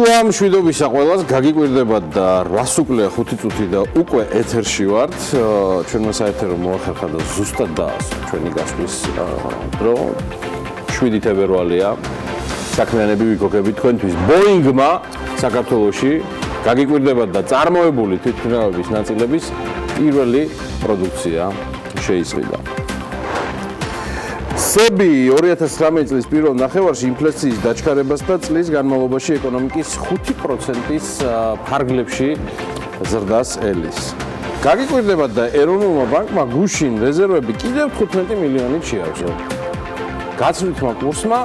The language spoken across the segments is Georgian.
დილა მშვიდობისა ყველას გაგიკვირდებათ და 8 უკლია 5 წუთი და უკვე ეთერში ვართ. ჩვენმა საერთოდ მოახერხა და ზუსტად დაასვა ჩვენი გასვლის დრო 7 თებერვალია. საქმიანები ვიქოქებით თქვენთვის ბოინგმა საქართველოში გაგიკვირდებათ და წარმოებული თვითმფრინავების ნაწილების პირველი პროდუქცია შეისყიდა. სები 2019 წლის პირველ ნახევარში ინფლაციის დაჩქარებას და წლის განმავლობაში ეკონომიკის 5%-ის ფარგლებში ზრდას ელის. გაგიკვირდებათ და ეროვნულმა ბანკმა გუშინ რეზერვები კიდევ 15 მილიონით შეავზო. გაცვლითმა კურსმა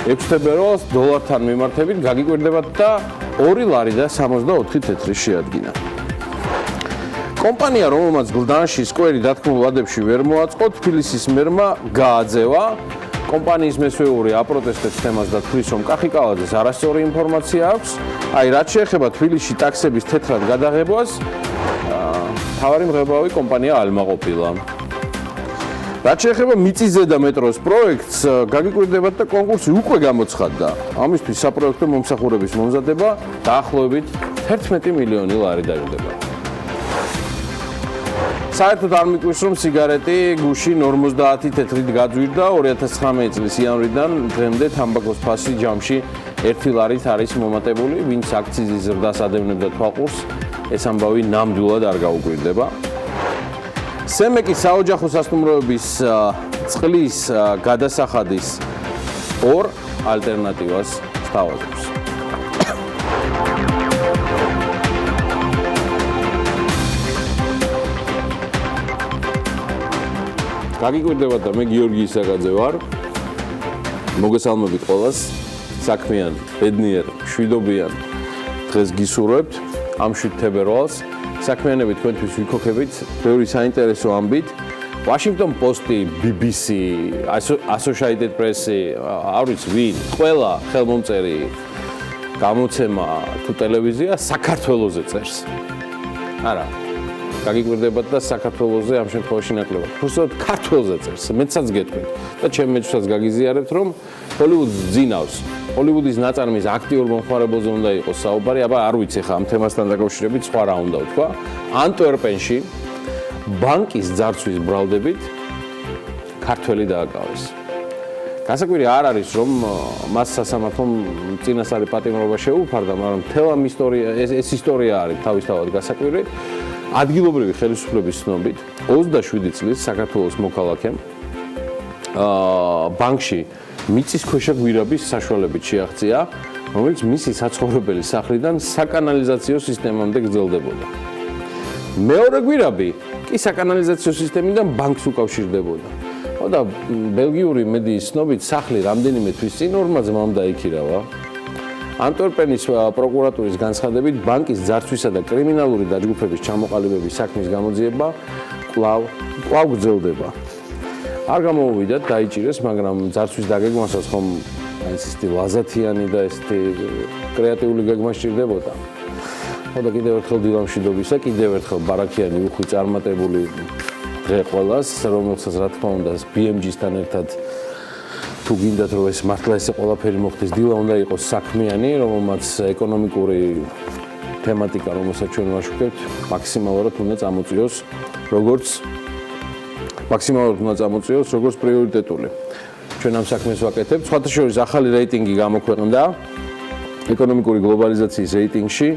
6 თებერვალს დოლართან მიმართებით გაგიკვირდებათ და 2 ლარი და 64 თეთრი შეადგინა. კომპანია, რომელმაც გლდანში სკვერი დათქმულ ლადებში ვერ მოაწყო, თბილისის მერმა გააძევა. კომპანიის მესვეური აპროტესტებს თემას და თვლის, რომ კახიკალაძეს არასწორი ინფორმაცია აქვს. რაც შეეხება თბილისში ტაქსების თეთრად გადაღებას, მთავარი მღებავი კომპანია ალმაყოფილა. რაც შეეხება მიწისძე და მეტროს პროექტს, გაგიკვირდებათ და კონკურსი უკვე გამოცხადდა. ამისთვის საპროექტო მომსახურების მომზადება დაახლოებით 11 მილიონი ლარი დაგვიდება. საერთოდ არ მიკვირს, რომ სიგარეტი გუშინ 50 თეთრით გაძვირდა 2019 წლის იანვრიდან დღემდე თამბაქოს ფასი ჯამში 1 ლარით არის მომატებული, ვინც აქციზის ზრდას ადევნებდა თვალყურს, ეს ამბავი ნამდვილად არ გაუკვირდება. სემეკი საოჯახო სასტუმროების წყლის გადასახადის 2 ალტერნატივას სთავაზობს. გაგიკვირდებათ და მე გიორგი ისაკაძე ვარ. მოგესალმებით ყველას. საქმიან, ბედნიერ, მშვიდობიან დღეს გისურვებთ ამ 7 თებერვალს. საქმიანები თქვენთვის ვიქოქებით ბევრი საინტერესო ამბით. Washington Post-ი, BBC, Associated Press-ი, არ ვიცი ვინ, ყველა ხელმომწერი გამოცემა თუ ტელევიზია საქართველოზე წერს. არა. გაგიკვირდებათ და საქართველოზე ამ შემთხვევაში ნაკლებად. უბრალოდ ქართველზე წერს. მეცაც გეტყვით და ჩემ მეჩვსაც გაგიზიარებთ, რომ ჰოლივუდს ძინავს. ჰოლივუდის ნაწარმის აქტიურ მომხმარებელზე უნდა იყოს საუბარი, აბა არ ვიცი ხა ამ თემასთან დაკავშირებით სხვა რა უნდა ვთქვა. ანტვერპენში ბანკის ძარცვის ბრალდებით ქართველი დააკავეს. გასაკვირი არ არის, რომ მას სასამართლომ წინასწარი პატიმრობა შეუფარდა, მაგრამ მთელ ამ ეს ისტორია არის თავისთავად გასაკვირი. ადგილობრივი ხელისუფლების ცნობით 27 წლის საქართველოს მოქალაქემ ბანკში მიწისქვეშა გვირაბის საშუალებით შეაღწია, რომელიც მისი საცხოვრებელი სახლიდან საკანალიზაციო სისტემამდე გრძელდებოდა. მეორე გვირაბი კი საკანალიზაციო სისტემიდან ბანკს უკავშირდებოდა. და ბელგიური მედიის ცნობით სახლი რამდენიმე თვის წინ ორმა ძმამ დაიქირავა. ანტვერპენის პროკურატურის განცხადებით ბანკის ძარცვისა და კრიმინალური დაჯგუფების ჩამოყალიბების საქმის გამოძიება კვლავ გრძელდება. არ გამოუვიდათ დაიჭირეს, მაგრამ ძარცვის დაგეგმასაც ხომ ესეთი ლაზათიანი და ესეთი კრეატიული გეგმა სჭირდებოდა. და კიდევ ერთხელ დილა მშვიდობისა, კიდევ ერთხელ ბარაქიანი უხვი წარმატებული დღე ყველას, რომელსაც რა თქმა უნდა BMG-სთან ერთად თუ გინდათ რომ ეს მართლა ესე ყველაფერი მოხდეს, დილა უნდა იყოს საქმიანი, რომელმაც ეკონომიკური თემატიკა, რომელსაც ჩვენ ვაშუქებთ, მაქსიმალურად უნდა წამოწიოს როგორც პრიორიტეტული. ჩვენ ამ საქმეს ვაკეთებთ. სხვათა შორის ახალი რეიტინგი გამოქვეყნდა ეკონომიკური გლობალიზაციის რეიტინგში.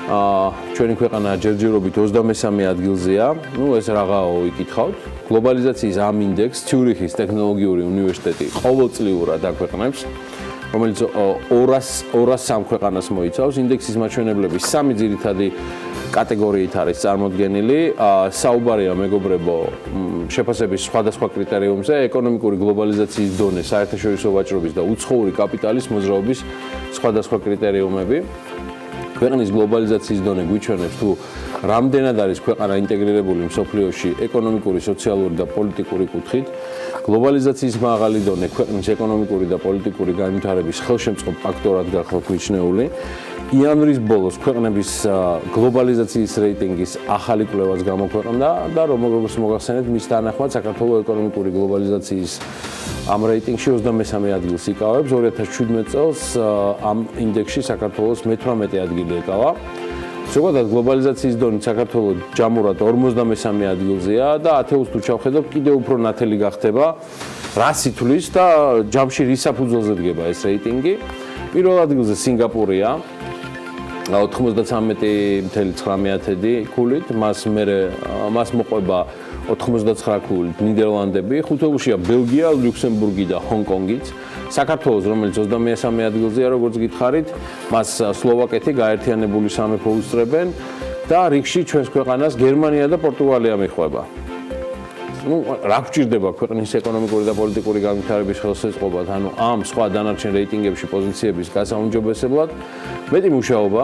ჩვენი ქვეყანა ჯერჯერობით 23 ადგილზეა. ეს რაღაცაო იკითხავთ. გლობალიზაციის ამ ინდექსს ციურიხის ტექნოლოგიური უნივერსიტეტი ყოველწლიურად აქვეყნებს, რომელიც 203 ქვეყანას მოიცავს. ინდექსის მაჩვენებლები 3 ძირითადი კატეგორიით არის წარმოდგენილი. საუბარია მეგობრებო შეფასების სხვადასხვა კრიტერიუმზე, ეკონომიკური გლობალიზაციის დონე, საერთაშორისო ვაჭრობის და უცხოური კაპიტალის მოძრაობის სხვადასხვა კრიტერიუმები. ქვეყნის გლობალიზაციის დონე გვიჩვენებს თუ რამდენად არის ქვეყანა ინტეგრირებული მსოფლიოში ეკონომიკური, სოციალური და პოლიტიკური კუთხით. გლობალიზაციის მაღალი დონე ქვეყნის ეკონომიკური და პოლიტიკური განვითარების ხელშემწყობ ფაქტორად გახლავთ მიჩნეული. იანვრის ბოლოს ქვეყნების გლობალიზაციის რეიტინგის ახალი კვლევაც გამოქვეყნდა და როგორც მოგახსენეთ, მის თანახმად საქართველოს ეკონომიკური გლობალიზაციის ამ რეიტინგში 23 ადგილს იკავებს. 2017 წელს ამ ინდექსში საქართველოს მე-18 ადგილი ეკავა. ზოგადად გლობალიზაციის დონით საქართველოს ჯამურად 53 ადგილზეა და ათეულს თუ ჩავხედავთ, კიდევ უფრო ნათელი გახდება. რას ითვლის და ჯამში რის საფუძველზე დგება ეს რეიტინგი? პირველ ადგილზე სინგაპურია 93.9 ქულით, მას მოყვება 89 ქულით ნიდერლანდები, ხუთეულშია ბელგია, ლუქსემბურგი და ჰონკონგიც. საქართველოს, რომელიც 23 ადგილზეა, როგორც გითხარით, მას სლოვაკეთი გაერთიანებული სამეფო უსწრებენ და რიგში ჩვენს ქვეყანას გერმანია და პორტუგალია მიხვება. რა გვჭირდება ქვეყნის ეკონომიკური და პოლიტიკური განვითარების ხელშეწყობად, ამ სხვა დანარჩენ რეიტინგებში პოზიციების გასაუმჯობესებლად, მეტი მუშაობა,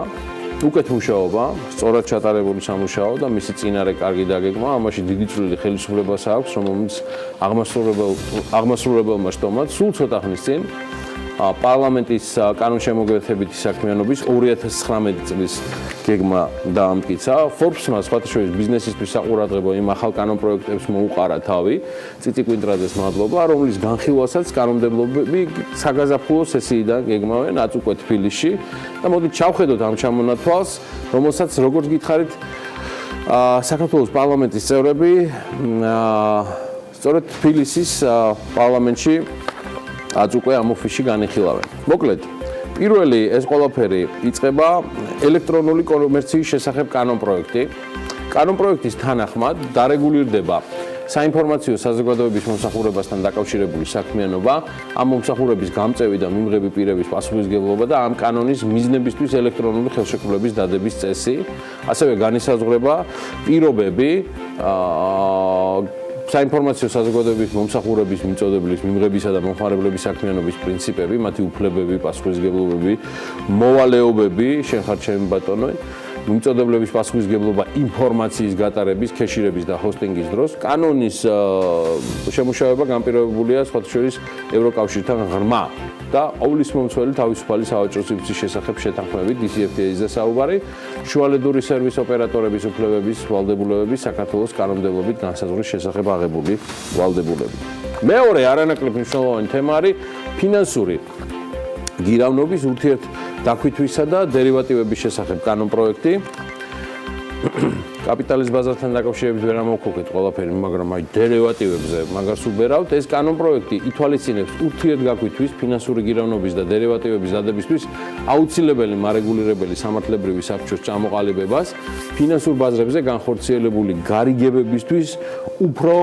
უკეთ მუშაობა, სწორად ჩატარებული სამუშაო და მისი წინარე კარგი დაგეგმა, ამაში დიდი წვლილი ხელისუფლებას აქვს, რომელიც აღმასრულებელმა შტომად სულ ცოტა ხნის წინ პარლამენტის კანონშემოგვეთებითი საქმიანობის 2019 წლის გეგმა დაამტკიცა. Forbes-მა სხვათა შორის ბიზნესისთვის საყურადღებო იმ ახალ კანონპროექტებს მოუყარა თავი, წიწი კვინტრაძეს მადლობა, რომლის განხილვასაც კანონმდებლობები საგაზაფხულო სესიიდან გეგმავენ აწ უკვე თბილისში და მოდით ჩავხედოთ ამ ჩამონათვალს, რომელსაც როგორც გითხარით, საქართველოს პარლამენტის წევრები სწორედ თბილისის პარლამენტში აწ უკვე ამ ოფისში განიხილავენ. მოკლედ, პირველი ეს ყველაფერი იწყება ელექტრონული კომერციის შესახებ კანონპროექტი. კანონპროექტის თანახმად დარეგულირდება საინფორმაციო საზოგადოების მომსახურებასთან დაკავშირებული საქმიანობა, ამ მომსახურების გამწევი და მიმღები პირების პასუხისმგებლობა და ამ კანონის მიზნებისთვის ელექტრონული ხელშეკრულების დადების წესი, ასევე განისაზღვრება პირობები საინფორმაციო საზოგადოების მომსახურების მიწოდებლის მიმღებისა და მომხმარებლების საქმიანობის პრინციპები, მათი უფლებები, პასუხისმგებლობები, მოვალეობები, შენ ხარ ჩემი ბატონო, მიწოდებლების პასუხისმგებლობა ინფორმაციის გატარების, ქეშირების და ჰოსტინგის დროს. კანონის შემუშავება განპირობებულია სხვათა შორის ევროკავშირთან ღრმა და ყოვლისმომცველი თავისუფალი სავაჭრო სივრცის შესახებ შეთანხმებით DCFTA-ზე საუბარი, შუალედური სერვის ოპერატორების უფლებების ვალდებულებების საქართველოს კანონმდებლობით განსაზღვრის შესახებ აღებული ვალდებულები. მეორე არანაკლებ მნიშვნელოვანი თემა არის ფინანსური გირავნობის ურთიერთდაქვითვისა და დერივატივების შესახებ კანონპროექტი. კაპიტალის ბაზართან დაკავშირებით ვერ ამოვქოქეთ ყველაფერი, მაგრამ აი დერივატივებზე მაგას უბერავთ. ეს კანონპროექტი ითვალისწინებს ურთიერთგაქვითხვის, ფინანსური გირავნობის და დერივატივების დადებისთვის აუცილებელი მარეგულირებელი სამართლებრივი საფრთხის ჩამოყალიბებას, ფინანსურ ბაზრებზე განხორციელებული გარიგებებისთვის უფრო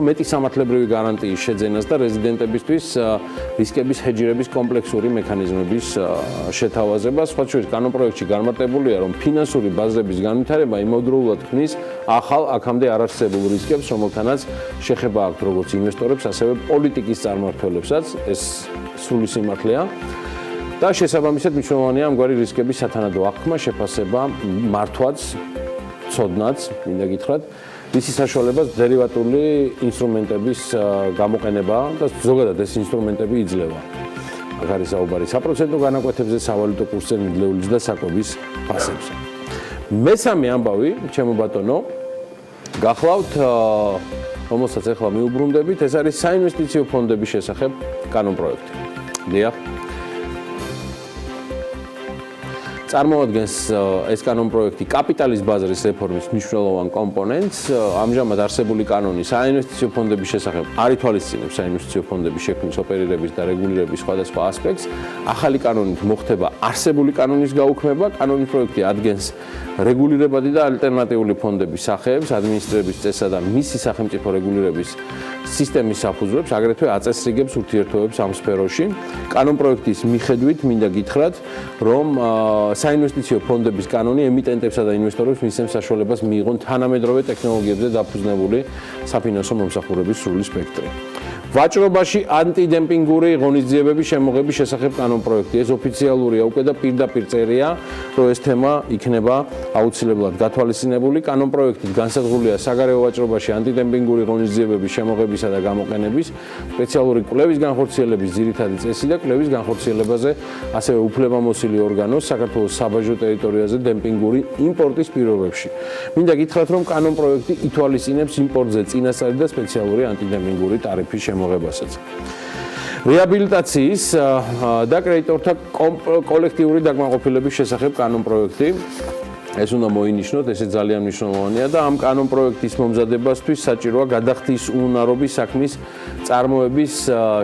მეტი სამართლებრივი გარანტიის შეძენას და რეზიდენტებისთვის რისკების ჰეჯირების კომპლექსური მექანიზმების შეთავაზებას. სხვა შორის კანონპროექტში განმარტებულია, რომ ფინანსური ბაზრების განვითარება იმავდროულად ქმნის ახალ აქამდე არ არსებულ რისკებს, რომელთანაც შეხება აქვთ როგორც ინვესტორებს, ასევე პოლიტიკის წარმმართველებსაც, ეს სრული სიმართლეა. და შესაბამისად მნიშვნელოვანია ამგვარი რისკების სათანადო აღქმა, შეფასება, მართვაც, ცოდნაც, მინდა გითხრათ, ისი საშუალებას დერივატიული ინსტრუმენტების გამოყენება და ზოგადად ეს ინსტრუმენტები იძლევა. აქ არის საუბარი საპროცენტო განაკვეთებზე, სავალუტო კურსზე ნედლეულის და საკვების ფასებზე. მესამე ამბავი, ჩემო ბატონო, გახლავთ, რომელსაც ახლა მიუბრუნდებით, ეს არის საინვესტიციო ფონდების შესახებ კანონპროექტი. დიახ. წარმოადგენს ეს კანონპროექტი კაპიტალის ბაზრის რეფორმის მნიშვნელოვან კომპონენტს. ამჟამად არსებული კანონი საინვესტიციო ფონდების შესახებ არ ითვალისწინებს საინვესტიციო ფონდების შექმნის, ოპერირების და რეგულირების სხვადასხვა ასპექტს. ახალი კანონით მოხდება არსებული კანონის გაუქმება. კანონის პროექტი ადგენს რეგულირებადი და ალტერნატიული ფონდების სახეებს, ადმინისტრების წესსა და მისი სახელმწიფო რეგულირების სისტემის საფუძვლებს, აგრეთვე აწესრიგებს ურთიერთობებს ამ სფეროში. კანონპროექტის მიხედვით მინდა გითხრათ, რომ საინვესტიციო ფონდების კანონი ემიტენტებსა და ინვესტორებს მისცემს საშუალებას მიიღონ თანამედროვე ტექნოლოგიებზე დაფუძნებული საფინანსო მომსახურების სრული სპექტრი. ვაჭრობაში ანტიდემპინგური ღონისძიებების შემოღების შესახებ კანონპროექტი. ეს ოფიციალურია უკვე და პირდაპირ წერია, რომ ეს თემა იქნება აუცილებლად გათვალისწინებული. კანონპროექტით განსაზღვრულია საგარეო ვაჭრობაში ანტიდემპინგური ღონისძიებების შემოღებისა და გამოყენების, სპეციალური კვლევის განხორციელების ძირითადი წესი და კვლევის განხორციელებაზე ასევე უფლებამოსილი ორგანოს, საქართველოს საქართველოს საბაჟო ტერიტორიაზე დემპინგური იმპორტის პირობებში. მინდა გითხრათ, რომ კანონ პროექტი ითვალისწინებს იმპორტზე წინასწარი და სპეციალური ანტიდემპინგური ტარიფის შემოღებასაც. რეაბილიტაციის და კრედიტორთა კოლექტიური დაკმაყოფილების შესახებ კანონ პროექტი ეს უნდა მოინიშნოთ, ესე ძალიან მნიშვნელოვანია და ამ კანონ პროექტის მომზადებასთვის საჭიროა გადახდის უნარობის საქმის წარმოების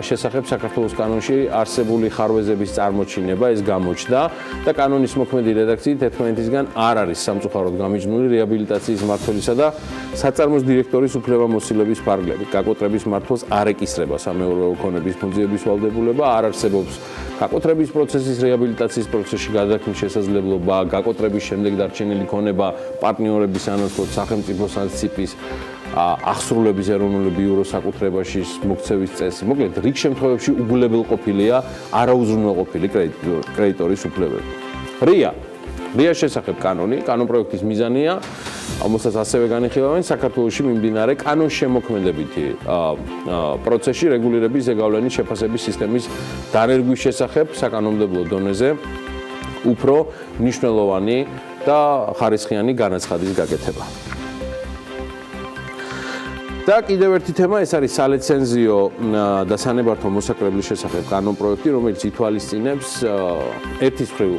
შესახებ საქართველოს კანონში არსებული ხარვეზების წარმოჩინება, ეს გამოჩნდა და კანონის მოქმედი რედაქციით ერთმანეთისგან არ არის სამწუხაროდ გამიჯნული რეაბილიტაციის მმართველისა და საწარმოს დირექტორის უფლებამოსილების ფარგლები. გაკოტრების მმართველს არ ეკისრება სამეურვეო ქონების ფუნქციების ვალდებულება, არ არსებობს გაკოტრების პროცესის რეაბილიტაციის პროცესში გადაქმნის შესაძლებლობა, გაკოტრების შემდეგ დარჩენილი ქონება პარტნიორების ანაცვლოდ სახელმწიფო სანქციის აღსრულების ეროვნული ბიუროს საკუთრებაში მოქცევის წესი. მოკლედ, რიგ შემთხვევებში უგულებელყოფილია არაუზრუნველყოფილი კრედიტორის უფლებები. რიას შესახებ კანონ პროექტის მიზანია, რომელსაც ასევე განიხილავენ საქართველოში მიმდინარე კანონშემოქმედებითი პროცესში რეგულირების ზეგავლენის შეფასების სისტემის დანერგვის შესახებ საკანონმდებლო დონეზე უფრო მნიშვნელოვანი და ხარისხიანი განაცხადის გაკეთება. და კიდევ ერთი თემა, ეს არის სალიცენზიო და სანებართვო მოსაკრებლის შესახებ კანონ პროექტი, რომელიც ითვალისწინებს ერთის მხრივ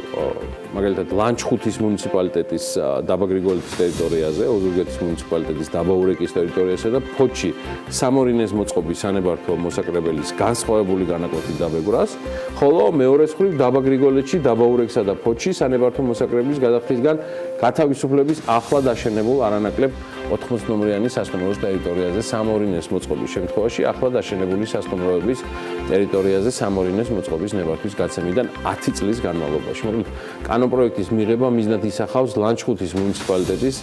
მაგალითად ლანჩხუთის მუნიციპალიტეტის დაბა გრიგოლეთის ტერიტორიაზე, ოზურგეთის მუნიციპალიტეტის დაბა ურეკის ტერიტორიაზე და ფოჩი სამორინეს მოწყობის სანებართვო მოსაკრებელის განსხვავებული განაკვეთით დაბეგვრას, ხოლო მეორეს მხრივ დაბა გრიგოლეთში, დაბა ურეკსა და ფოჩი სანებართვო მოსაკრებლის გადახდისგან გათავისუფლების ახლად აშენებულ არანაკლებ 80 ნომრიანი სასტუმროს ტერიტორიაზე სამორინეს მოწყობის შემთხვევაში ახლად აშენებული სასტუმროების ტერიტორიაზე სამორინეს მოწყობის ნებართვის გაცემიდან 10 წლის განმავლობაში. მოკლედ, კანონ პროექტის მიღება მიზნად ისახავს ლანჩხუთის მუნიციპალიტეტის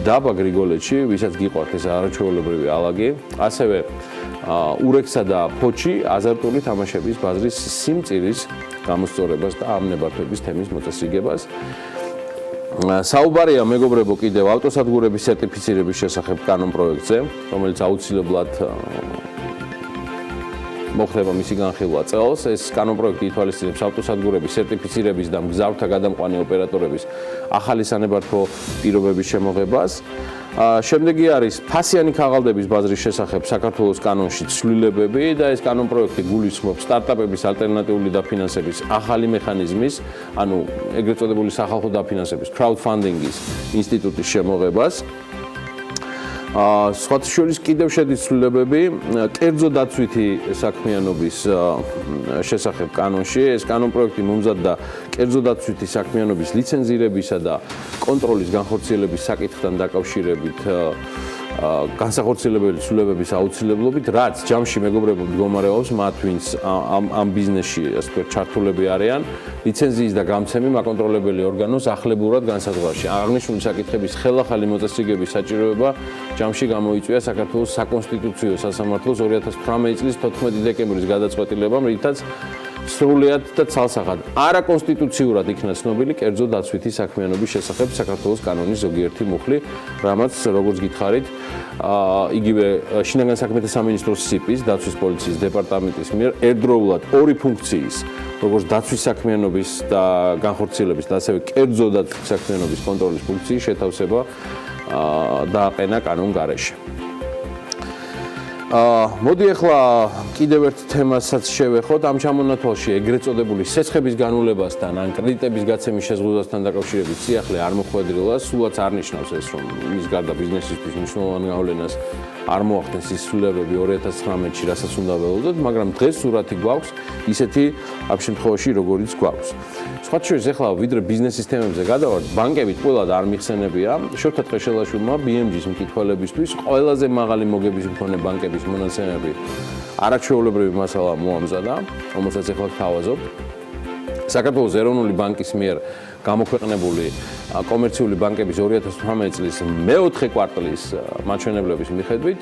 დაბა გრიგოლეთში, ვისაც გიყვართ ეს არაჩვეულებრივი ალაგი, ასევე ურექსა და ფოჩი აზარტული თამაშების ბაზრის სიმწირის გამოსწორებას და ამ ნებართვების თემის მოწესრიგებას. საუბარია მეგობრებო კიდევ ავტოსადგურების სერტიფიცირების შესახებ კანონ პროექტზე, რომელიც აუცილებლად მოხდება მისი განხილვა წელს. ეს კანონ პროექტი ითვალისწინებს ავტოსადგურების სერტიფიცირების და მგზავრთა გადამყვანი ოპერატორების ახალი სანებართვო პირობების შემოღებას. შემდეგი არის ფასიანი ქაღალდების ბაზრის შესახებ საქართველოს კანონში ცვლილებები და ეს კანონ პროექტი გულისხმობს სტარტაპების ალტერნატიული დაფინანსების ახალი მექანიზმის, ანუ ეგრეთ წოდებული სახალხო დაფინანსების crowdfunding-ის ინსტიტუტის შემოღებას. სხვათა შორის კიდევ შედის ცვლილებები კერძო დაცვითი საქმიანობის შესახებ კანონში. ეს კანონ პროექტი მომზადდა კერძო დაცვითი საქმიანობის ლიცენზირებისა და კონტროლის განხორციელების საკითხთან დაკავშირებით განსახორციელებელი ცვლილებების აუცილებლობით, რაც ჯამში მეგობრებო მდგომარეობს მათ, ვინც ამ ბიზნესში ასე ვთქვათ ჩართულები არიან, ლიცენზიის და გამცემი მაკონტროლებელი ორგანოს ახლებურად განსაზღვარში. აღნიშნული საკითხების ხელახალი მოწესრიგების საჭიროება ჯამში გამოიწვია საქართველოს საკონსტიტუციო სასამართლოს 2018 წლის 14 დეკემბრის გადაწყვეტილებამ, რითაც სრულად და ცალსახად არაკონსტიტუციურად იქნა ცნობილი კერძო დაცვითი საქმიანობის შესახებ საქართველოს კანონის ზოგიერთი მუხლი, რამაც როგორც გითხარით, იგივე შინაგან საქმეთა სამინისტროს სიპის, დაცვის პოლიციის დეპარტამენტის მიერ ერთდროულად ორი ფუნქციის, როგორც დაცვის საქმიანობის და განხორციელების და ასევე კერძო დაცვის საქმიანობის კონტროლის ფუნქციის შეთავსება დააყენა კანონ გარეშე. მოდი ახლა კიდევ ერთ თემასაც შევეხოთ. ამ ჩამონათვალში ეგრეთ წოდებული სესხების განულებასთან ან კრედიტების გაცემის შეზღუდვასთან დაკავშირებით სიახლე არ მოხვედრილა, სულაც არ ნიშნავს ეს, რომ მის გარდა ბიზნესისთვის მნიშვნელოვან გავლენას არ მოახდენს ის ცვლილებები 2019-ში, რასაც უნდა ველოდოთ, მაგრამ დღეს სურათი გვაქვს ისეთი ამ შემთხვევაში, როგორიც გვაქვს. სხვათა შორის ახლა ვიდრე ბიზნესის თემებზე გადავართ, ბანკებით ყველად არ მიხსენებია. შოთა ტყეშელაშვილმა BMG-ის მკითხველებისთვის ყველაზე მაღალი მოგების მქონე ბანკების მონაცემები არაჩვეულებრივი მასალა მოამზადა, რომელსაც ახლა გთავაზობთ. საქართველოს ეროვნული ბანკის მიერ გამოქვეყნებული კომერციული ბანკების 2018 წლის მეოთხე კვარტალის მაჩვენებლების მიხედვით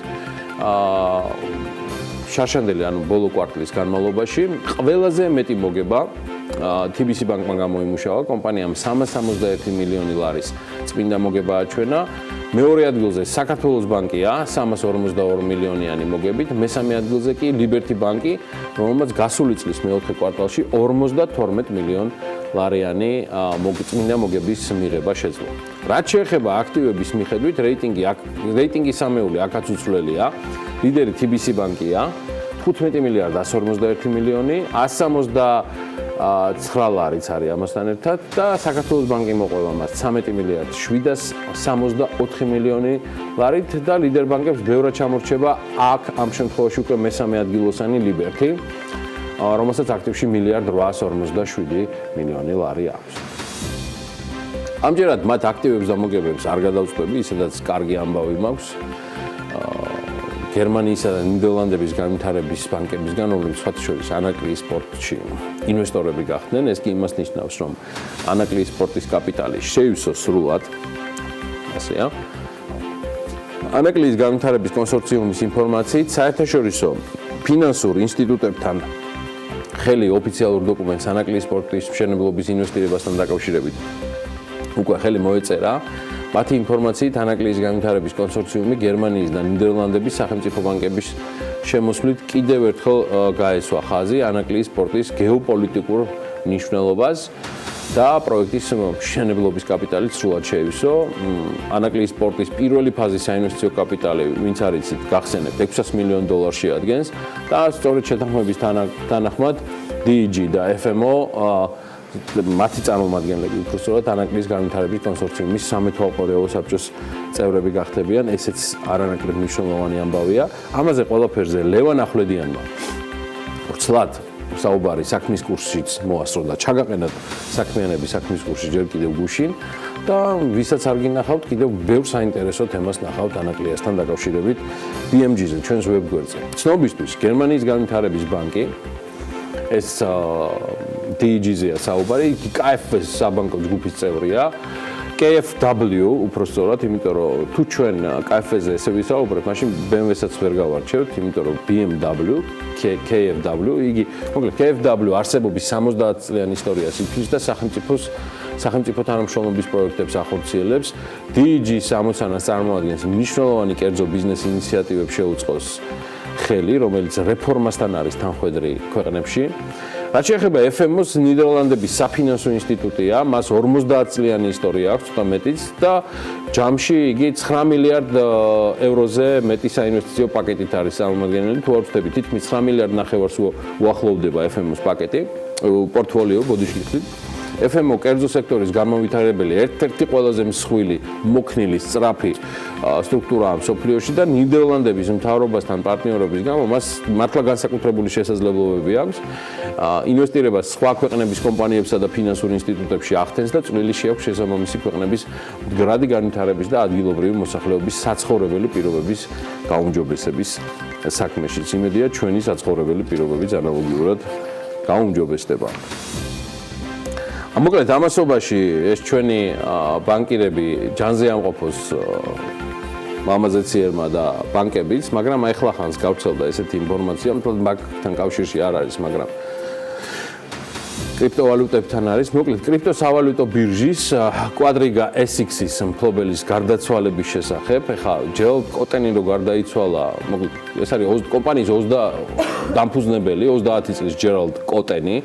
შარშანდელი, ანუ ბოლო კვარტალის განმავლობაში ყველაზე მეტი მოგება TBC ბანკმა გამოიმუშავა, კომპანიამ 361 მილიონი ლარის წმინდა მოგება აჩვენა. მეორე ადგილზე საქართველოს ბანკია 342 მილიონიანი მოგებით, მესამე ადგილზე კი ლიბერტი ბანკი, რომელმაც გასული წლის მეოთხე კვარტალში 52 მილიონ ლარიანი წმინდა მოგების მიღება შეძლო. რაც შეეხება აქტივების მიხედვით, რეიტინგი სამეული აქაც უცვლელია. ლიდერი TBC ბანკია 15 მილიარდ 151 მილიონი, 169 ლარიც არის ამასთან ერთად და საქართველოს ბანკი მოყვება მას 13 მილიარდ 764 მილიონი ლარით და ლიდერ ბანკებს ბევრად ჩამორჩება აქ ამ შემთხვევაში უკვე მესამე ადგილოსანი ლიბერთი, რომელსაც აქტივში მილიარდ 857 მილიონი ლარი აქვს. ამჯერად მათ აქტივებს და მოგებებს არ გადავწყვები, ისედაც კარგი ამბავი მაქვს. გერმანიისა და ნიდერლანდების განვითარების ბანკებისგან, რომლებიც სხვათა შორის ანაკლიის სპორტში ინვესტორები გახდნენ, ეს კი იმას ნიშნავს, რომ ანაკლიის სპორტის კაპიტალი შეივსო სრულად. ასეა. ანაკლიის განვითარების კონსორციუმის ინფორმაციით, საერთაშორისო ფინანსურ ინსტიტუტებთან ხელი ოფიციალურ დოკუმენტს ანაკლიის სპორტის მშენებლობის ინვესტირებასთან დაკავშირებით უკვე ხელი მოეწერა. მათი ინფორმაციით ანაკლიის განვითარების კონსორციუმი გერმანიის და ნიდერლანდების სახელმწიფო ბანკების შემოსვლით კიდევ ერთხელ გაესვა ხაზი ანაკლიის სპორტის გეოპოლიტიკურ მნიშვნელობას და პროექტის მშენებლობის კაპიტალით სრულად შეივსო. ანაკლიის სპორტის პირველი ფაზის საინვესტიციო კაპიტალი, ვინც არის იცით, გახსენებთ 600 მილიონ დოლარს შეადგენს და სწორედ შეთანხმების თანახმად DG და FMO მათი წარმომადგენლები უпроსტად ანაკლიის განვითარების კონსორციუმის სამეთვალყურეო საბჭოს წევრები გახდებიან, ესეც არანაკლებ მნიშვნელოვანი ამბავია. ამაზე ყველაფერზე ლევან ახვლედიანმა ვრცლად საუბარი საქმის კურსშიც მოასწრო და ჩაგაყენათ საქმიანების საქმის კურსში ჯერ კიდევ გუშინ და ვისაც არ გინახავთ, კიდევ ბევრ საინტერესო თემას ნახავთ ანაკლიასთან დაკავშირებით BMG-ზე, ჩვენს ვებგვერდზე. ცნობისთვის, გერმანიის განვითარების ბანკი ეს DG-ზეა საუბარი, იგი KfW საბანკო ჯგუფის წევრია. KfW უпроსტად, იმიტომ რომ თუ ჩვენ KfW-ზე ესე ვისაუბრებთ, მაშინ BMW-საც ვერ გავარჩევთ, იმიტომ რომ BMW, KfW, იგი მოკლედ KfW არსებობის 70 წლიანი ისტორიას იფლის და სახელმწიფო თანამშრომლობის პროექტებს ახორციელებს. DG-ის ამოცანას წარმოადგენს მნიშვნელოვანი კერძო ბიზნეს ინიციატივებს შეუწყოს ხელი, რომელიც რეფორმასთან არის თანხვედრი ქვეყნებში. რაც შეეხება FMO-ს, ნიდერლანდების საფინანსო ინსტიტუტია, მას 50 წლიანი ისტორია აქვს, ცოტა მეტიც და ჯამში იგი 9 მილიარდ ევროზე მეტი საინვესტიციო პაკეტით არის წარმომადგენელი. თუ არ ვცდები, თითქმის 9 მილიარდ ნახევარს უახლოვდება FMO-ს პაკეტი, პორტფოლიო ბოდიშით. FMO კერძო სექტორის განმავითარებელი ერთ-ერთი ყველაზე მსხვილი, მოქნილი, სწრაფი სტრუქტურაა მსოფლიოში და ნიდერლანდების მთავრობასთან პარტნიორობის გამო მას მართლა განსაკუთრებული შესაძლებლობები აქვს. ინვესტირებას სხვა ქვეყნების კომპანიებსა და ფინანსურ ინსტიტუტებში ახდენს და წვლილი შეაქვს შესაბამისი ქვეყნების მდგრადი განვითარების და ადგილობრივი მოსახლეობის საცხოვრებელი პირობების გაუმჯობესების საქმეშიც. იმედია, ჩვენი საცხოვრებელი პირობებიც ანალოგიურად გაუმჯობესდება. მოკლედ ამასობაში ეს ჩვენი ბანკირები ჯანზე ამყოფოს მამაზეციერმა და ბანკებიც, მაგრამ ახლახანს გავრცელდა ესეთი ინფორმაცია, მთლად ბანკთან კავშირში არ არის, მაგრამ კრიპტოვალუტებთან არის. მოკლედ კრიპტოსავალუტო ბირჟის კვადრიგა SX-ის მფლობელის გარდაცვალების შესახებ, ეხლა ჯერალდ კოტენი რო გარდაიცვალა, მოკლედ ეს არის კომპანიის დამფუძნებელი 30 წლის ჯერალდ კოტენი,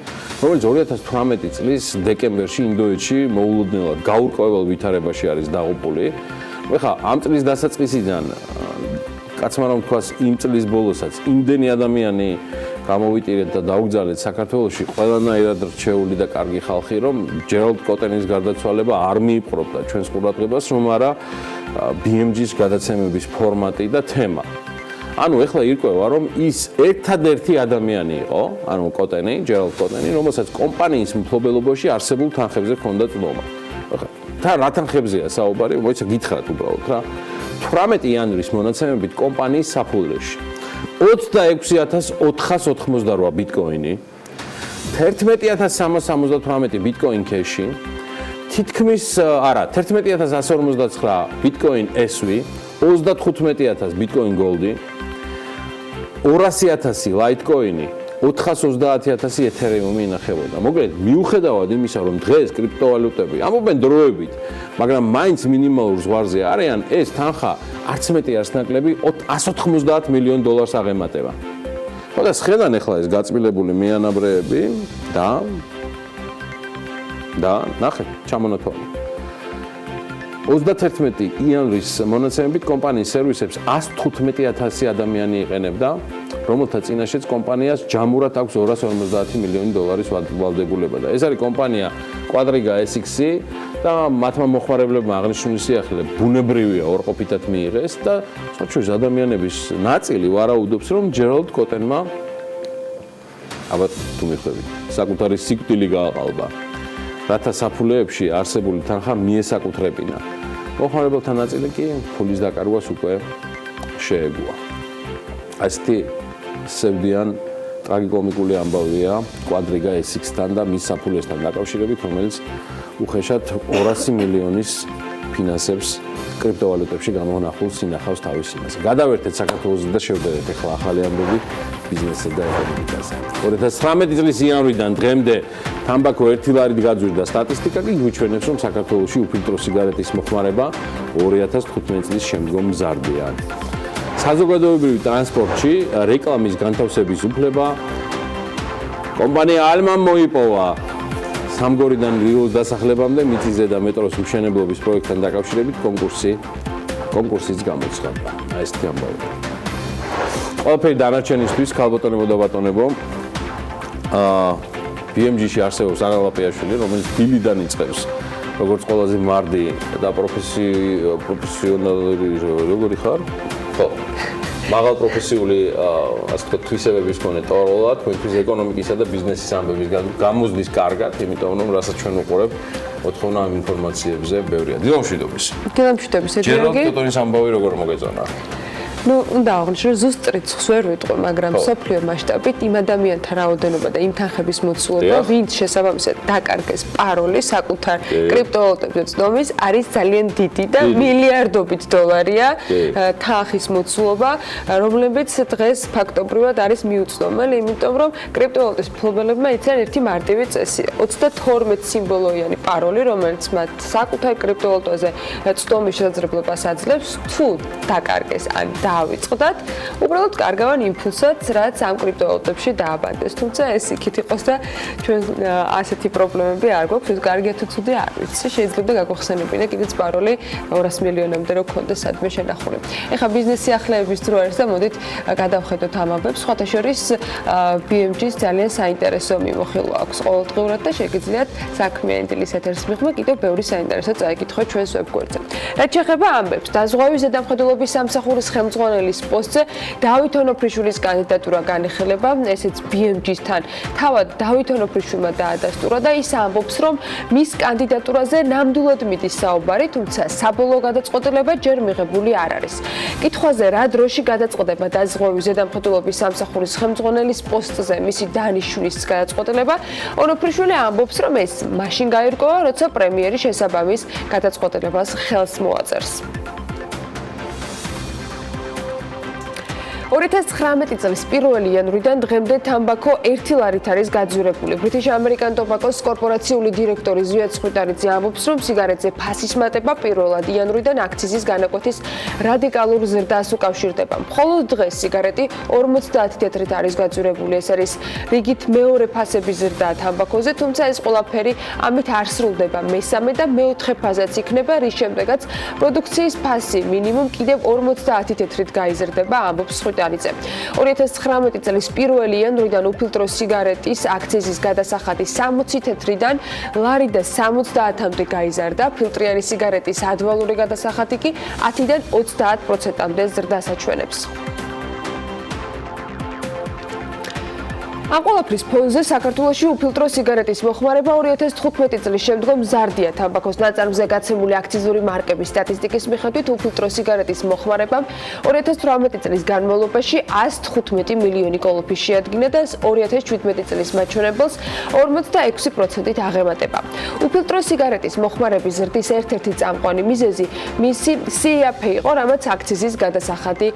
რომელიც 2018 წლის დეკემბერში ინდოეთში მოულოდნელად გაურკვეველ ვითარებაში არის დაღუპული. ეხლა ამ წლის დასაწყისიდან კაცმა რომ თქვას იმ წლის ბოლოსაც იმდენი ადამიანი გამოვიტირეთ და დაუგზავნეთ საქართველოში ყველანაირად რჩეული და კარგი ხალხი, რომ ჯერალდ კოტენის გარდაცვალება არ მიიპყრობდა ჩვენს ყურადღებას, რომ არა BMG-ის გადაცემების ფორმატი და თემა. ანუ ეხლა ირკვევა, რომ ის ერთადერთი ადამიანი იყო, ანუ კოტენი, ჯერალდ კოტენი, რომელსაც კომპანიის მფლობელობაში არსებულ თანხებზე ჰქონდა წვდომა. ეხლა რა თანხებზეა საუბარი, მოიცა გითხრათ უბრალოდ რა. 18 იანვრის მონაცემებით კომპანიის საფულეში 26488 ბიტკოინი, 11378 ბიტკოინ ქეში, თითქმის არა, 11159 ბიტკოინ SV, 35000 ბიტკოინ გოლდი, 200000 ლაიტკოინი, 430.000 ეთერიუმი ინახებოდა. მოკლედ, მიუხედავად იმისა, რომ დღეს კრიპტოვალუტები ამობენ დროებით, მაგრამ მაინც მინიმალურ ზღვარზე არიან, ეს თანხა არც მეტი არც ნაკლები 190 მილიონ დოლარს აღემატება. ხოდა შედან ახლა ეს გაწმილებული მიანაბრეები და და ნახეთ, ჩამონათვალე. 31 იანვრის მონაცემებით კომპანიის სერვისებს 115,000 ადამიანი იყენებდა, რომელთა წინაშეც კომპანიას ჯამურად აქვს 250 მილიონი დოლარის ვალდებულება და ეს არის კომპანია კვადრიგა SX-ი და მათმა მოხმარებლებმა აღნიშნული სიახლე ბუნებრივია ორყოფითად მიიღეს და საჩუქრის ადამიანების ნაწილი ვარაუდობს, რომ ჯერალდ კოტენმა ალბათ თუ მიხვდებით, საკუთარი სიკვდილი გააყალბა, რათა საფულეებში არსებული თანხა მიესაკუთრებინა. მოხმარებელთა ნაწილი კი ფულის დაკარგვას უკვე შეეგუა. ასეთი სევდიან ტრაგიკომიკული ამბავია კვადრიგა SX-თან და მის საფულესთან დაკავშირებით, რომელიც უხეშად 200 მილიონის ფინანსებს კრიპტოვალუტებში გამონახულს ინახავს თავის იმაზე. გადავერთეთ საქართველოსზე და შევდებით ახლა ახალი ამბები ბიზნესზე და ეკონომიკაზე. 2019 წლის იანვრიდან დღემდე თამბაქო 1 ლარით გაძვირდა სტატისტიკა კი გვიჩვენებს, რომ საქართველოში უფილტრო სიგარეტის მოხმარება 2015 წლის შემდგომ მზარდია. საზოგადოებრივი ტრანსპორტში რეკლამის განთავსების უფლება კომპანია ალმამ მოიპოვა. სამგორიდან რიოს დასახლებამდე მიწისძე და მეტროს მშენებლობის პროექტთან დაკავშირებით კონკურსიც გამოცხადდა. ესეთი ამბავია. ყველაფერი დანარჩენისთვის ქალბატონებო და ბატონებო, BMG-ში არსებობს აღალაპიაშვილი, რომელიც დილიდან იწყებს როგორც ყველაზე მარდი და პროფესიონალი როგორი ხარ? ხო. მაღალ პროფესიული ასე ვთქვათ თვისებების მქონე ტოროლა თქვენთვის ეკონომიკისა და ბიზნესის ამბების გამოზდის კარგად, იმიტომ რომ რასაც ჩვენ უყურებთ, მოთხოვნა ამ ინფორმაციებზე ბევრია. დილამშვიდობის. დილამშვიდობის. ჯერალდ კოტენის ამბავი როგორ მოგეწონა? უნდა აღნიშნო, რომ ზუსტ რიცხვს ვერ ვიტყვი, მაგრამ სოფლიო მასშტაბით იმ ადამიანთა რაოდენობა და იმ თანხების მოცულობა, ვინც შესაბამისად დაკარგეს პაროლი საკუთარ კრიპტოვალუტებზე ცნობის, არის ძალიან დიდი და მილიარდობით დოლარია თანხის მოცულობა, რომლებიც დღეს ფაქტობრივად არის მიუწვდომელი, იმიტომ რომ კრიპტოვალუტის მფლობელებმა იციან ერთი მარტივი წესი, 32 სიმბოლოიანი პაროლი, რომელიც მათ საკუთარ კრიპტოვალუტაზე ცნობის შესაძლებლობას აძლევს, თუ დაკარგეს ან დავიწყდათ, უბრალოდ კარგავან იმპულსაც, რაც ამ კრიპტოვალუტებში დააბანდეს. თუმცა ეს იქით იყოს და ჩვენ ასეთი პრობლემები არ გვაქვს, ეს კარგია თუ ცუდი არ ვიცი. შეიძლება გაგვახსენებინა კიდეც პაროლი 200 მილიონამდე რო გქონდეს სადმე შენახული. ეხლა ბიზნესი ახლებების დრო არის და მოდით გადავხედოთ ამ ამბებს. სხვათა შორის BMG-ს ძალიან საინტერესო მიმოხილვა აქვს ყოველდღიურად და შეგიძლიათ საქმიანი დილის ეთერს მიღმა კიდევ ბევრი საინტერესო წაიკითხოთ ჩვენს ვებგვერდზე. რაც შეეხება ამბებს, დაზღვევის ზედამხედველობის სამსახურის ხელმძღვანელის პოსტზე დავით ონოფრიშვილის კანდიდატურა განიხილება, ესეც BMG-სთან. თავად დავით ონოფრიშვილმა დაადასტურა და ის ამბობს, რომ მის კანდიდატურაზე ნამდვილად მიდის საუბარი, თუმცა საბოლოო გადაწყვეტილება ჯერ მიღებული არ არის. კითხვაზე რა დროში გადაწყდება დაზღვევის ზედამხედველობის სამსახურის ხელმძღვანელის პოსტზე მისი დანიშვნის გადაწყვეტილება, ონოფრიშვილი ამბობს, რომ ეს მაშინ გაირკვევა, როცა პრემიერი შესაბამის გადაწყვეტილებას ხელს მოაწერს. 2019 წლის 1 იანვრიდან დღემდე თამბაქო 1 ლარით არის გაძვირებული. British American Tobacco-ს კორპორაციული დირექტორი ზვიად ცხვითარიძე ამბობს, რომ სიგარეტზე ფასის მატება 1 იანვრიდან აქციზის განაკვეთის რადიკალურ ზრდას უკავშირდება. მხოლოდ დღეს სიგარეტი 50 თეთრით არის გაძვირებული. ეს არის რიგით მეორე ფასების ზრდა თამბაქოზე, თუმცა ეს ყველაფერი ამით არ სრულდება. მესამე და მეოთხე ფაზაც იქნება, რის შემდეგაც პროდუქციის ფასი მინიმუმ კიდევ 50 თეთრით გაიზრდება, ამბობს ცხვითარიძე. 2019 წლის 1 იანვრიდან უფილტრო სიგარეტის აქციზის გადასახადი 60 თეთრიდან ლარი და 70-მდე გაიზარდა, ფილტრიანი სიგარეტის ადვალური გადასახადი კი 10-დან 30%-მდე ზრდას აჩვენებს. ამ ყველაფრის ფონზე საქართველოში უფილტრო სიგარეტის მოხმარება 2015 წლის შემდგომ მზარდია. თამბაქოს ნაწარმზე გაცემული აქციზური მარკების სტატისტიკის მიხედვით უფილტრო სიგარეტის მოხმარებამ 2018 წლის განმავლობაში 115 მილიონი კოლოფი შეადგინა და 2017 წლის მაჩვენებელს 46%-ით აღემატება. უფილტრო სიგარეტის მოხმარების ზრდის ერთ-ერთი წამყვანი მიზეზი მისი CAP იყო, რამაც აქციზის გადასახადი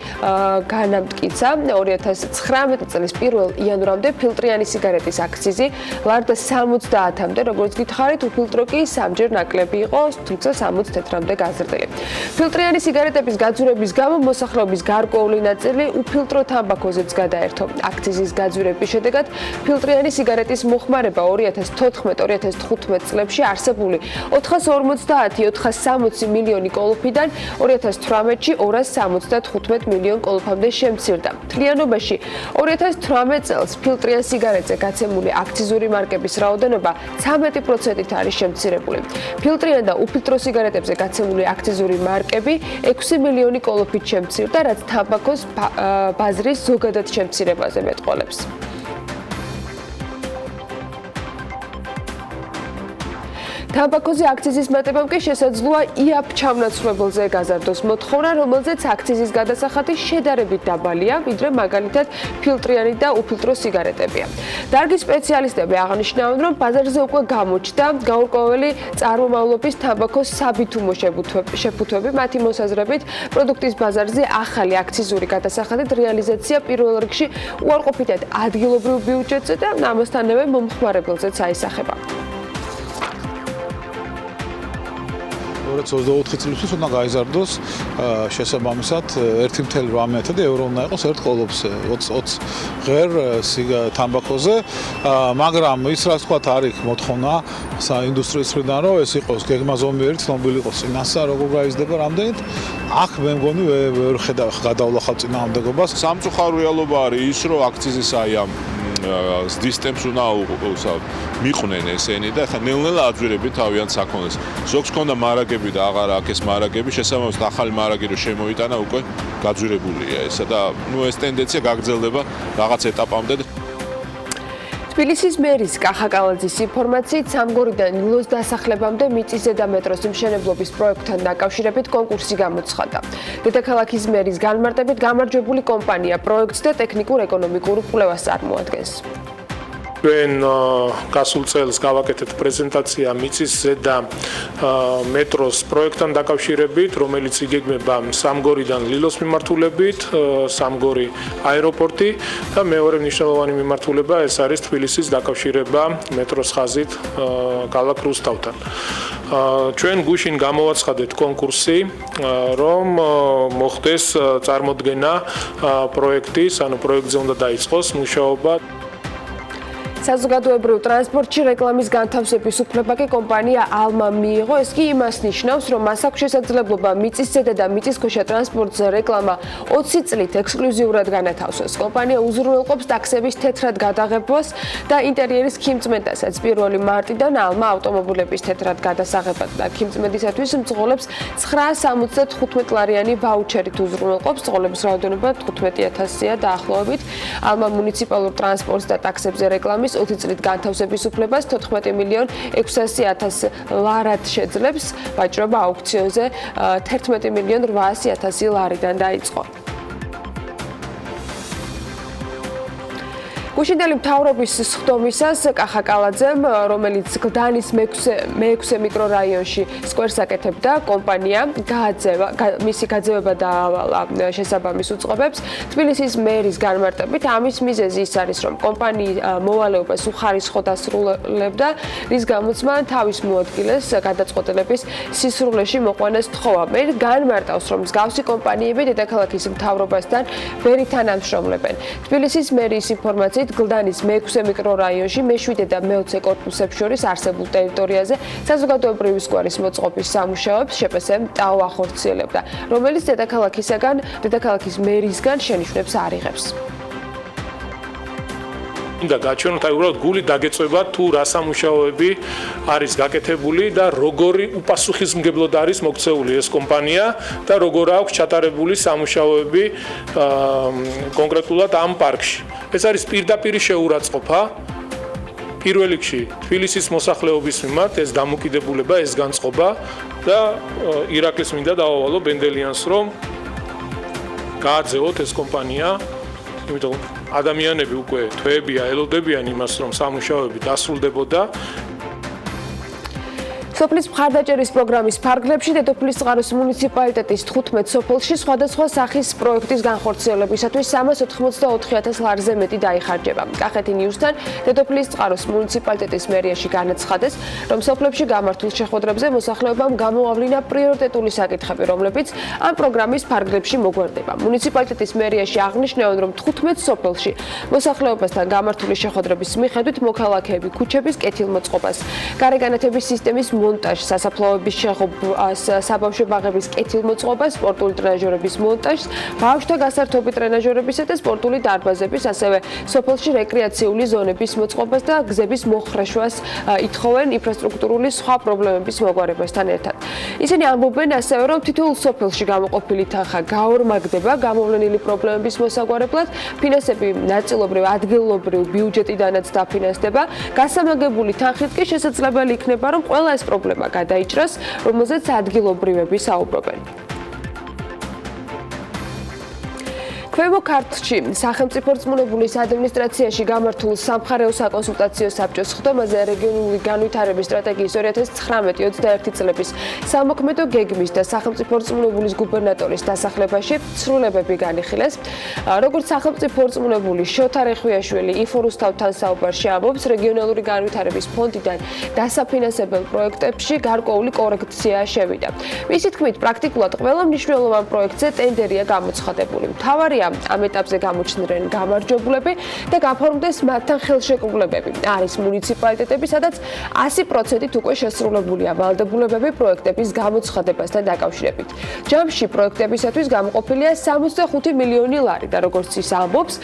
განამტკიცა. 2019 წლის 1 იანვრამდე ფილტრიანი სიგარეტის აქციზი ლარდა 70-მდე, როგორც გითხარით, უფილტრო კი სამჯერ ნაკლები იყო, თუმცა 60 თეთრამდე გაზრდილი. ფილტრიანი სიგარეტების გაძვირების გამო მოსახლეობის გარკვეული ნაწილი უფილტრო თამბაქოზეც გადაერთო. აქციზის გაძვირების შედეგად ფილტრიანი სიგარეტის მოხმარება 2014-2015 წლებში არსებული 450-460 მილიონი კოლოფიდან 2018-ში 275 მილიონ კოლოფამდე შემცირდა. მთლიანობაში 2018 წელს ფილტრიან სიგარეტზე გაცემული აქციზური მარკების რაოდენობა 13%-ით არის შემცირებული. ფილტრიან და უფილტრო სიგარეტებზე გაცემული აქციზური მარკები 6 მილიონი კოლოფით შემცირდა, რაც თამბაქოს ბაზრის ზოგადად შემცირებაზე მეტყველებს. თამბაქოზე აქციზის მატებამ კი შესაძლოა იაფ ჩამნაცვლებელზე გაზარდოს მოთხოვნა, რომელზეც აქციზის გადასახადი შედარებით დაბალია, ვიდრე მაგალითად ფილტრიანი და უფილტრო სიგარეტებია. დარგის სპეციალისტები აღნიშნავენ, რომ ბაზარზე უკვე გამოჩნდა გაურკვეველი წარმომავლობის თამბაქოს საბითუმო შეფუთვები, მათი მოსაზრებით, პროდუქტის ბაზარზე ახალი აქციზური გადასახადით რეალიზაცია პირველ რიგში უარყოფითად ადგილობრივ ბიუჯეტზე და ამასთანავე მომხმარებელზეც აისახება. 2024 წლისთვის უნდა გაიზარდოს შესაბამისად 1.8 ევრო უნდა იყოს ერთ კოლოფზე 20 ღერ თამბაქოზე, მაგრამ ის რაც თქვა არის მოთხოვნა საინდუსტრიის მხრიდან, რომ ეს იყოს გეგმაზომიერი, ცნობილი იყოს წინასწარ როგორ გაიზრდება რამდენით. აქ მე მგონი ვერ ხედავ გადავლახავ წინააღმდეგობას. სამწუხარო რეალობა არის ის, რომ აქციზის აი ამ ზრდის ტემპს უნდა მიყვნენ ესენი და ხა ნელ-ნელა აძვირებით თავიანთ საქონელს. ზოგს ქონდა მარაგები და აღარა აქ ეს მარაგები, შესაბამისად ახალი მარაგი რო შემოიტანა უკვე გაძვირებულია ესა და ეს ტენდენცია გაგრძელდება რაღაც ეტაპამდე. თბილისის მერის კახაკალაძის ინფორმაციით სამგორიდან ნილოს დასახლებამდე მიწისზე და მეტროს მშენებლობის პროექტთან დაკავშირებით კონკურსი გამოცხადდა. დედაქალაქის მერის განმარტებით გამარჯვებული კომპანია პროექტს და ტექნიკურ-ეკონომიკურ კვლევას წარმოადგენს. ჩვენ გასულ წელს გავაკეთეთ პრეზენტაცია მიწისზე და მეტროს პროექტთან დაკავშირებით, რომელიც იგეგმება სამგორიდან ლილოს მიმართულებით, სამგორი აეროპორტი და მეორე მნიშვნელოვანი მიმართულება ეს არის თბილისის დაკავშირება მეტროს ხაზით ქალაქ რუსთავთან. ჩვენ გუშინ გამოვაცხადეთ კონკურსი, რომ მოხდეს წარმოდგენა პროექტის, ანუ პროექტზე უნდა დაიწყოს მუშაობა. საზოგადოებრივ ტრანსპორტში რეკლამის განთავსების უფლება კი კომპანია ალმა მიიღო. ეს კი იმას ნიშნავს, რომ მას აქვს შესაძლებლობა მიწისზედა და მიწისქვეშა ტრანსპორტზე რეკლამა 20 წლით ექსკლუზიურად განათავსოს. კომპანია უზრუნველყოფს ტაქსების თეთრად გადაღებას და ინტერიერის ქიმწმენდასაც. 1 მარტიდან ალმა ავტომობილების თეთრად გადასაღებად და ქიმწმენდისათვის მძღოლებს 975 ლარიანი ვაუჩერით უზრუნველყოფს. მძღოლების რაოდენობა 15000-ია დაახლოებით. ალმა მუნიციპალურ ტრანსპორტს და ტაქსებზე რეკლამის 20 წლით განთავსების უფლებას 14 მილიონ 600.000 ლარად შეძლებს. ვაჭრობა აუქციონზე 11 მილიონ 800.000 ლარიდან დაიწყო. გუშინდელი მთავრობის სხდომისას კახაკალაძემ, რომელიც გლდანის მე-6 მიკრორაიონში სკვერს აკეთებდა, კომპანია მისი გაძევება დაავალა შესაბამის უწყობებს. თბილისის მერის განმარტებით ამის მიზეზი ის არის, რომ კომპანია მოვალეობას უხარისხოდ ასრულებდა, რის გამოც მან თავის მოადგილეს გადაწყვეტილების სისრულეში მოყვანას თხოვა. მერი განმარტავს, რომ მსგავსი კომპანიები დედაქალაქის მთავრობასთან ვერ ითანამშრომლებენ. თბილისის მერის ინფორმაციით გლდანის მე-6 მიკრორაიონში მე-7 და მე-20 კორპუსებს შორის არსებულ ტერიტორიაზე საზოგადოებრივი სკვერის მოწყობის სამუშაოებს შეპსემ ტაო ახორციელებდა, რომელიც დედაქალაქის მერისგან შენიშვნებს არ იღებს. და გაჩვენოთ აი უბრალოდ გული დაგეწევა თუ რა სამუშაოები არის გაკეთებული და როგორი უპასუხისმგებლოდ არის მოქცეული ეს კომპანია და როგორ აქვს ჩატარებული სამუშაოები კონკრეტულად ამ პარკში. ეს არის პირდაპირი შეურაცხყოფა პირველ რიგში თბილისის მოსახლეობის მიმართ, ეს დამოკიდებულება, ეს განწყობა და ირაკლის მინდა დავავალო ბენდელიანს, რომ გააძევოთ ეს კომპანია, იმიტომ ადამიანები უკვე თვეებია ელოდებიან იმას, რომ სამუშაოები დასრულდებოდა. სოფლის მხარდაჭერის პროგრამის ფარგლებში დედოფლის წყაროს მუნიციპალიტეტის 15 სოფელში სხვადასხვა სახის პროექტის განხორციელებისათვის 384,000 ლარზე მეტი დაიხარჯება. კახეთი ნიუსთან დედოფლის წყაროს მუნიციპალიტეტის მერიაში განაცხადეს, რომ სოფლებში გამართულ შეხვედრებზე მოსახლეობამ გამოავლინა პრიორიტეტული საკითხები, რომლებიც ამ პროგრამის ფარგლებში მოგვერდება. მუნიციპალიტეტის მერიაში აღნიშნავენ, რომ 15 სოფელში მოსახლეობასთან გამართული შეხვედრების მიხედვით მოქალაქეები ქუჩების კეთილმოწყობას, გარეგანათების სისტემის მონტაჟს, სასაფლაოების შეღობას, საბავშვო ბაღების კეთილმოწყობას, სპორტული ტრენაჟერების მონტაჟს, ბავშვთა გასართობი ტრენაჟერებისა და სპორტული დარბაზების, ასევე სოფელში რეკრეაციული ზონების მოწყობას და გზების მოხრეშვას ითხოვენ ინფრასტრუქტურული სხვა პრობლემების მოგვარებასთან ერთად. ისინი ამბობენ ასევე, რომ თითოეულ სოფელში გამოყოფილი თანხა გაორმაგდება გამოვლენილი პრობლემების მოსაგვარებლად, ფინანსები ნაწილობრივ ადგილობრივ ბიუჯეტიდანაც დაფინანსდება, გასამაგებული თანხით კი შესაძლებელი იქნება, რომ ყველა ეს პრობლემა გადაიჭრას, რომელზეც ადგილობრივები საუბრობენ. ქვემო ქართლში სახელმწიფო რწმუნებულის ადმინისტრაციაში გამართულ სამხარეო საკონსულტაციო საბჭოს ხდომაზე რეგიონული განვითარების სტრატეგიის 2019-21 წლების სამოქმედო გეგმის და სახელმწიფო რწმუნებულის გუბერნატორის დასახლებაში ცვლილებები განიხილეს. როგორც სახელმწიფო რწმუნებული შოთა რეხვიაშვილი იფორუსთავთან საუბარში ამბობს, რეგიონალური განვითარების ფონდიდან დასაფინანსებელ პროექტებში გარკვეული კორექცია შევიდა. მისი თქმით, პრაქტიკულად ყველა მნიშვნელოვან პროექტზე ტენდერია გამოცხადებული. მთავარია ამ ეტაპზე გამოჩნდნენ გამარჯვებულები და გაფორმდეს მათთან ხელშეკრულებები. არის მუნიციპალიტეტები, სადაც 100%-ით უკვე შესრულებულია ვალდებულებები პროექტების გამოცხადებასთან დაკავშირებით. ჯამში პროექტებისათვის გამოყოფილია 65 მილიონი ლარი და როგორც ის ამბობს,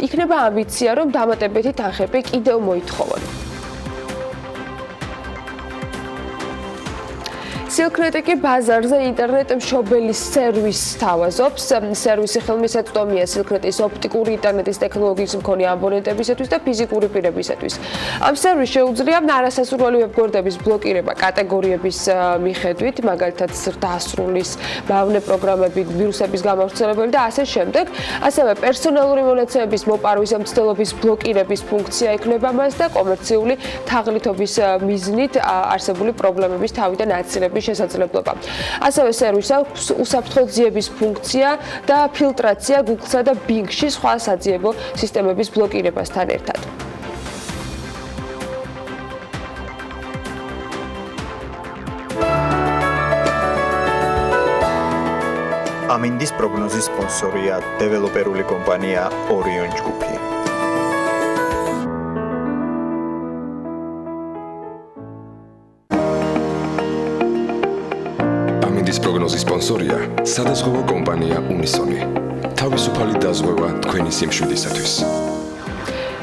იქნება ამბიცია, რომ დამატებითი თანხები კიდევ მოითხოვონ. სილკნეტიკი ბაზარზე ინტერნეტ მშობელის სერვისს თავაზობს. სერვისი ხელმისაწვდომია სილკნეტის ოპტიკური ინტერნეტის ტექნოლოგიის მქონე აბონენტებისათვის და ფიზიკური პირებისათვის. ამ სერვისს შეუძლია არასასურველი ვებგვერდების ბლოკირება კატეგორიების მიხედვით, მაგალითად ზრდასრულის, მავნე პროგრამები, ვირუსების გამავრცელებელი და ასე შემდეგ. ასევე პერსონალური მონაცემების მოპარვის მცდელობის ბლოკირების ფუნქცია ექნება მას და კომერციული თაღლითობის მიზნით არსებული პრობლემების თავიდან აცილების შესაძლებლობა. ასევე სერვისს აქვს უსაფრთხო ძიების ფუნქცია და ფილტრაცია Google-სა და Bing-ში სხვა საძიებო სისტემების ბლოკირებასთან ერთად. ამინდის პროგნოზის სპონსორია დეველოპერული კომპანია Orion ჯგუფი. ამინდის პროგნოზის სპონსორია სადაზღვევო კომპანია Unison. თავისუფალი დაზღვევა თქვენი სიმშვიდისათვის.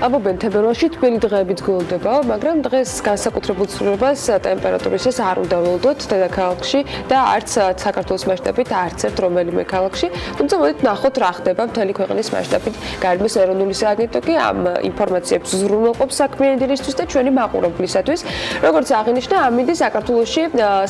ამბობენ თებერვალში თბილი დღეებიც გველდება, მაგრამ დღეს განსაკუთრებულ ცვლილებას ტემპერატურის ეს არ უნდა ველოდოთ დედაქალაქში და არც საქართველოს მასშტაბით, არც ერთ რომელიმე ქალაქში. თუმცა მოდით ნახოთ რა ხდება მთელი ქვეყნის მასშტაბით. გარემოს ეროვნული სააგენტო ამ ინფორმაციებს ზრუნველყოფს საქმიანი დილისთვის და ჩვენი მაყურებლისათვის. როგორც აღინიშნა, ამინდი საქართველოში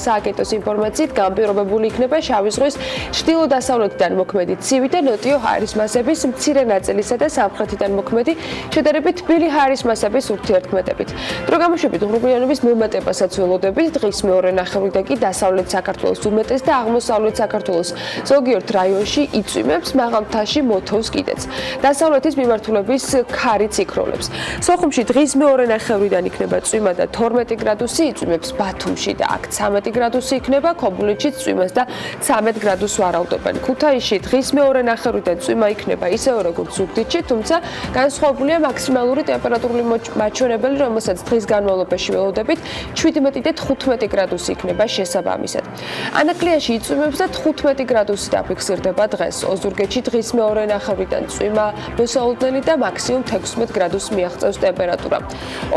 სააგენტოს ინფორმაციით განპირობებული იქნება შავი ზღვის ჩრდილო-დასავლეთიდან მოქმედი ცივი და ნოტიო ჰაერის მასების მცირე ნაწილისა და სამხრეთიდან მოქმედი შედარებით თბილი ჰაერის მასების ურთიერთქმედებით. დრო გამოშვებით ღრუბლიანობის მომატებასაც ველოდებით, დღის მეორე ნახევრიდან კი დასავლეთ საქართველოს უმეტეს და აღმოსავლეთ საქართველოს ზოგიერთ რაიონში იწვიმებს, მაღალ მთაში მოთოვს კიდეც. დასავლეთის მიმართულების ქარიც იქროლებს. სოხუმში დღის მეორე ნახევრიდან იქნება წვიმა და 12 გრადუსი იწვიმებს ბათუმში და აქ 13 გრადუსი იქნება, ქობულეთში წვიმას და 13 გრადუსს ვარაუდობენ. ქუთაისში დღის მეორე ნახევრიდან წვიმა იქნება ისევე როგორც ზუგდიდში, თუმცა განსხვავებულია მაქსიმალური ტემპერატურული მაჩვენებელი, რომელსაც დღის განმავლობაში ველოდებით 17 და 15 გრადუსი იქნება შესაბამისად. ანაკლიაში იწვიმებს და 15 გრადუსი დაფიქსირდება დღეს. ოზურგეთში დღის მეორე ნახევრიდან წვიმა მოსაოდნელი და მაქსიმუმ 16 გრადუსს მიაღწევს ტემპერატურა.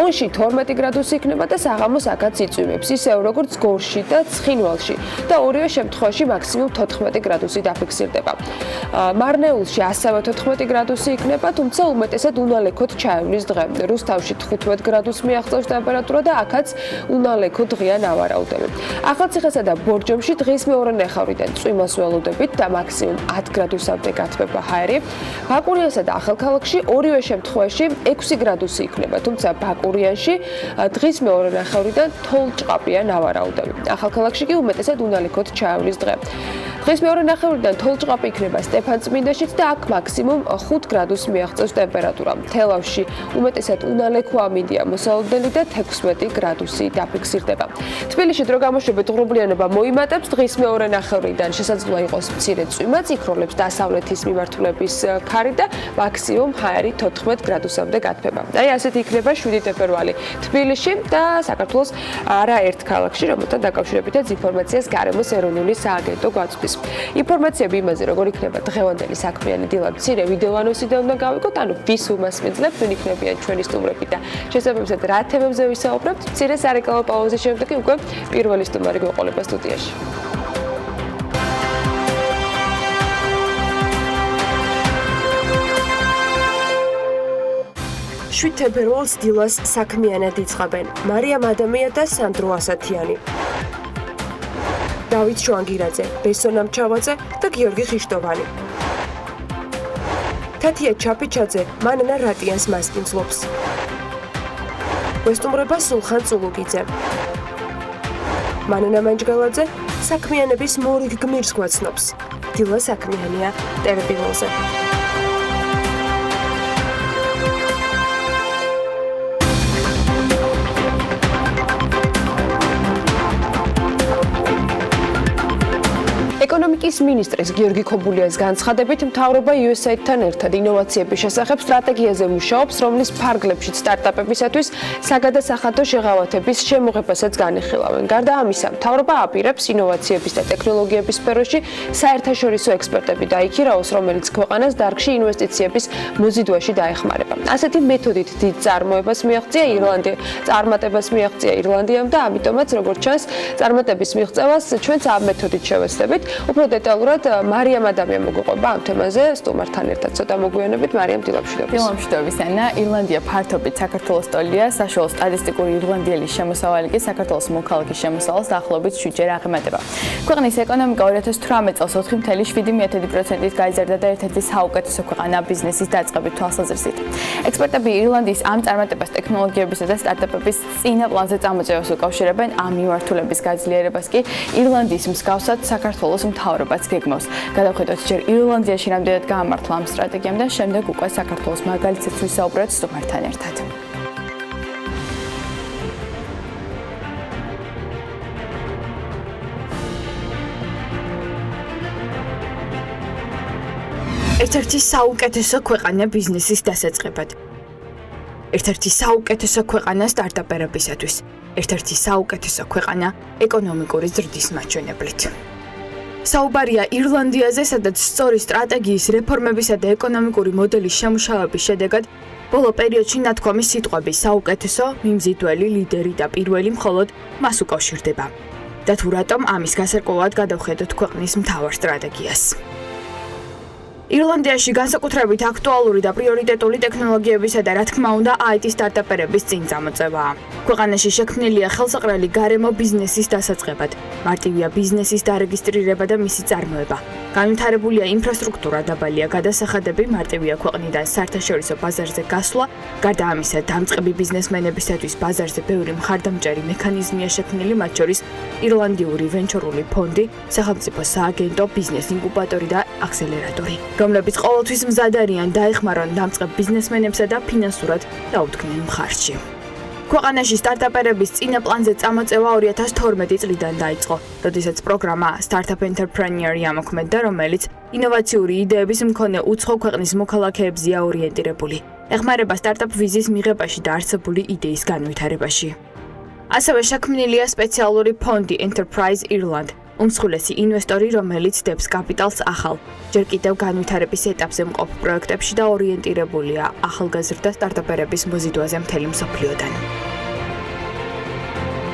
ონში 12 გრადუსი იქნება და საღამოს აქაც იწვიმებს, ისევე როგორც გორში და ცხინვალში და ორივე შემთხვევაში მაქსიმუმ 14 გრადუსი დაფიქსირდება. მარნეულში ასევე 14 გრადუსი იქნება, თუმცა უმეტესად უნალექოთ ჩაივლის დღე. რუსთავში 15 გრადუსს მიაღწევს ტემპერატურა და აქაც უნალექო დღეა ნავარაუდები. ახალციხესა და ბორჯომში დღის მეორე ნახევრიდან წვიმას ველოდებით და მაქსიმუმ 10 გრადუსამდე გათბება ჰაერი. ბაკურიანსა და ახალქალაქში ორივე შემთხვევაში 6 გრადუსი იქნება, თუმცა ბაკურიანში დღის მეორე ნახევრიდან თოვლ-ჭყაპია ნავარაუდები. ახალქალაქში კი უმეტესად უნალექოდ ჩაივლის დღე. დღის მეორე ნახევრიდან თოვლ-ჭყაპი იქნება სტეფანწმინდაშიც და აქ მაქსიმუმ 5 გრადუსს მიაღწევს ტემპერატურა. თელავში უმეტესად უნალექო ამინდია მოსალოდნელი და 16 გრადუსი დაფიქსირდება. თბილისში დრო გამოშვებით ღრუბლიანობა მოიმატებს, დღის მეორე ნახევრიდან შესაძლოა იყოს მცირე წვიმაც, იქროლებს დასავლეთის მიმართულების ქარი და მაქსიმუმ ჰაერი 14 გრადუსამდე გათბება. აი ასეთი იქნება 7 თებერვალი თბილისში და საქართველოს არაერთ ქალაქში, რომელთან დაკავშირებითაც ინფორმაციას გარემოს ეროვნული სააგენტო გვაწვდის. ინფორმაციები იმაზე, როგორ იქნება დღევანდელი საქმიანი დილა მცირე ვიდეოანონსიდან უნდა გავიგოთ, ანუ ვის უმასპინძლებთ, ვინ იქნებიან ჩვენი სტუმრები და შესაბამისად რა თემებზე ვისაუბრებთ. მცირე სარეკლამო პაუზის შემდეგ უკვე პირველი სტუმარი გვეყოლება სტუდიაში. 7 თებერვალს დილას საქმიანად იწყებენ მარიამ ადამია და სანდრო ასათიანი. დავით შვანგირაძე, ბესონამ ჩავაძე და გიორგი ხიშტოვანი. თათია ჩაფიჩაძე მანანა რატიანს მასპინძლობს. გვესტუმრება სულხან წულუგიძე. მანანა მანჯგალაძე საქმიანების მორიგ გმირს გვაცნობს. დილა საქმიანია ტელევილზე. ეკონომიკის მინისტრის გიორგი ქობულიას განცხადებით, მთავრობა USAID-თან ერთად ინოვაციების შესახებ სტრატეგიაზე მუშაობს, რომლის ფარგლებშიც სტარტაპებისათვის საგადასახადო შეღავათების შემოღებასაც განიხილავენ. გარდა ამისა, მთავრობა აპირებს ინოვაციების და ტექნოლოგიების სფეროში საერთაშორისო ექსპერტები დაიქირაოს, რომელიც ქვეყანას დარგში ინვესტიციების მოზიდვაში დაეხმარება. ასეთი მეთოდით დიდ წარმოებას მიაღწია ირლანდიამ და ამიტომაც, როგორც ჩანს, წარმატების მიღწევას ჩვენც ამ მეთოდით შევეცდებით. უფრო დეტალურად მარიამ ადამია მოგვიყვება ამ თემაზე სტუმართან ერთად ცოტა მოგვიანებით. მარიამ დილამშვიდობის. დილამშვიდობის ანა. ირლანდია ფართობით საქართველოს ტოლია, საშუალო სტატისტიკური ირლანდიელის შემოსავალი კი საქართველოს მოქალაქის შემოსავალს დაახლოებით 7-ჯერ აღემატება. ქვეყნის ეკონომიკა 2018 წელს 4.7%-ით გაიზარდა და ერთ-ერთი საუკეთესო ქვეყანა ბიზნესის დაწყებით თვალსაზრისით. ექსპერტები ირლანდიის ამ წარმატებას ტექნოლოგიებისა და სტარტაპების წინა პლანზე წამოწევას უკავშირებენ. ამ მიმართულების გაძლიერებას კი ირლანდიის მსგავსად საქართველოს მთავრობაც გეგმავს. გადავხედოთ ჯერ ირლანდიაში რამდენად გაამართლა ამ სტრატეგიამ და შემდეგ უკვე საქართველოს მაგალითიც ვისაუბროთ სტუმართან ერთად. ერთ-ერთი საუკეთესო ქვეყანა ბიზნესის დასაწყებად. ერთ-ერთი საუკეთესო ქვეყანა სტარტაპერებისათვის. ერთ-ერთი საუკეთესო ქვეყანა ეკონომიკური ზრდის მაჩვენებლით. საუბარია ირლანდიაზე, სადაც სწორი სტრატეგიის რეფორმებისა და ეკონომიკური მოდელის შემუშავების შედეგად ბოლო პერიოდში ნათქვამი სიტყვები საუკეთესო, მიმზიდველი, ლიდერი და პირველი მხოლოდ მას უკავშირდება. და თუ რატომ ამის გასარკვევად გადავხედოთ ქვეყნის მთავარ სტრატეგიას. ირლანდიაში განსაკუთრებით აქტუალური და პრიორიტეტული ტექნოლოგიებისა და რა თქმა უნდა IT სტარტაპერების წინ წამოწევაა. ქვეყანაში შექმნილია ხელსაყრელი გარემო ბიზნესის დასაწყებად. მარტივია ბიზნესის დარეგისტრირება და მისი წარმოება. განვითარებულია ინფრასტრუქტურა, დაბალია გადასახადები, მარტივია ქვეყნიდან საერთაშორისო ბაზარზე გასვლა. გარდა ამისა, დამწყები ბიზნესმენებისათვის ბაზარზე ბევრი მხარდამჭერი მექანიზმია შექმნილი, მათ შორის ირლანდიური ვენჩორული ფონდი, სახელმწიფო სააგენტო, ბიზნეს ინკუბატორი და აქსელერატორი, რომლებიც ყოველთვის მზად არიან დაეხმარონ დამწყებ ბიზნესმენებსა და ფინანსურად დაუდგნენ მხარში. ქვეყანაში სტარტაპერების წინა პლანზე წამოწევა 2012 წლიდან დაიწყო, როდესაც პროგრამა Startup Entrepreneur-ი ამოქმედდა, რომელიც ინოვაციური იდეების მქონე უცხო ქვეყნის მოქალაქეებზეა ორიენტირებული. ეხმარება სტარტაპ ვიზის მიღებაში და არსებული იდეის განვითარებაში. ასევე შექმნილია სპეციალური ფონდი Enterprise Ireland, უმსხვილესი ინვესტორი, რომელიც დებს კაპიტალს ახალ, ჯერ კიდევ განვითარების ეტაპზე მყოფ პროექტებში და ორიენტირებულია ახალგაზრდა სტარტაპერების მოზიდვაზე მთელი მსოფლიოდან.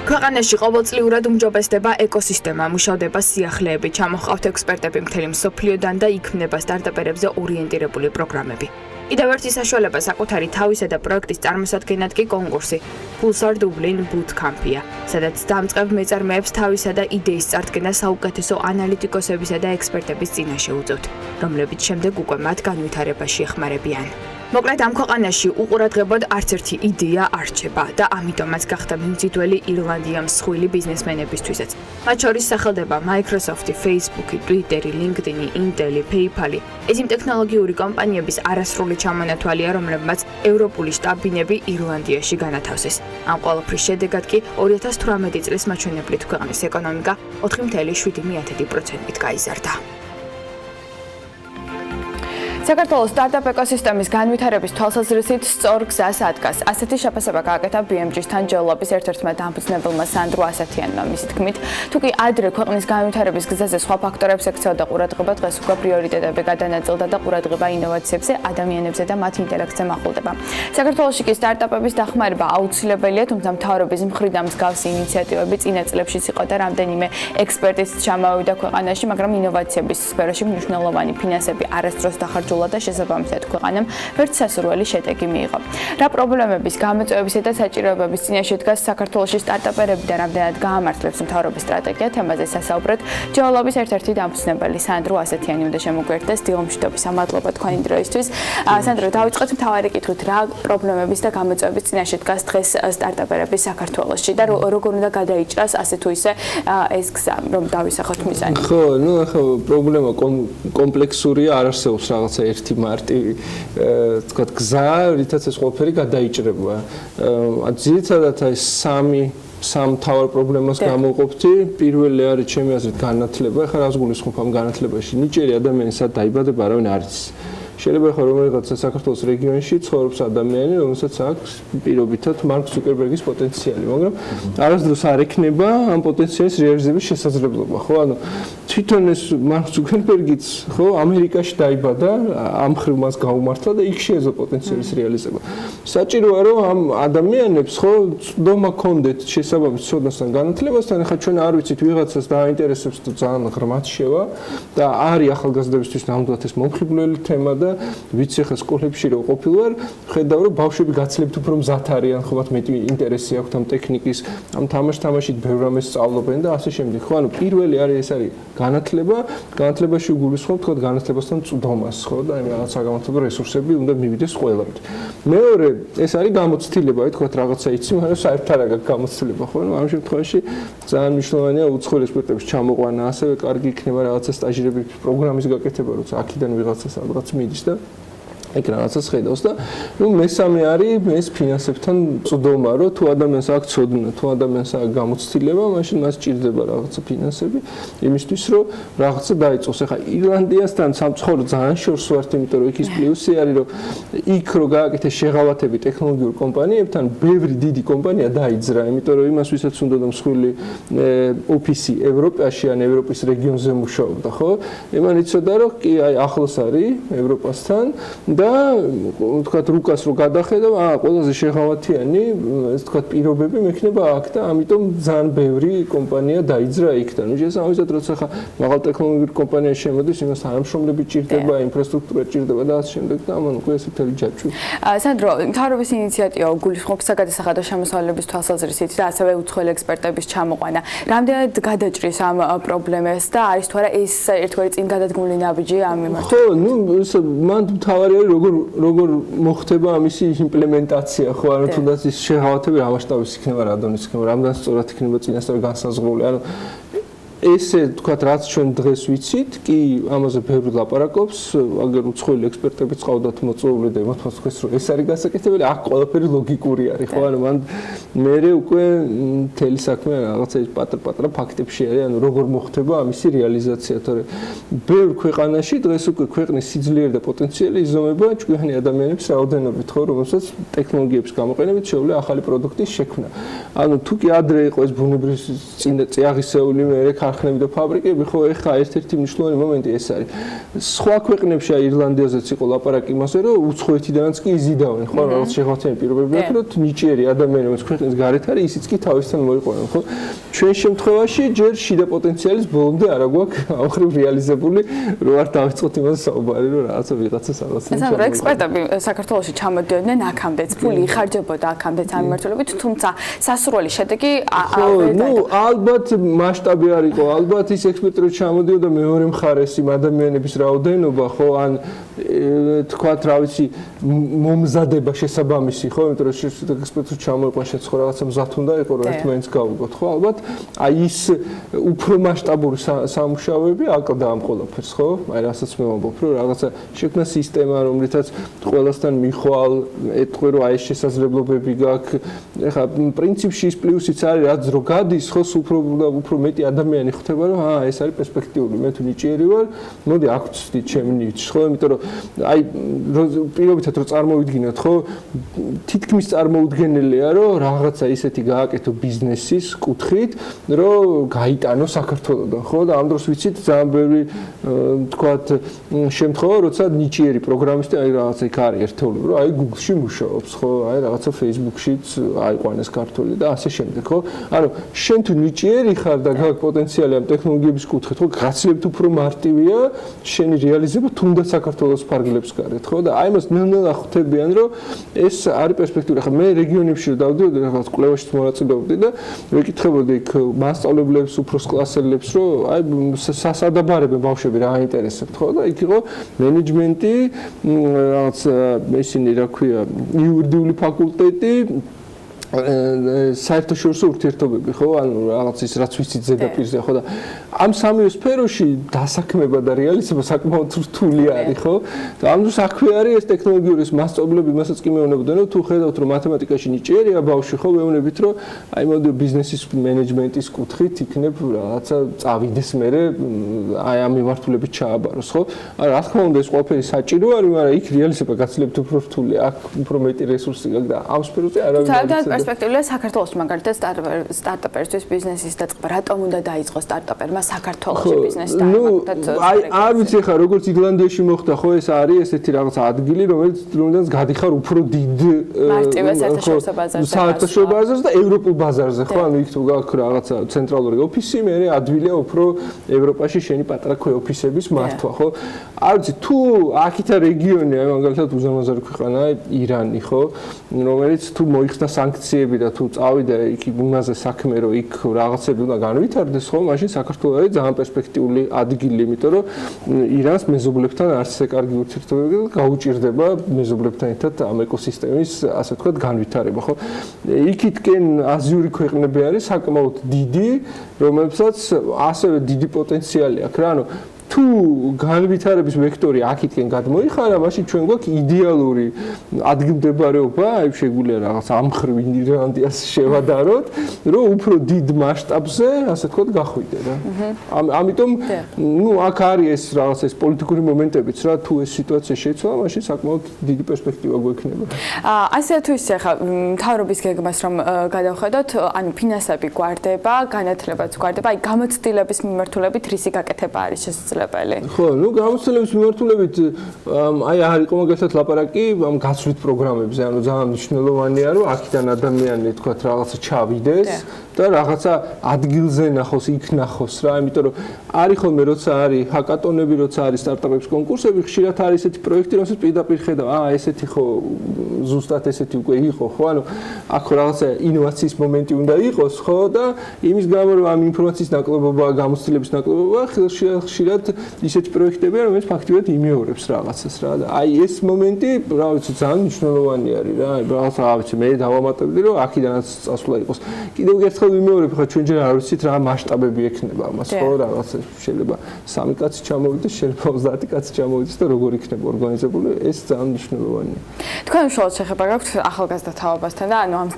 ქვეყანაში ყოველწლიურად უმჯობესდება ეკოსისტემა, მუშავდება სიახლეები, ჩამოჰყავთ ექსპერტები მთელი მსოფლიოდან და იქმნება სტარტაპერებზე ორიენტირებული პროგრამები. კიდევ ერთი საშუალება საკუთარი თავისა და პროექტის წარმოსადგენად კი კონკურსი Pulsar Dublin Bootcamp-ია, სადაც დამწყებ მეწარმეებს თავისა და იდეის წარდგენა საუკეთესო ანალიტიკოსებისა და ექსპერტების წინაშე უწევთ, რომლებიც შემდეგ უკვე მათ განვითარებაში ეხმარებიან. მოკლედ ამ ქვეყანაში უყურადღებოდ არც ერთი იდეა არ რჩება და ამიტომაც გახდა მიმზიდველი ირლანდიამ მსხვილი ბიზნესმენებისთვისაც. მათ შორის სახელდება Microsoft, Facebook, Twitter, LinkedIn, Intel, PayPal. ეს იმ ტექნოლოგიური კომპანიების არასრული ჩამონათვალია, რომლებმაც ევროპული შტაბ-ბინები ირლანდიაში განათავსეს. ამ ყველაფრის შედეგად კი 2018 წლის მაჩვენებლით ქვეყნის ეკონომიკა 4.7%-ით გაიზარდა. საქართველოს სტარტაპ ეკოსისტემის განვითარების თვალსაზრისით სწორ გზას ადგას. ასეთი შეფასება გააკეთა BMG-სთან ჯეულობის ერთ-ერთმა დამფუძნებელმა სანდრო ასათიანმა. მისი თქმით, თუკი ადრე ქვეყნის განვითარების გზაზე სხვა ფაქტორებს ექცეოდა ყურადღება, დღეს უკვე პრიორიტეტები გადანაწილდა და ყურადღება ინოვაციებზე, ადამიანებზე და მათ ინტელექტზე მახვილდება. საქართველოში კი სტარტაპების დახმარება აუცილებელია, თუმცა მთავრობის მხრიდან მსგავსი ინიციატივები წინა წლებშიც იყო და რამდენიმე ექსპერტიც ჩამოვიდა ქვეყანაში, მაგრამ ინოვაციების სფეროში მნიშვნელოვანი ფინანსები არასდროს დახარჯულა და შესაბამისად ქვეყანამ ვერც სასურველი შედეგი მიიღო. რა პრობლემების, გამოწვევებისა და საჭიროებების წინაშე დგას საქართველოში სტარტაპერები და რამდენად გაამართლებს მთავრობის სტრატეგია, თემაზე სასაუბრად ჯეულობის ერთ-ერთი დამფუძნებელი სანდრო ასათიანი უნდა შემოგვერდეს. დილა მშვიდობისა, მადლობა თქვენი დროისთვის. სანდრო, დავიწყოთ მთავარი კითხვით, რა პრობლემების და გამოწვევების წინაშე დგას დღეს სტარტაპერების საქართველოში და როგორ უნდა გადაიჭრას ასე თუ ისე ეს გზა, რომ დავისახოთ მიზანი. ხო, ახლა პრობლემა კომპლექსურია, არ არსებობს რაღაცა ერთი მარტივი თქვა გზა, რითაც ეს ყველაფერი გადაიჭრება. ძირითადად ეს სამ მთავარ პრობლემას გამოვყოფთი. პირველი არის ჩემი აზრით განათლება. ახლა რას გულისხმობ ამ განათლებაში? ნიჭიერი ადამიანი სად დაიბადება, არავინ არ იცის. შეიძლება ხო რომელიღაცა საქართველოს რეგიონში ცხოვრობს ადამიანი, რომელსაც აქვს პირობითად მარკ ზუკერბერგის პოტენციალი, მაგრამ არასდროს არ ექნება ამ პოტენციალის რეალიზების შესაძლებლობა, ხო? ანუ თვითონ ეს მარკ ზუკერბერგიც ხო ამერიკაში დაიბადა, ამ ხრივ მას გაუმართლა და იქ შეეძლო პოტენციალის რეალიზება. საჭიროა რომ ამ ადამიანებს ხო ცდომა ჰქონდეთ შესაბამის ცოდნასთან განათლებასთან, ახლა ჩვენ არ ვიცით ვიღაცას დააინტერესებს თუ ძალიან ღრმად შევა და არის ახალგაზრდებისთვის ნამდვილად ეს მომხიბვლელი თემა და ვიცი ხა სკოლებში რო ყოფილვარ, ხედავ რომ ბავშვები გაცლებთ უფრო მზად არიან, ხო მათ მეტი ინტერესი აქვთ ამ ტექნიკის, ამ თამაშით ბევრ რამეს სწავლობენ და ასე შემდეგ. ხო, ანუ პირველი არის ეს არის განათლება, განათლებაში გულისხმობ თქო განათლებასთან წვდომას, ხო და აი რაღაც საგანმანათლებლო რესურსები უნდა მივიდეს ყველამ. მეორე, ეს არის გამოცდილება, თქო რაღაცა იცი, მაგრამ საერთოდ არ აქვს გამოცდილება, ხო? ამ შემთხვევაში ძალიან მნიშვნელოვანია უცხოელი ექსპერტების ჩამოყვანა, ასევე კარგი იქნება რაღაცა სტაჟირების პროგრამის გაკეთება, როცა აქედან ვიღაცა სადღაც მიდის და ეგ რაღაცას ხედავს და ნუ მესამე არის ეს ფინანსებთან წვდომა, რომ თუ ადამიანს აქვს ცოდნა, თუ ადამიანს აქვს გამოცდილება, მაშინ მას ჭირდება რაღაცა ფინანსები იმისთვის, რომ რაღაცა დაიწყოს. ახლა ირლანდიასთან სამწუხარო ძალიან შორს ვართ, იმიტომ რომ იქ ის პლუსი არის, რომ იქ რო გააკეთეს შეღავათები ტექნოლოგიურ კომპანიებთან, ბევრი დიდი კომპანია დაიძრა, იმიტომ რომ იმას ვისაც უნდა და მსხვილი ოფისი ევროპაში ან ევროპის რეგიონზე მუშაობდა, ხო? იმან იცოდა, რომ კი აი ახლოს არის ევროპასთან და თქვათ რუკას რო გადახედა, ყველაზე შეღავათიანი ეს თქვათ პირობები მექნება აქ და ამიტომ ძალიან ბევრი კომპანია დაიძრა იქთან. შესაბამისად, როცა ხა მაღალ ტექნოლოგიურ კომპანიაში შემოდის, იმას თანამშრომლები ჭირდება, ინფრასტრუქტურა ჭირდება და ასე შემდეგ და ამან უკვე ეს მთელი ჯაჭვი. სანდრო, მთავრობის ინიციატივა გულისხმობს საგადასახადო შემოსავლების თვალსაზრისით და ასევე უცხოელი ექსპერტების ჩამოყვანა. რამდენად გადაჭრის ამ პრობლემას და არის თუ არა ეს ერთგვარი წინ გადადგმული ნაბიჯი ამ მიმართ? ხო, ნუ მან მთავარი არის როგორ მოხდება ამისი იმპლემენტაცია, ხო, ანუ თუნდაც ის შეღავათები რა მასშტაბის იქნება, რა დონის იქნება, რამდენ სწორად იქნება წინასწარ განსაზღვრული, ანუ ესე თქვათ რაც ჩვენ დღეს ვიცით, კი ამაზე ბევრი ლაპარაკობს, აგერ უცხოელი ექსპერტებიც ყავდათ მოწვეული და მათ თქვეს რომ ეს არის გასაკეთებელი, აქ ყველაფერი ლოგიკური არის, ხო, ანუ მან მერე უკვე მთელი საქმე რაღაცა პატარ-პატარა ფაქტებში არის, ანუ როგორ მოხდება ამისი რეალიზაცია, თორე ბევრ ქვეყანაში დღეს უკვე ქვეყნის სიძლიერე და პოტენციალი იზომება ჭკვიანი ადამიანების რაოდენობით, ხო, რომელსაც ტექნოლოგიების გამოყენებით შეუძლია ახალი პროდუქტის შექმნა. ანუ თუ კი ადრე იყო ეს ბუნებრივი წიაღისეული მერე ქარხნები და ფაბრიკები, ხო, ეხლა ერთ-ერთი მნიშვნელოვანი მომენტი ეს არის. სხვა ქვეყნებში ირლანდიაზეც იყო ლაპარაკი იმაზე, რომ უცხოეთიდანაც კი იზიდავენ, ხო, რაღაც შეხვედრიანი პირობები აქვს, რომ ნიჭიერი ადამიანი, რომელიც ქვეყნის გარეთ არის, ისიც კი თავისთან მოიყვანა, ხო? ჩვენ შემთხვევაში ჯერ შიდა პოტენციალის ბოლომდე არ აქვს ამ ხრივ რეალიზებული, რომ არ დავიწყოთ იმას საუბარი, რომ რაღაცა ვიღაცას რაღაცა. ეს ანუ ექსპერტები საქართველოში ჩამოდიოდნენ აქამდეც, ფული იხარჯებოდა აქამდეც ამ მიმართულებით, თუმცა სასურველი შედეგი ვერ დაიწყო. ალბათ მასშტაბი არ იყო, ალბათ ის ექსპერტები ჩამოდიოდა მეორე მხარეს იმ ადამიანების რაოდენობა, ხო, ან თქვათ, რა ვიცი, მომზადება შესაბამისი, ხო, იმიტომ რომ ექსპერტები ჩამოიყვან შეცხო რაღაცა მზად უნდა იყო, რომ ერთმანეთს გავუგოთ, ხო, ალბათ აი ის უფრო მასშტაბური სამუშაოები აკლდა ამ ყველაფერს, ხო? აი რასაც მე ვამბობ, რომ რაღაცა შექმნა სისტემა, რომლითაც ყველასთან მიხვალ, ეთქვი რომ აი ეს შესაძლებლობები გაქვს. ეხლა პრინციპში ის პლუსიც არის, რაც რო გადის, ხო, უფრო მეტი ადამიანი ხვდება, რომ ეს არის პერსპექტიული. მე თუ ნიჭიერი ვარ, მოდი აქ ვცდით ჩემი ნიჭს, ხო? იმიტომ რომ აი პირობითად რო წარმოვიდგინოთ, ხო, თითქმის წარმოუდგენელია, რომ რაღაცა ისეთი გააკეთო ბიზნესის კუთხით, რომ გაიტანო საქართველოდან, ხო? და ამ დროს ვიცით ძალიან ბევრი თქვათ შემთხვევა, როცა ნიჭიერი პროგრამისტი აი რაღაცა იქ არის ერთეული, რომ აი Google-ში მუშაობს, ხო? აი რაღაცა Facebook-შიც აიყვანეს ქართული და ასე შემდეგ, ხო? ანუ შენ თუ ნიჭიერი ხარ და გაქვს პოტენციალი ამ ტექნოლოგიების კუთხით, ხო? გაცილებით უფრო მარტივია შენი რეალიზება თუნდაც საქართველოს ფარგლებს გარეთ, ხო? და აი მას ნელ-ნელა ხვდებიან, რომ ეს არის პერსპექტივა. ხა მე რეგიონებში დავდიოდი, რაღაც კვლევაშიც მონაწილეობდი და ვეკითხებოდი იქ მასწავლებლებს, უფროს კლასელებს, რომ აი სასადაბარებენ ბავშვები რა აინტერესებთ, ხო? და იქ იყო მენეჯმენტი, რაღაც ისინი რა ქვია, იურიდიული ფაკულტეტი, საერთაშორისო ურთიერთობები, ხო? ანუ რაღაც ის რაც ვიცით ზედაპირზე, ხო? და ამ სამივე სფეროში დასაქმება და რეალიზება საკმაოდ რთული არის, ხო? და ამ დროს აქვე არის ეს ტექნოლოგიური მასწავლებლები, მასაც კი მეუბნებოდნენ, რომ თუ ხედავთ, რომ მათემატიკაში ნიჭიერია ბავშვი, ხო, მეუბნებით, რომ აი მოდი ბიზნესის მენეჯმენტის კუთხით იქნებ რაღაცა წავიდეს მერე აი ამ მიმართულებით ჩააბაროს, ხო? არა, რა თქმა უნდა, ეს ყველაფერი საჭირო არის, მაგრამ იქ რეალიზება გაცილებით უფრო რთულია, აქ უფრო მეტი რესურსი გაქვს და ამ სფეროზე არავინ პერსპექტიულია საქართველოში მაგალითად სტარტაპერისთვის ბიზნესის დაწყება რატომ უნდა დაიწყოს სტარტაპერმა საქართველოში ბიზნესი დაწყება? აი არ ვიცი ხა როგორც ირლანდიაში მოხდა ხო ეს არის ესეთი რაღაც ადგილი რომელზეც გადიხარ უფრო დიდ საერთაშორისო ბაზარზე და ევროპულ ბაზარზე ხო ანუ იქ თუ გაქვს რაღაცა ცენტრალური ოფისი მე ადვილია უფრო ევროპაში შენი პატარა ქვე ოფისების მართვა ხო არ ვიცი თუ აქითა რეგიონი აი მაგალითად უზარმაზარი ქვეყანა ირანი ხო რომელიც თუ მოიხსნა სანქციები და თუ წავიდა იქ იმაზე საქმე რომ იქ რაღაცები უნდა განვითარდეს ხო მაშინ საქართველოს არის ძალიან პერსპექტიული ადგილი იმიტომ რომ ირანს მეზობლებთან არც ისე კარგი ურთიერთობები გაუჭირდება მეზობლებთან ერთად ამ ეკოსისტემის ასე ვთქვათ განვითარება ხო იქითკენ აზიური ქვეყნები არის საკმაოდ დიდი რომლებსაც ასევე დიდი პოტენციალი აქვს რა ანუ თუ განვითარების ვექტორი აქეთკენ გადმოიხარა, მაშინ ჩვენ გვაქვს იდეალური ადგილმდებარეობა, აი შეგვიძლია რაღაც ამხრივ ირლანდიას შევადაროთ, რომ უფრო დიდ მასშტაბზე, ასე ვთქვათ, გახვიდე რა. ამიტომ, ნუ აქ არის ეს რაღაც ეს პოლიტიკური მომენტებიც რა, თუ ეს სიტუაცია შეიცვალა, მაშინ საკმაოდ დიდი პერსპექტივა გვექნება. ასე თუ ისე ხა მთავრობის გეგმას რომ გადავხედოთ, ანუ ფინანსები გვარდება, განათლებაც გვარდება, აი გამოცდილების მიმართულებით რისი გაკეთება არის შესაძლებელი? ხო, ნუ გამოცდილების მიმართულებით აი არ იყო მაგალითად ლაპარაკი ამ გაცვლით პროგრამებზე, ანუ ძალიან მნიშვნელოვანია რომ აქედან ადამიანი თქვათ რაღაცა ჩავიდეს და რაღაცა ადგილზე ნახოს, იქ ნახოს რა, იმიტომ რომ არის ხოლმე როცა არის ჰაკატონები, როცა არის სტარტაპების კონკურსები, ხშირად არის ესეთი პროექტი, რომელსაც პირდაპირ ხედავ, ესეთი ხო ზუსტად ესეთი უკვე იყო, ხო, ანუ აქ რაღაცა ინოვაციის მომენტი უნდა იყოს, ხო და იმის გამო რომ ამ ინფორმაციის ნაკლებობა, გამოცდილების ნაკლებობა ხშირად ისეთი პროექტებია, რომელიც ფაქტიურად იმეორებს რაღაცას რა და აი ეს მომენტი, რა ვიცი, ძალიან მნიშვნელოვანი არის რა, რაღაცა რა ვიცი, მე დავამატებდი რომ აქედანაც წასვლა იყოს. კიდევ ერთხელ ვიმეორებ, ხა ჩვენ ჯერ არ ვიცით რა მასშტაბები ექნება ამას, ხო, რაღაცა შეიძლება 3 კაცი ჩამოვიდეს, შეიძლება 30 კაცი ჩამოვიდეს და როგორ იქნება ორგანიზებული, ეს ძალიან მნიშვნელოვანია. თქვენ უშუალოდ შეხება გაქვთ ახალგაზრდა თაობასთან და ანუ ამ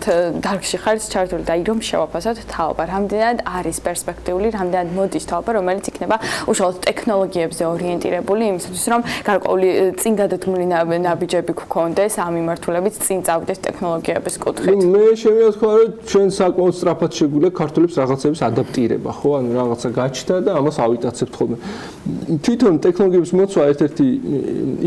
დარგში ხართ ჩართული და რომ შევაფასოთ თაობა, რამდენად არის პერსპექტიული, რამდენად მოდის თაობა, რომელიც იქნება უშუალოდ ტექნოლოგიებზე ორიენტირებული, იმისათვის რომ გარკვეული წინ გადადგმული ნაბიჯები გქონდეს ამ მიმართულებით წინ წავიდეს ტექნოლოგიების კუთხით. მე შემიძლია თქვა რომ ჩვენ საკმაოდ სწრაფად შეგვიძლია ქართველებს რაღაცების ადაპტირება, ხო? ანუ რაღაცა გაჩნდა და ამას ავიტაცებთ ხოლმე. თვითონ ტექნოლოგიების მოცვა ერთ-ერთი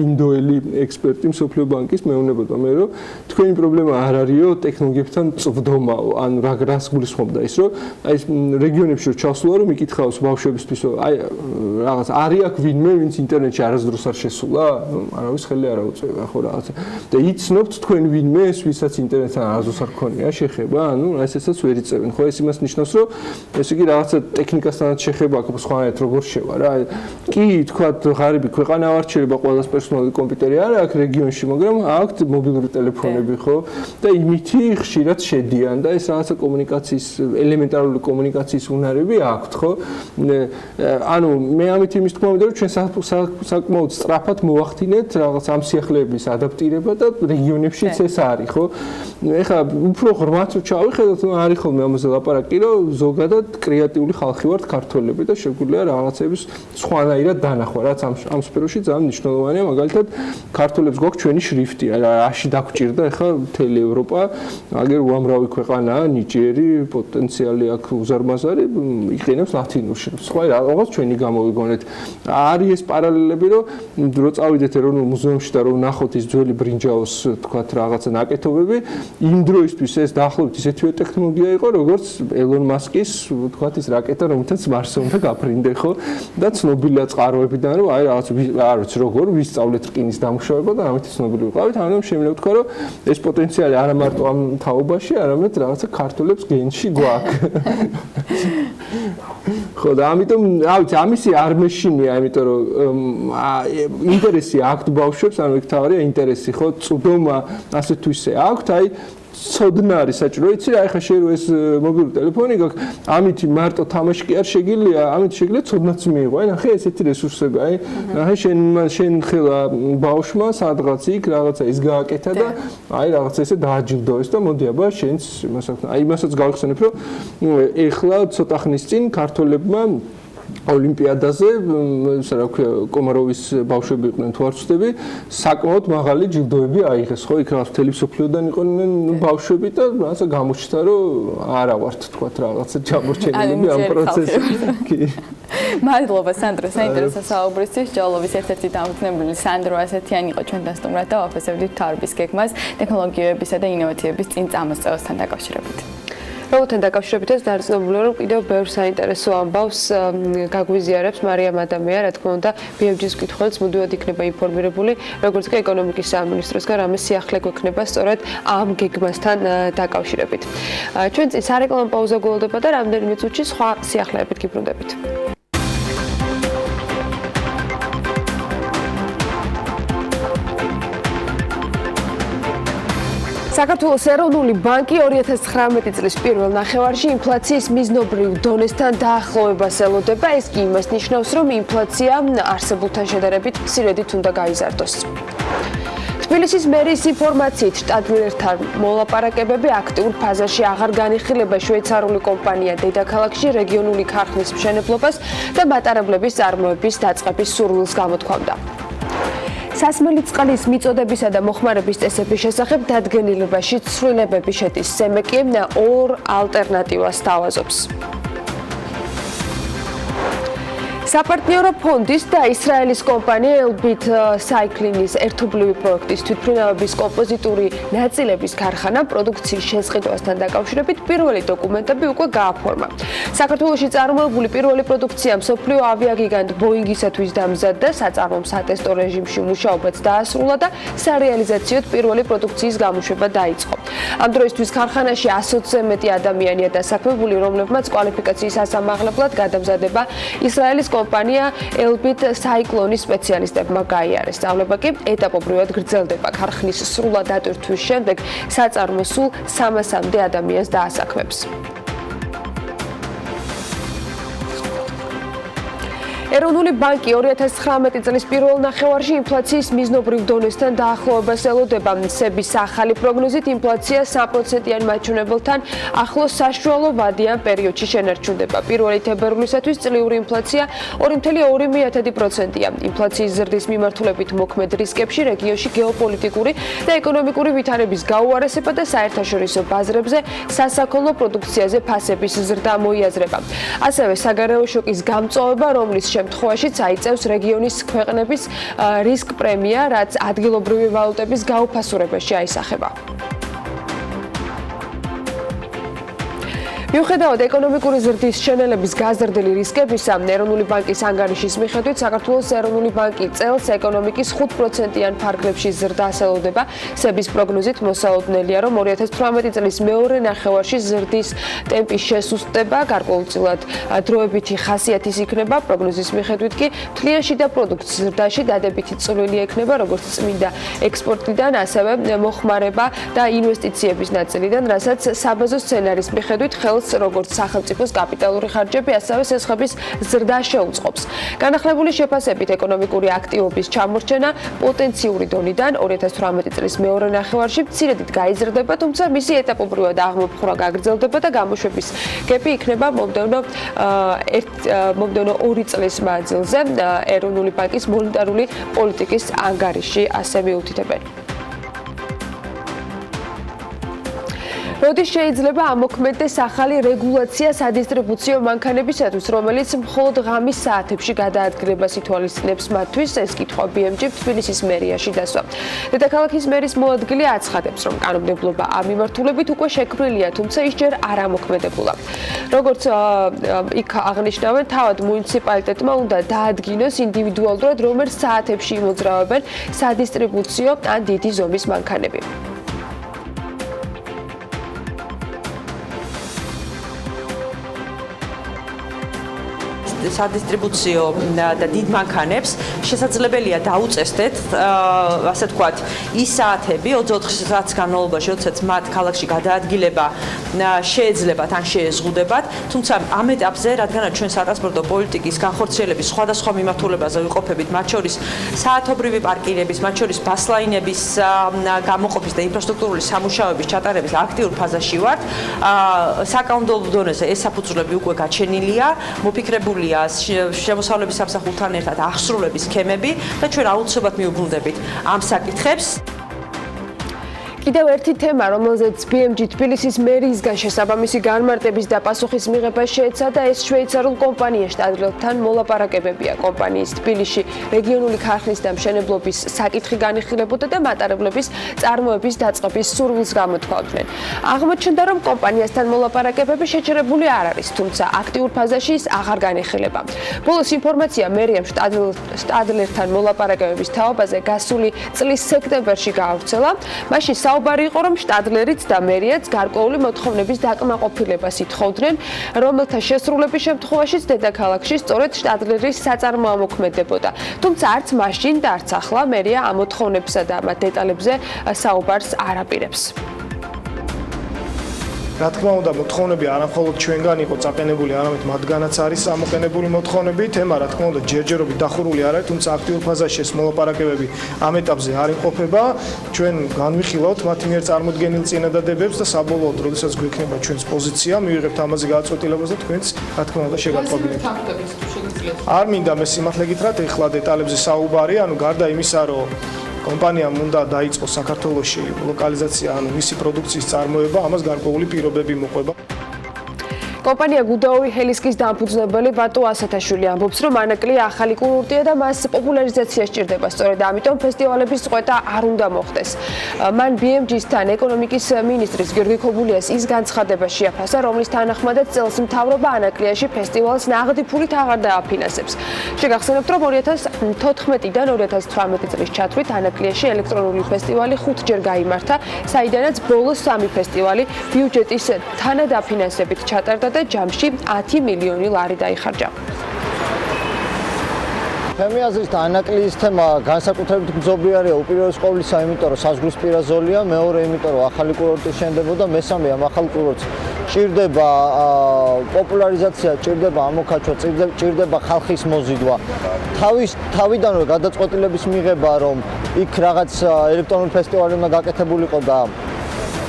ინდოელი ექსპერტი მსოფლიო ბანკის მეუბნება მე რომ თქვენი პრობლემა არ არისო ტექნოლოგიებთან წვდომაო, ანუ რას გულისხმობდა ის რომ აი ეს რეგიონებში რომ ჩასულა რომ იკითხავს ბავშვებისთვის აი რაღაც არის აქ ვინმე ვინც ინტერნეტში არასდროს არ შესულა, არავის ხელი არ აუწევია ხო რაღაცა და იცნობთ თქვენ ვინმეს ვისაც ინტერნეტთან არასდროს არ ქონია შეხება, ანუ ესეცაც ვერ იწევენ, ხო ეს იმას ნიშნავს რომ ესე იგი რაღაცა ტექნიკასთანაც შეხება აქვს სხვანაირად როგორ შევა რა კი თქვა ღარიბი ქვეყანა ავარჩიება ყველას პერსონალური კომპიუტერი არა აქ რეგიონში, მაგრამ აქვთ მობილური ტელეფონები ხო და იმითი ხშირად შედიან და ეს რაღაცა კომუნიკაციის ელემენტარული კომუნიკაციის უნარები აქვთ ხო ანუ მე ამით იმის თქმა უნდა რომ ჩვენ საკმაოდ სწრაფად მოვახდინეთ რაღაც ამ სიახლეების ადაპტირება და რეგიონებშიც ეს არის ხო ეხლა უფრო ღრმად რო ჩავიხედოთ არის ხოლმე ამაზე ლაპარაკი რომ ზოგადად კრეატიული ხალხი ვართ ქართველები და შეგვიძლია რაღაცების სხვანაირად დანახვა რაც ამ სფეროში ძალიან მნიშვნელოვანია მაგალითად ქართველებს გვაქვს ჩვენი შრიფტი რაში დაგვჭირდა ეხლა მთელი ევროპა აგერ უამრავი ქვეყანაა ნიჭიერი პოტენციალი აქვს უზარმაზარი იყენებს ლათინურ შრიფტს სხვა რაღაც ჩვენი გამოვიგონეთ არის ეს პარალელები რომ დრო წავიდეთ ეროვნულ მუზეუმში და რომ ნახოთ ის ძველი ბრინჯაოს თქვათ რაღაცა ნაკეთობები იმ დროისთვის ეს დაახლოებით ისეთივე ტექნოლოგია იყო როგორც ელონ მასკის თქვათ ის რაკეტა რომელთაც მარსზე უნდა გაფრინდე ხო და ცნობილია წყაროებიდან რომ აი რაღაც არ ვიცი როგორ ვისწავლეთ რკინის დამუშავება და ამით ცნობილი ვიყავით ანუ შემიძლია ვთქვა რომ ეს პოტენციალი არა მარტო ამ თაობაში არამედ რაღაცა ქართველებს გენში გვაქვს ხო და ამიტომ რა ვიცი ამისი არ მეშინია იმიტომ რომ ინტერესი აქვთ ბავშვებს ანუ ეგ თავარია ინტერესი ხო წვდომა ასე თუ ისე აქვთ აი სოდნარი საჭირო იცი რა ეხა შენ ეს მობილური ტელეფონი გაქვს ამით მარტო თამაში კი არ შეგიძლია ამით შეგიძლია ცოდნაც მიიღო აი ნახე ესეთი რესურსები აი ნახე შენ ხელა ბავშვმა სადღაც იქ რაღაცა ის გააკეთა და აი რაღაცა ესე დააჯილდოეს და მოდი აბა შენც აი იმასაც გავიხსენებ რომ ეხლა ცოტა ხნის წინ ქართველებმა ოლიმპიადაზე რა ქვია კომაროვის ბავშვები იყვნენ თუ არ ვცდები საკმაოდ მაღალი ჯილდოები აიღეს ხო იქ რაღაც მთელი მსოფლიოდან იყვნენ ბავშვები და რაღაცა გამოჩნდა რომ არა ვართ თქვა რაღაცა ჩამორჩენილები ამ პროცესში კი მადლობა სანდრო საინტერესო საუბრისთვის ჯოლოვის ერთ-ერთი დამფუძნებელი სანდრო ასეთიანი იყო ჩვენთან სტუმრად და ვაფასებდით თავის გეგმას ტექნოლოგიებისა და ინოვაციების წინ წამოსწევასთან დაკავშირებით როუთან დაკავშირებით ეს დარწმუნებული რომ კიდევ ბევრ საინტერესო ამბავს გაგვიზიარებს მარიამ ადამია, რა თქმა უნდა, BFG-ს კითხვებს მუდმივად იქნება ინფორმირებული, როგორც კი ეკონომიკის სამინისტროსგან რამე სიახლე გვექნება სწორედ ამ გეგმასთან დაკავშირებით. ჩვენ წინ სარეკლამო პაუზა გველდება და რამდენიმე წუთში სხვა სიახლეებით გიბრუნდებით. საქართველოს ეროვნული ბანკი 2019 წლის პირველ ნახევარში ინფლაციის მიზნობრივ დონესთან დაახლოებას ელოდება. ეს კი იმას ნიშნავს, რომ ინფლაცია არსებულთან შედარებით მცირედით უნდა გაიზარდოს. თბილისის მერის ინფორმაციით შტატბილერთან მოლაპარაკებები აქტიურ ფაზაში აღარ განიხილება შვეიცარიული კომპანია დედაქალაქში რეგიონული ქარხნის მშენებლობას და მატარებლების წარმოების დაწყების სურვილს გამოთქვამდა. სასმელი წყლის მიწოდებისა და მოხმარების წესების შესახებ დადგენილებაში ცვლილებები შედის. სემეკი ორ ალტერნატივას თავაზობს. საპარტნიორო ფონდის და ისრაელის კომპანია ელბით საიკლინის ერთობლივი პროექტის თვითმფრინავების კომპოზიტური ნაწილების ქარხანა პროდუქციის შესყიდვასთან დაკავშირებით პირველი დოკუმენტები უკვე გააფორმა. საქართველოში წარმოებული პირველი პროდუქცია მსოფლიო ავიაგიგანტ ბოინგისათვის დამზადდა, საწარმო სატესტო რეჟიმში მუშაობაც დაასრულა და სარეალიზაციოდ პირველი პროდუქციის გამოშვება დაიწყო. ამ დროისთვის ქარხანაში 100-ზე მეტი ადამიანია დასაქმებული, რომლებმაც კვალიფიკაციის ასამაღლებლად გადამზადება ისრაელის კომპანია ელბით საიკლონის სპეციალისტებმა გაიარეს. სწავლება კი ეტაპობრივად გრძელდება. ქარხნის სრულად დატვირთვის შემდეგ საწარმო სულ 300-მდე ადამიანს დაასაქმებს. ეროვნული ბანკი 2019 წლის პირველ ნახევარში ინფლაციის მიზნობრივ დონესთან დაახლოებას ელოდება. სების ახალი პროგნოზით ინფლაცია 3%-იან მაჩვენებელთან ახლოს საშუალო ვადიან პერიოდში შენარჩუნდება. პირველი თებერვლისათვის წლიური ინფლაცია 2.2%-ია. ინფლაციის ზრდის მიმართულებით მოქმედ რისკებში რეგიონში გეოპოლიტიკური და ეკონომიკური ვითარების გაუარესება და საერთაშორისო ბაზრებზე სასაქონლო პროდუქციაზე ფასების ზრდა მოიაზრება. ასევე საგარეო შოკის გამწვავება, რომლის შემთხვევაშიც აიწევს რეგიონის ქვეყნების რისკ პრემია, რაც ადგილობრივი ვალუტების გაუფასურებაში აისახება. მიუხედავად ეკონომიკური ზრდის შენელების გაზრდილი რისკებისა, ეროვნული ბანკის ანგარიშის მიხედვით საქართველოს ეროვნული ბანკი წელს ეკონომიკის 5%-იან ფარგლებში ზრდას ელოდება. სების პროგნოზით მოსალოდნელია, რომ 2018 წლის მეორე ნახევარში ზრდის ტემპი შესუსტდება, გარკვეულწილად დროებითი ხასიათის იქნება. პროგნოზის მიხედვით კი მთლიან შიდა პროდუქტს ზრდაში დადებითი წვლილი ექნება, როგორც წმინდა ექსპორტიდან, ასევე მოხმარება და ინვესტიციების ნაწილიდან, რასაც საბაზო სცენარის მიხედვით როგორც სახელმწიფოს კაპიტალური ხარჯები, ასევე სესხების ზრდა შეუწყობს. განახლებული შეფასებით ეკონომიკური აქტივობის ჩამორჩენა პოტენციური დონიდან 2018 წლის მეორე ნახევარში მცირედით გაიზრდება, თუმცა მისი ეტაპობრივად აღმოფხვრა გაგრძელდება და გამოშვების კეპი იქნება მომდევნო 2 წლის მანძილზე. ეროვნული ბანკის მონეტარული პოლიტიკის ანგარიში ასე მიუთითებენ. როდის შეიძლება ამოქმედდეს ახალი რეგულაცია სადისტრიბუციო მანქანებისათვის, რომელიც მხოლოდ ღამის საათებში გადაადგილებას ითვალისწინებს მათთვის, ეს კითხვა BMG თბილისის მერიაში დასვა. დედაქალაქის მერის მოადგილე აცხადებს, რომ კანონმდებლობა ამ მიმართულებით უკვე შექმნილია, თუმცა ის ჯერ არ ამოქმედებულა. როგორც იქ აღნიშნავენ, თავად მუნიციპალიტეტმა უნდა დაადგინოს ინდივიდუალურად, რომელ საათებში იმოძრავებენ სადისტრიბუციო ან დიდი ზომის მანქანები. სადისტრიბუციო და დიდ მანქანებს შესაძლებელია დაუწესდეთ, ასე ვთქვათ, ის საათები 24 საათის განმავლობაში, როდესაც მათ ქალაქში გადაადგილება შეეძლებათ ან შეეზღუდებათ, თუმცა ამ ეტაპზე, რადგანაც ჩვენ სატრანსპორტო პოლიტიკის განხორციელების სხვადასხვა მიმართულებაზე ვიყოფებით, მათ შორის საათობრივი პარკირების, მათ შორის ბასლაინების გამოყოფის და ინფრასტრუქტურული სამუშაოების ჩატარების აქტიურ ფაზაში ვართ. საკანონმდებლო დონეზე ეს საფუძვლები უკვე გაჩენილია, მოფიქრებულია შემოსავლების სამსახურთან ერთად აღსრულების სქემები და ჩვენ აუცილებლად მიუბრუნდებით ამ საკითხებს. კიდევ ერთი თემა, რომელზეც BMG თბილისის მერიისგან შესაბამისი განმარტების და პასუხის მიღება შეეცადა, ეს შვეიცარიულ კომპანია შტადლერთან მოლაპარაკებებია. კომპანიის თბილისში რეგიონული ქარხნის და მშენებლობის საკითხი განიხილებოდა და მატარებლების წარმოების დაწყების სურვილს გამოთქვამდნენ. აღმოჩნდა, რომ კომპანიასთან მოლაპარაკებები შეჩერებული არ არის, თუმცა აქტიურ ფაზაში ის აღარ განიხილება. ბოლოს ინფორმაცია მერიამ შტადლერთან მოლაპარაკებების თაობაზე გასული წლის სექტემბერში გაავრცელა. მაშინ საუბარი იყო, რომ შტადლერიც და მერიაც გარკვეული მოთხოვნების დაკმაყოფილებას ითხოვდნენ, რომელთა შესრულების შემთხვევაშიც დედაქალაქში სწორედ შტადლერის საწარმო ამოქმედებოდა. თუმცა არც მაშინ და არც ახლა მერია ამ მოთხოვნებსა და მათ დეტალებზე საუბარს არ აპირებს. რა თქმა უნდა, მოთხოვნები არამხოლოდ ჩვენგან იყო წაყენებული, არამედ მათგანაც არის ამოყენებული მოთხოვნები. თემა რა თქმა უნდა ჯერჯერობით დახურული არ არის, თუმცა აქტიურ ფაზაში ეს მოლაპარაკებები ამ ეტაპზე არ იმყოფება. ჩვენ განვიხილავთ მათი მიერ წარმოდგენილ წინადადებებს და საბოლოოდ, როდესაც გვექნება ჩვენს პოზიცია, მივიღებთ ამაზე გადაწყვეტილებას და თქვენც რა თქმა უნდა შეგატყობინებთ. არ მინდა მე სიმართლე გითხრათ, ეხლა დეტალებზე საუბარი, ანუ გარდა იმისა, რომ კომპანიამ უნდა დაიწყოს საქართველოში ლოკალიზაცია, ანუ მისი პროდუქციის წარმოება, ამას გარკვეული პირობები მოყვება. კომპანია გუდაური ჰელისკის დამფუძნებელი ბატო ასათაშვილი ამბობს, რომ ანაკლია ახალი კურორტია და მას პოპულარიზაცია სჭირდება. სწორედ ამიტომ ფესტივალების წყვეტა არ უნდა მოხდეს. მან BMG-სთან ეკონომიკის მინისტრის გიორგი ქობულიას ის განცხადება შეაფასა, რომლის თანახმადაც წელს მთავრობა ანაკლიაში ფესტივალს ნაღდი ფულით აღარ დააფინანსებს. შეგახსენებთ, რომ 2014-დან 2018 წლის ჩათვლით ანაკლიაში ელექტრონული ფესტივალი 5 ჯერ გაიმართა, საიდანაც ბოლოს 3 ფესტივალი ბიუჯეტის თანადაფინანსებით ჩატარდა და ჯამში 10 მილიონი ლარი დაიხარჯა. ჩემი აზრით ანაკლიის თემა განსაკუთრებით მძობლიარია უპირველეს ყოვლისა, იმიტომ რომ საზღვრისპირა ზოლია, მეორე იმიტომ რომ ახალი კურორტი შენდებოდა, მესამე ამ ახალ კურორტს ჭირდება პოპულარიზაცია, ჭირდება ამოქაჩვა, ჭირდება ხალხის მოზიდვა. თავიდანვე გადაწყვეტილების მიღება, რომ იქ რაღაც ელექტრონული ფესტივალი უნდა გაკეთებულიყო და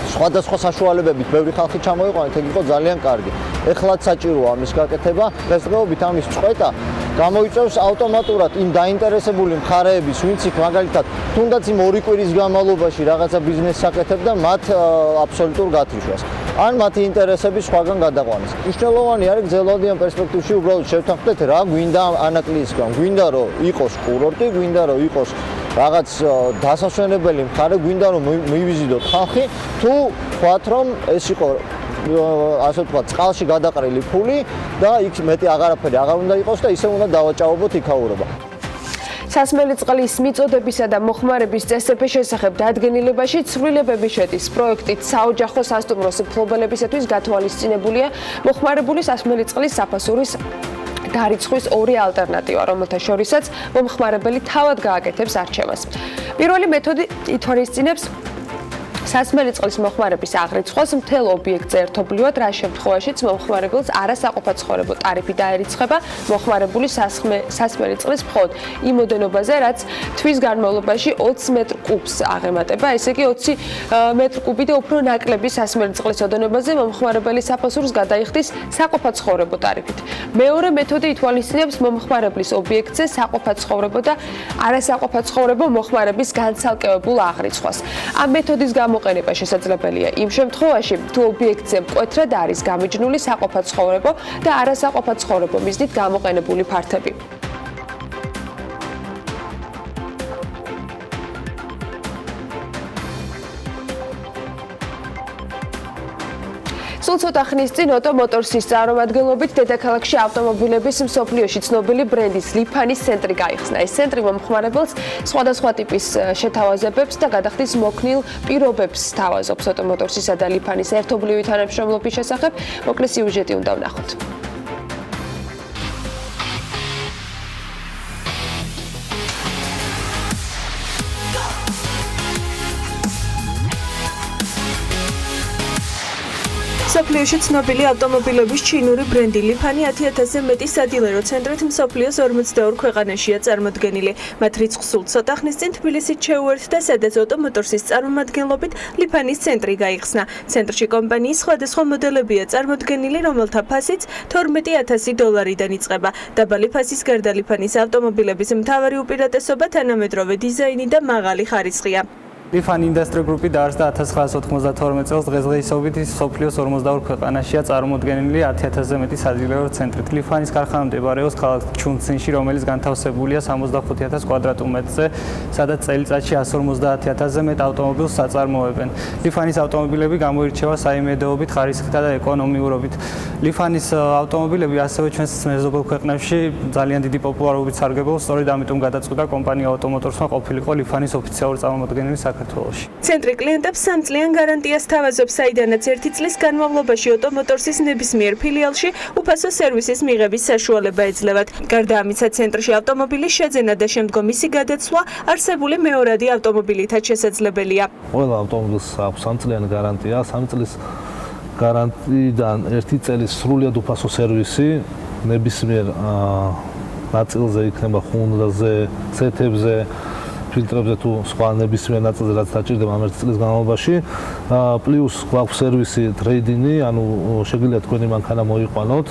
სხვადასხვა საშუალებებით ბევრი ხალხი ჩამოიყვანეთ, ეგ იყო ძალიან კარგი. ეხლაც საჭიროა ამის გაკეთება, დღესდღეობით ამის წყვეტა გამოიწვევს ავტომატურად იმ დაინტერესებული მხარეების, ვინც იქ მაგალითად თუნდაც იმ 2 კვირის განმავლობაში რაღაცა ბიზნესს აკეთებდა, მათ აბსოლუტურ გათრიშვას. ან მათი ინტერესები სხვაგან გადაყვანას. მნიშვნელოვანი არის გრძელვადიან პერსპექტივში უბრალოდ შევთანხმდეთ რა გვინდა ანაკლისგან. გვინდა რომ იყოს კურორტი, გვინდა რომ იყოს რაღაც დასასვენებელი მხარე, გვინდა რომ მივიზიდოთ ხალხი, თუ ვთქვათ რომ ეს იყო ასე ვთქვათ წყალში გადაყრილი ფული და იქ მეტი აღარაფერი აღარ უნდა იყოს და ისე უნდა დავაჭაობოთ იქაურობა. სასმელი წყლის მიწოდებისა და მოხმარების წესების შესახებ დადგენილებაში ცვლილებები შედის. პროექტით საოჯახო სასტუმროს მფლობელებისათვის გათვალისწინებულია მოხმარებული სასმელი წყლის საფასურის დარიცხვის 2 ალტერნატივა, რომელთა შორისაც მომხმარებელი თავად გააკეთებს არჩევას. პირველი მეთოდი ითვალისწინებს სასმელი წყლის მოხმარების აღრიცხვას მთელ ობიექტზე ერთობლივად, რა შემთხვევაშიც მომხმარებელს არასაყოფაცხოვრებო ტარიფი დაერიცხება მოხმარებული სასმელი წყლის მხოლოდ იმ ოდენობაზე, რაც თვის განმავლობაში 20 მეტრ კუბს აღემატება, ესე იგი 20 მეტრ კუბი და უფრო ნაკლები სასმელი წყლის ოდენობაზე მომხმარებელი საფასურს გადაიხდის საყოფაცხოვრებო ტარიფით. მეორე მეთოდი ითვალისწინებს მომხმარებლის ობიექტზე საყოფაცხოვრებო და არასაყოფაცხოვრებო მოხმარების განცალკევებულ აღრიცხვას. ამ მეთოდის გამოყენება შესაძლებელია იმ შემთხვევაში, თუ ობიექტზე მკვეთრად არის გამიჯნული საყოფაცხოვრებო და არასაყოფაცხოვრებო მიზნით გამოყენებული ფართები. სულ ცოტა ხნის წინ ოტომოტორსის წარმომადგენლობით დედაქალაქში ავტომობილების მსოფლიოში ცნობილი ბრენდის ლიფანის ცენტრი გაიხსნა. ეს ცენტრი მომხმარებელს სხვადასხვა ტიპის შეთავაზებებს და გადახდის მოქნილ პირობებს სთავაზობს ოტომოტორსისა და ლიფანის ერთობლივი თანამშრომლობის შესახებ. მოკლე სიუჟეტი უნდა ვნახოთ. მსოფლიოში ცნობილი ავტომობილების ჩინური ბრენდი ლიფანი 10,000-ზე მეტი სადილერო ცენტრით მსოფლიოს 42 ქვეყანაშია წარმოდგენილი. მათ რიცხვს სულ ცოტა ხნის წინ თბილისით შეუერთდა, სადაც ოტომოტორსის წარმომადგენლობით ლიფანის ცენტრი გაიხსნა. ცენტრში კომპანიის სხვადასხვა მოდელებია წარმოდგენილი, რომელთა ფასიც $12,000-დან იწყება. დაბალი ფასის გარდა ლიფანის ავტომობილების მთავარი უპირატესობა თანამედროვე დიზაინი და მაღალი ხარისხია. ლიფანი ინდუსტრია გრუპი დაარსდა 1992 წელს, დღესდღეობით ის მსოფლიოს 42 ქვეყანაშია წარმოდგენილი 10,000-ზე მეტი სადილერო ცენტრით. ლიფანის ქარხანა მდებარეობს ქალაქ ჩუნცინში, რომელიც განთავსებულია 65,000 კვადრატმეტრზე, სადაც წელიწადში 150,000-ზე მეტ ავტომობილს საწარმოებენ. ლიფანის ავტომობილები გამოირჩევა საიმედოობით, ხარისხითა და ეკონომიურობით. ლიფანის ავტომობილები ასევე ჩვენს მეზობელ ქვეყნებში ძალიან დიდი პოპულარობით სარგებლობს, სწორედ ამიტომ გადაწყვიტა კომპანია ოტომოტორსმა ყოფილიყო ლიფანის ოფიციალური წარმომადგენელი საქართველოში. ცენტრი კლიენტებს 3 წლიან გარანტიას თავაზობს, საიდანაც 1 წლის განმავლობაში ოტომოტორსის ნებისმიერ ფილიალში უფასო სერვისის მიღების საშუალება ეძლევათ. გარდა ამისა, ცენტრში ავტომობილის შეძენა და შემდგომ მისი გადაცვლა არსებული მეორადი ავტომობილითაც შესაძლებელია. ყველა ავტომობილს აქვს 3 წლიანი გარანტია, 3 წლის გარანტიიდან 1 წელი სრულად უფასო სერვისი ნებისმიერ ნაწილზე იქნება ხუნდაზე, ცეთებზე, ფილტრებზე თუ სხვა ნებისმიერ ნაწილზე, რაც დაჭირდება ამ 1 წლის განმავლობაში. პლუს გვაქვს სერვისი ტრეიდინი, ანუ შეგიძლიათ თქვენი მანქანა მოიყვანოთ,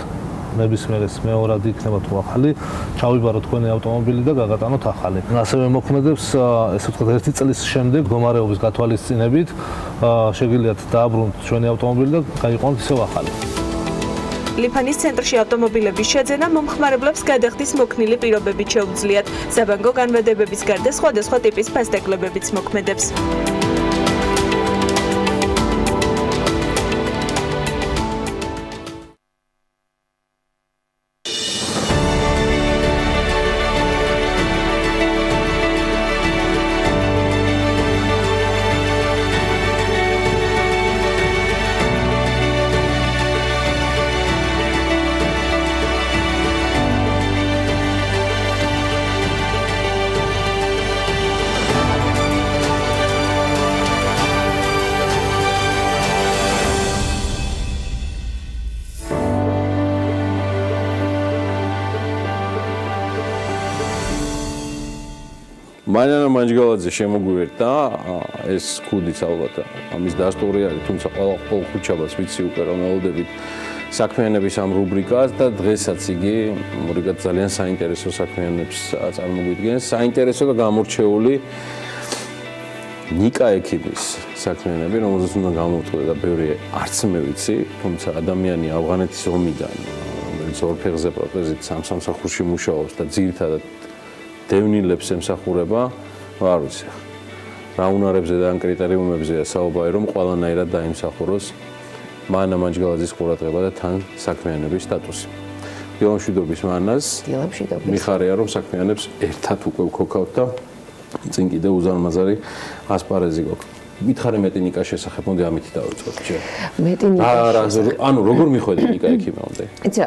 ნებისმიერ ეს მეორად იქნება თუ ახალი, ჩავიბაროთ თქვენი ავტომობილი და გაგატანოთ ახალი. ასევე მოქმედებს, ესე ვთქვათ, 1 წლის შემდეგ მდგომარეობის გათვალისწინებით, შეგიძლიათ დააბრუნოთ ჩვენი ავტომობილი და გაიყვანოთ ისევ ახალი. ლიფანის ცენტრში ავტომობილების შეძენა მომხმარებლებს გადახდის მოქნილი პირობებით შეუძლიათ. საბანკო განვადებების გარდა სხვადასხვა ტიპის ფასდაკლებებიც მოქმედებს. მანანა მანჯგალაძე შემოგვიერთა ეს ქუდიც ალბათ ამის დასტური არის, თუმცა ყოველ ხუთშაბათს ვიცი უკვე რომ ველოდებით საქმიანობის ამ რუბრიკას და დღესაც იგი რუბრიკა ძალიან საინტერესო საქმიანობს წარმოგვიდგენს, საინტერესო და გამორჩეული ნიკა ექიმის საქმიანები, რომელზეც უნდა გამოვთქვი და ბევრი არც მე ვიცი, თუმცა ადამიანი ავღანეთის ომიდან, რომელიც ორ ფეხზე პროტეზით სამსახურში მუშაობს და ძირითადად დევნილებს ემსახურება, არ ვიცი. რა უნარებზე და ან კრიტერიუმებზეა საუბარი, რომ ყველანაირად დაიმსახუროს მანა მანჯგალაძის ყურადღება და თან საქმიანების სტატუსი. დილამშვიდობის მანას. დილამშვიდობის. მიხარია რომ საქმიანებს ერთად უკვე ვქოქავთ და წინ კიდე უზარმაზარი ასპარეზი გვაქვს. მითხარი მეტი ნიკას შესახებ, მოდი ამით დავიწყოთ ჯერ. მეტი ნიკას. ანუ როგორ მიხვედი ნიკა ექიმამდე? იცი,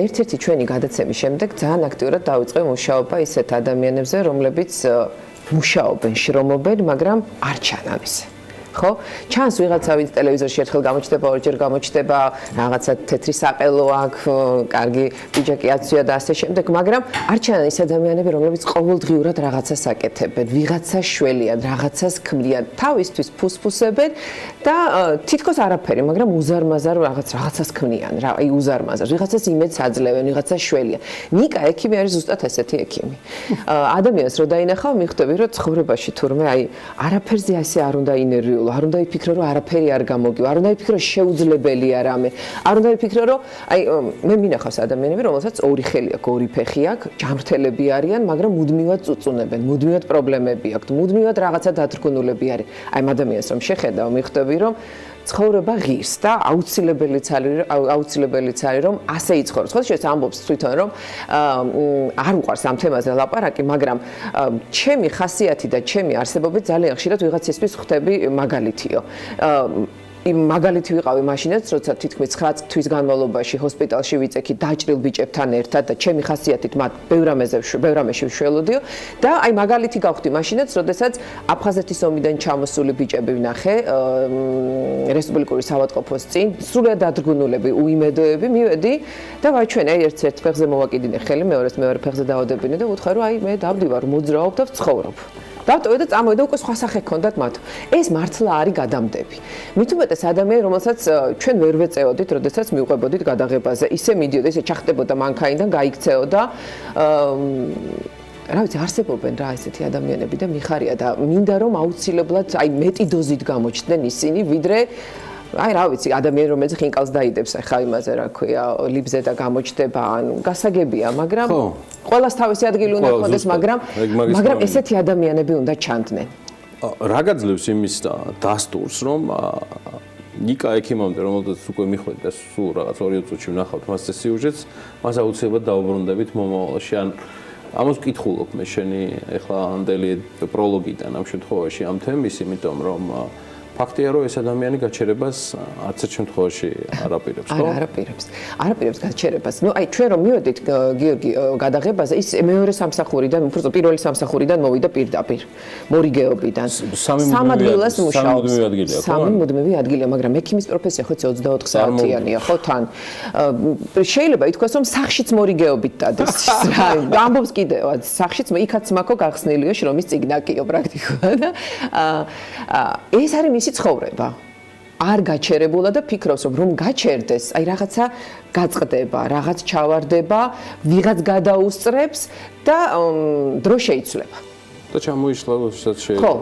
ერთ-ერთი ჩვენი გადაცემის შემდეგ ძალიან აქტიურად დავიწყე მუშაობა ისეთ ადამიანებზე, რომლებიც მუშაობენ, შრომობენ, მაგრამ არ ჩანავისე. ხო? ჩანს ვიღაცა ვინც ტელევიზორში ერთხელ გამოჩნდება, ორჯერ გამოჩნდება, რაღაცა თეთრი საყელო აქვს, კარგი პიჯაკი აცვია და ასე შემდეგ, მაგრამ არ ჩანან ის ადამიანები, რომლებიც ყოველდღიურად რაღაცას აკეთებენ, ვიღაცას შველიან, რაღაცას ქმნიან, თავისთვის ფუსფუსებენ და თითქოს არაფერი, მაგრამ უზარმაზარ რაღაცას ქმნიან, აი უზარმაზარ, ვიღაცას იმედს აძლევენ, ვიღაცას შველიან. ნიკა ექიმი არის ზუსტად ესეთი ექიმი. ადამიანს რო დაინახავ, მიხვდები, რომ ცხოვრებაში თურმე აი არაფერზე ასე არ უნდა ინერვიულო, არ უნდა იფიქრო, რომ არაფერი არ გამოგივა, არ უნდა იფიქრო, შეუძლებელია რამე. არ უნდა იფიქრო, რომ აი მე მინახავს ადამიანები, რომელსაც ორი ხელი აქვს, ორი ფეხი აქვს, ჯამრთელები არიან, მაგრამ მუდმივად წუწუნებენ, მუდმივად პრობლემები აქვთ, მუდმივად რაღაცა დათრგუნულები არის. აი ამ ადამიანს რომ შეხედავ, მიხვდები, რომ ცხოვრება ღირს და აუცილებელიც არის რომ ასე იცხოვროს. ხო, შეიძლება ამბობს თვითონ რომ არ უყვარს ამ თემაზე ლაპარაკი, მაგრამ ჩემი ხასიათი და ჩემი არსებობით ძალიან ხშირად ვიღაცისთვის ხვდები მაგალითიო. მაგალითი ვიყავი მაშინაც, როცა თითქმის 9 თვის განმავლობაში ჰოსპიტალში ვიწექი დაჭრილ ბიჭებთან ერთად და ჩემი ხასიათით მათ ბევრ რამეში ვშველოდიო და აი მაგალითი გავხდი მაშინაც, როდესაც აფხაზეთის ომიდან ჩამოსული ბიჭები ვნახე რესპუბლიკური საავადმყოფოს წინ, სრულად დადგუნულები, უიმედოები, მივედი და ვაჩვენე ერთ ფეხზე მოვაკიდინე ხელი, მეორე ფეხზე დავადებინე და ვუთხარი, რომ აი მე დავდივარ, მოძრაობ და ვცხოვრობ. დავტოვე და წამოვიდა უკვე სხვა სახე ჰქონდათ მათ. ეს მართლა არის გადამდები. მით უმეტეს ადამიანი, რომელსაც ჩვენ ვერ ვეწეოდით, როდესაც მივყვებოდით გადაღებაზე, ისე მიდიოდა, ისე ჩახტებოდა მანქანიდან, გაიქცეოდა. რა ვიცი, არსებობენ რა ესეთი ადამიანები და მიხარია და მინდა რომ აუცილებლად აი მეტი დოზით გამოჩნდნენ ისინი, ვიდრე აი რა ვიცი, ადამიანი რომელიც ხინკალს დაიდებს ახლა იმაზე რა ქვია, ლიბზე და გამოჩნდება, ანუ გასაგებია, მაგრამ ყველას თავისი ადგილი უნდა ჰქონდეს, მაგრამ ესეთი ადამიანები უნდა ჩანდნენ. რა გაძლევს იმის დასტურს, რომ ნიკა ექიმამდე, რომელსაც უკვე მიხვედი და სულ რაღაც 2 წუთში ვნახავთ მას ეს სიუჟეტს, მას აუცილებლად დაუბრუნდებით მომავალში. ან ამას ვკითხულობ მე შენი ახლა ამდელი პროლოგიდან ამ შემთხვევაში ამ თემის, იმიტომ რომ ფაქტია, რომ ეს ადამიანი გაჩერებას არც ერთ შემთხვევაში არ აპირებს, ხო? არაპირებს გაჩერებას. ნუ აი ჩვენ რომ მივედით გიორგი გადაღებაზე, ის მეორე სამსახურიდან, უბრალოდ პირველი სამსახურიდან მოვიდა პირდაპირ მორიგეობიდან. 3 ადგილას მუშაობს. 3 მუდმივი ადგილია, მაგრამ ექიმის პროფესია ხო 24 საათიანია, ხო თან. შეიძლება ითქვას, რომ სახშიც მორიგეობით დადეს რა. ამბობს კიდევაც, სახშიც იქაც მაქო გახსნილიო შრომის წიგნაკიო პრაქტიკულად. ეს არის ცხოვრება არ გაჩერებულა და ფიქრობს რომ გაჩერდეს, აი რაღაცა გაწყდება, რაღაც ჩავარდება, ვიღაც გადაუსწრებს და დრო შეიცვლება. და ჩამოიშლება შეიძლება. ხო.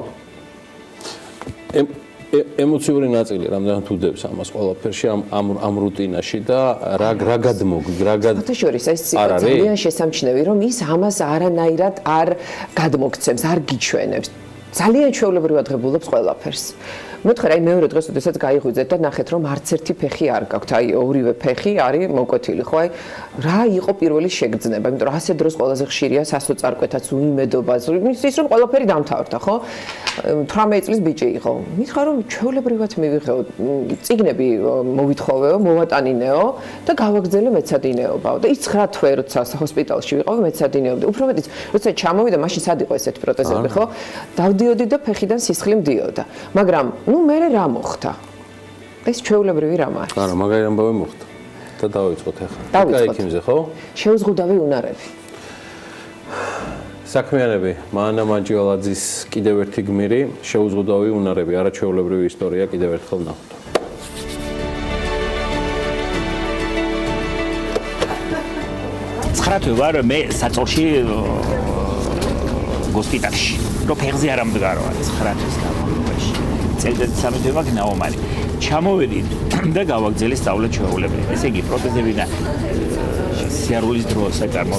ემოციური ნაწილი რამდენად უდევს ამას ყველაფერში ამ რუტინაში და რა შორის ეს ძალიან შესამჩნევი რომ ის ამას არანაირად არ გადმოგცემს, არ გიჩვენებს. ძალიან ჩვეულებრივად ღებულობს ყველაფერს. მოთხარ აი მეორე დღეს შესაძაც გაიღვიძეთ და ნახეთ რომ არც ერთი ფეხი არ გაქვთ, აი ორივე ფეხი არის მოკვეთილი, ხო? აი რა იყო პირველი შეგრძნება, იმიტომ რომ ასე დროს ყველაზე ხშირია სასოწარკვეთაც უიმედობას, ის რომ ყველაფერი დამთავრდა, ხო? 18 წლის ბიჭი იყო. მითხრა რომ ჩვეულებრივად მივიღეო, წიგნები მოვითხოვეო, მოვატანინეო და გავაგზელე მეცადინეობაო და ის 9 თვე როცა ჰოსპიტალში ვიყავ მეცადინეობდი. უფრო მეტიც, როცა ჩამოვიდა, მაშინ სად იყო ესეთი პროტეზები, ხო? დავდიოდი და ფეხიდან სისხლი მდიოდა. მაგრამ ნუ მე რა მოხდა? ეს ჩვეულებრივი რამ არის. არა, მაგარი ამბავი მოხდა. და დავიწყოთ ახლა. ექიმზე, ხო? შეუზღუდავი უნარები. საქმიანები მაანა მაჯიოლაძის კიდევ ერთი გმირი, შეუზღუდავი უნარები, არაჩვეულებრივი ისტორია კიდევ ერთხელ ნახოთ. ცხრათვე ვარ მე საწოლში გოსპიტალში. რო ფეხზე არ ამდგარო არის 9 თვის განმავლობაში. წელიწად 3 თვე მაქვს ნაომარი. ჩამოვედი და გავაგზავნე სწავლა ჩვეულებრივ. ესე იგი პროტეზები და სიარულის დრო საწარმო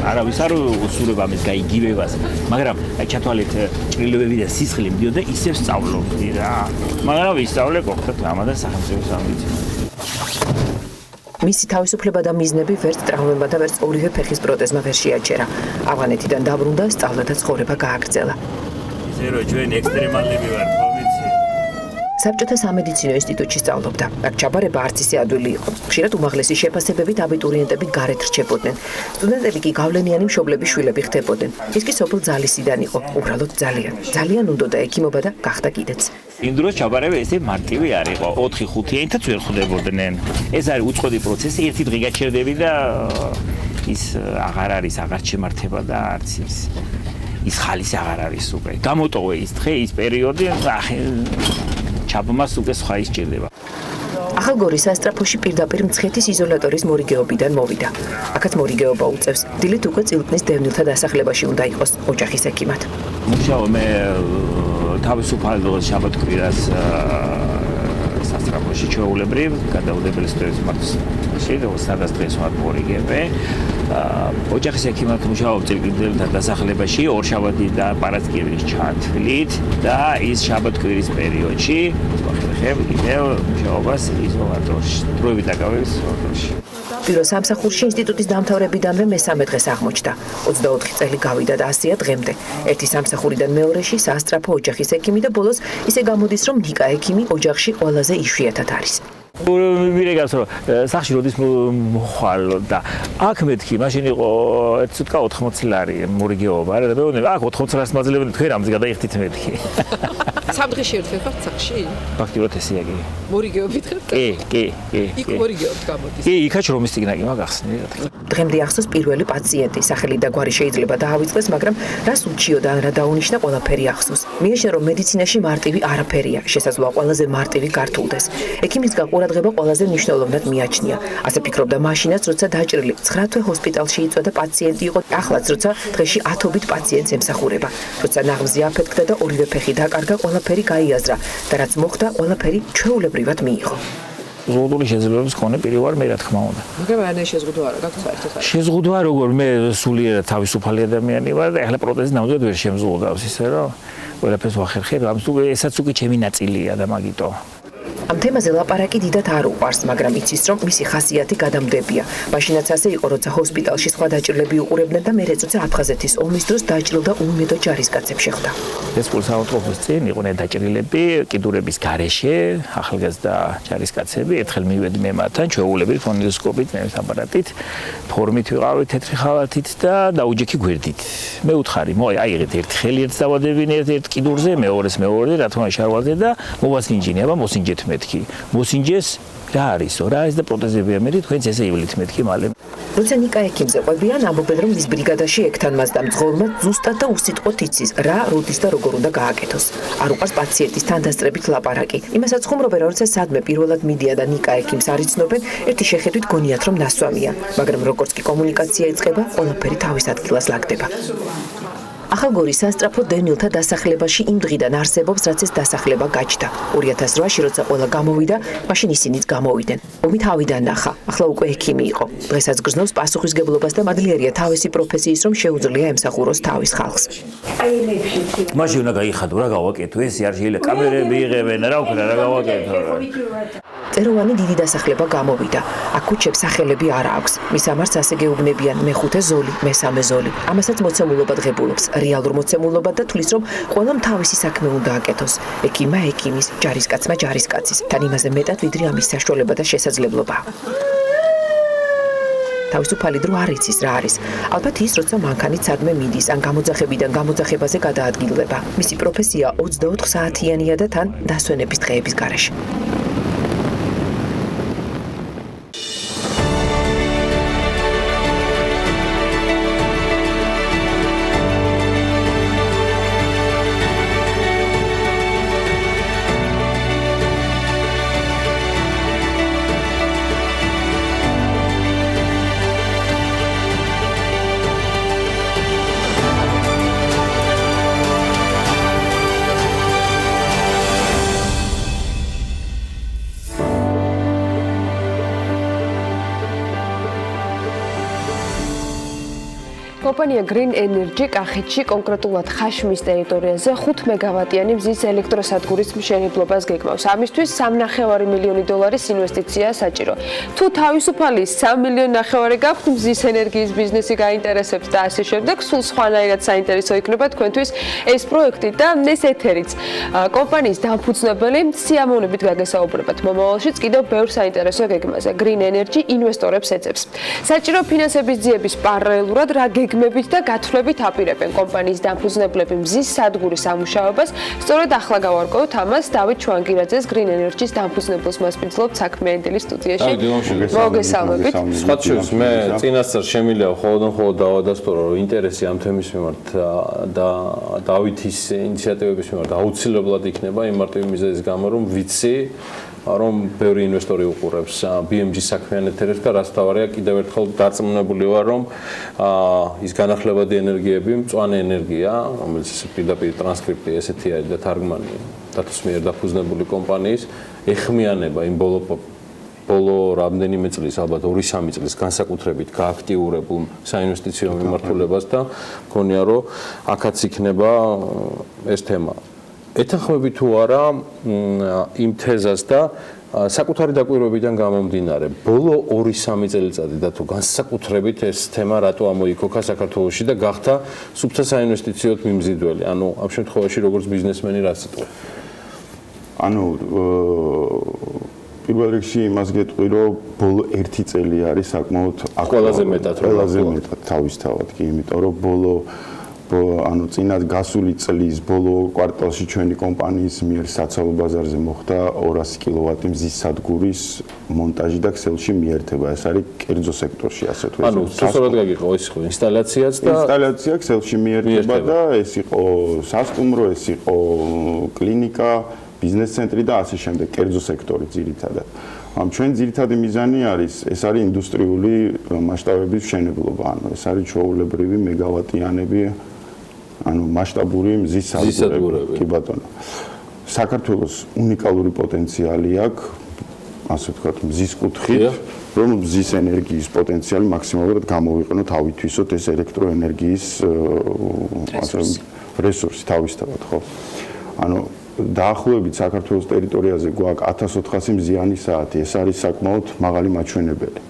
არავის არ უსურვებ ამის გაიგივებას, მაგრამ ჩათვალეთ ჭრილებები და სისხლი მიდიოდა ისევ სწავლობდი რა. მაგრამ ვისწავლე კონკრეტულად ამადა სახელმწიფოს ამბიციები. მისი თავისუფლება და მიზნები ვერც ტრავმებმა და ვერც ორივე ფეხის პროტეზმა ვერ შეაჩერა. ავღანეთიდან დაბრუნდა, სწავლა და ცხოვრება გააგრძელა. ისე რომ ჩვენ ექსტრემალები ვართ, ხო ვიცი? საბჭოთა სამედიცინო ინსტიტუტში სწავლობდა. აქ ჩაბარება არც ისე ადვილი იყო. ხშირად უმაღლესი შეფასებებით აბიტურიენტები გარეთ რჩებოდნენ. სტუდენტები კი გავლენიანი მშობლების შვილები ხდებოდნენ. ის კი სოფელ ძალისიდან იყო, უბრალოდ ძალიან უნდოდა ექიმობა და გახდა კიდეც. იმ დროს ჩაბარება ესე მარტივი არ იყო. 4-5-იანთაც ვერ ხვდებოდნენ. ეს არის უწყოდი პროცესი, ერთი დღე გაჩერდები და ის აღარ არის, აღარ შემართება და არც ის ხალისი აღარ არის უკვე. გამოტოვე ის დღე, ის პერიოდი, ჩაბმას უკვე სხვა ისჭირდება. ახალგორის სასტრაფოში პირდაპირ მცხეთის იზოლატორის მორიგეობიდან მოვიდა. აქაც მორიგეობა უწევს. დილით უკვე წილკნის დევნილთა დასახლებაში უნდა იყოს ოჯახის ექიმად. მუშაობ მე თავისუფალ შაბათ-კვირას სასტრაფოში ჩვეულებრივ გადაუდებელი სიტუაციის მართლში, სადაც დღეს ვარ მორიგებე. ოჯახის ექიმად მუშაობ წილკნის დასახლებაში ორშაბათი და პარასკევის ჩათვლით და ის შაბათ-კვირის პერიოდში ვახერხებ კიდევ მუშაობას იზოლატორში, დროებით დაკავების იზოლატორში. პირველ სამსახურში ინსტიტუტის დამთავრებიდანვე მესამე დღეს აღმოჩნდა. 24 წელი გავიდა და 100-ია დღემდე. ერთი სამსახურიდან მეორეში სასტრაფო ოჯახის ექიმი და ბოლოს ისე გამოდის, რომ ნიკა ექიმი ოჯახში ყველაზე იშვიათად არის. მირეგავს რომ სახში როდის მოხვალ და აქ მეთქი მაშინ იყო 1 წუთკა 80 ლარი მორიგეობა არა და მეუბნები აქ 80 ლარს მაძლევენ თქვენ რამზე გადაიხდით მეთქი. სამდღეში ერთხელ ხართ სახში? ფაქტიურად ესეა კი. მორიგეობით ხართ? კი. იქ მორიგეობთ გამოდის. კი, იქაც რომის სიგნალი მაგახსნი რა თქმა უნდა. დღემდე ახსოვს პირველი პაციენტი, სახელი და გვარი შეიძლება დაავიწყდეს, მაგრამ რას უჩიოდა ან რა დაუნიშნა ყველაფერი ახსოვს. მიეშა რომ მედიცინაში მარტივი არაფერია, შესაძლოა ყველაზე მარტივი გართულდეს. ექიმის ყურადღება ყველაზე მნიშვნელოვნად მიაჩნია. ასე ფიქრობდა მაშინაც, როცა დაჭრილი 9 თვე ჰოსპიტალში იწვა და პაციენტი იყო, ახლაც როცა დღეში 10-ობით პაციენტს ემსახურება. როცა ნაღმზე აფეთქდა და ორივე ფეხი დაკარგა, ყველაფერი გაიაზრა და რაც მოხდა, ყველაფერი ჩვეულებრივად მიიღო. ზღუდული შეძლებების მქონე პირი ვარ მე რა თქმა უნდა. მაგრამ არა შეზღუდვა არა გაქვს საერთოდ. შეზღუდვა როგორ მე სულიერად თავისუფალი ადამიანი ვარ და ახლა პროტეზი ნამდვილად ვერ შემზღუდავს ისე რომ ყველაფერს ვახერხებ, ამის თუ ესაც უკვე ჩემი ნაწილია და მაგიტო. ამ თემაზე ლაპარაკი დიდად არ უყვარს, მაგრამ იცის რომ მისი ხასიათი გადამდებია. მაშინაც ასე იყო, როცა ჰოსპიტალში სხვა დაჭრილები უყურებდნენ და მერე როცა აფხაზეთის ომის დროს დაჭრილ და უმედო ჯარისკაცებს შეხვდა. ეს პულსაუტროფის წინ იყვნენ დაჭრილები კიდურების გარეშე, ახალგაზრდა ჯარისკაცები, ერთხელ მივედი მე მათთან, ჩვეულებრივ ფონდოსკოპით, აპარატით, ფორმით ვიყავი თეთრი ხალათით და დაუჯექი გვერდით. მე უთხარი, აიღეთ ერთ ხელი ერთს დავადებინე ერთ კიდურზე, მეორეს, რა თქმა უნდა შარვალზე და მოვასინჯინე, აბა მოსინჯეთ მეთქი. მოსინჯეს რა არისო, რა ეს და პროტეზები ამერი თქვენც ესე ივლით მეთქი მალე. როცა ნიკა ექიმზე ყვებიან, ამბობენ რომ მის ბრიგადაში ექთანმას და მძღოლმა ზუსტად და უსიტყვოდ იცის, რა, როდის და როგორ უნდა გააკეთოს. არ უყვარს პაციენტის თანდასწრებით ლაპარაკი. იმასაც ხუმრობენ, როცა სადმე პირველად მიდიან და ნიკა ექიმს არ იცნობენ, ერთი შეხედვით გონიათ რომ ნასვამია, მაგრამ როგორც კი კომუნიკაცია იწყება, ყველაფერი თავის ადგილას ლაგდება. ახალგორის სასტრაფო დევნილთა დასახლებაში იმ დღიდან არსებობს, რაც ეს დასახლება გაჩნდა. 2008-ში როცა ყველა გამოვიდა, მაშინ ისინიც გამოვიდნენ. ომი თავიდან ნახა, ახლა უკვე ექიმი იყო. დღესაც გრძნობს პასუხისგებლობას და მადლიერია თავისი პროფესიის, რომ შეუძლია ემსახუროს თავის ხალხს. მაშინ უნდა გაიხადო, რა გავაკეთო, ეს არ შეიძლება კამერები იღებენ, რა უკრა რა გავაკეთო. წეროვანი დიდი დასახლება გამოვიდა. აქ ქუჩებს სახელები არ აქვს. მის ამარს ასე გეუბნებიან მეხუთე ზოლი, მესამე ზოლი. ამასაც მოცემულობა ღებულობს. რეალურ მოცემულობად და თulis რომ ყველამ თავისი საქმე უნდა აკეთოს. ექიმმა ექიმის, ჯარისკაცმა ჯარისკაცის. თან იმაზე მეტად ვიდრე ამის საშუალება და შესაძლებლობა. თავისუფალი დრო არ იცის რა არის. ალბათ ის, როცა მანქანით სადმე მიდის, ან გამოძახებიდან გამოძახებაზე გადაადგილდება. მისი პროფესია 24 საათიანია და თან დასვენების დღეების გარეშე. კომპანია Green Energy კახეთში, კონკრეტულად ხაშმის ტერიტორიაზე 5 მეგავატიანი მზის ელექტროსადგურის მშენებლობას გეგმავს. ამისთვის 3.5 მილიონი დოლარის ინვესტიცია საჭირო. თუ თავისუფალი 3.5 მილიონი გაქვთ მზის ენერგიის ბიზნესი გაინტერესებთ და ასე შემდეგ, სულ სხვანაირად საინტერესო იქნება თქვენთვის ეს პროექტი და ეს ეთერიც. კომპანიის დამფუძნებელი სიამოვნებით გაგესაუბრებათ. მომავალშიც კიდევ ბევრ საინტერესო გეგმაზე. Green Energy ინვესტორებს ეძებს. საჭირო ფინანსების ძიების პარალელურად რა გეგმებით და გათვლებით აპირებენ კომპანიის დამფუძნებლები მზის სადგურის ამუშავებას. სწორედ ახლა გავარკვევთ ამას დავით ჩუანგირაძეს Green Energy-ს დამფუძნებელს მასპინძლობთ საქმიანი დილის სტუდიაში. მოგესალმებით. სხვათა შორის მე წინასწარ შემიძლია ხოლმე დავადასტურო რომ ინტერესი ამ თემის მიმართ და დავითის ინიციატივების მიმართ აუცილებლად იქნება იმ მარტივი მიზეზის გამო რომ ვიცი რომ ბევრი ინვესტორი უყურებს BMG საქმიან ეთერებს და რაც თავარია კიდევ ერთხელ დარწმუნებული ვარ რომ ის განახლებადი ენერგიები მწვანე ენერგია რომელიც პირდაპირ ტრანსკრიპტი ესეთი არის და თარგმანი დათოს მიერ დაფუძნებული კომპანიის ეხმიანება იმ ბოლო რამდენიმე წლის ალბათ 2-3 წლის განსაკუთრებით გააქტიურებულ საინვესტიციო მიმართულებას და მგონია რომ აქაც იქნება ეს თემა ეთანხმები თუ არა იმ თეზას და საკუთარი დაკვირვებიდან გამომდინარე ბოლო 2-3 წელიწადი და თუ განსაკუთრებით ეს თემა რატო ამოიქოქა საქართველოში და გახდა სუფთა საინვესტიციოდ მიმზიდველი ანუ ამ შემთხვევაში როგორც ბიზნესმენი რაც იტყვი ანუ პირველ რიგში იმას გეტყვი რომ ბოლო 1 წელი არის საკმაოდ ყველაზე მეტად თავისთავად კი იმიტომ რომ ბოლო ანუ წინათ გასული წლის ბოლო კვარტალში ჩვენი კომპანიის მიერ საცალო ბაზარზე მოხდა 200 კილოვატი მზის სადგურის მონტაჟი და ქსელში მიერთება. ეს არის კერძო სექტორში ასე თუ ანუ სწორად გაგიყო ეს იყო ინსტალაციაც და ინსტალაცია ქსელში მიერთება და ეს იყო სასტუმრო, ეს იყო კლინიკა, ბიზნეს ცენტრი და ასე შემდეგ კერძო სექტორი ძირითადად. ამ ჩვენ ძირითადი მიზანი არის ეს არის ინდუსტრიული მასშტაბების მშენებლობა, ანუ ეს არის ჩვეულებრივი მეგავატიანები ანუ მასშტაბური მზის სადგურები. კი ბატონო. საქართველოს უნიკალური პოტენციალი აქვს, ასე ვთქვათ, მზის კუთხით, რომ მზის ენერგიის პოტენციალი მაქსიმალურად გამოვიყენოთ, ავითვისოთ ეს ელექტროენერგიის რესურსი თავისთავად, ხო? ანუ დაახლოებით საქართველოს ტერიტორიაზე გვაქვს 1400 მზიანი საათი, ეს არის საკმაოდ მაღალი მაჩვენებელი.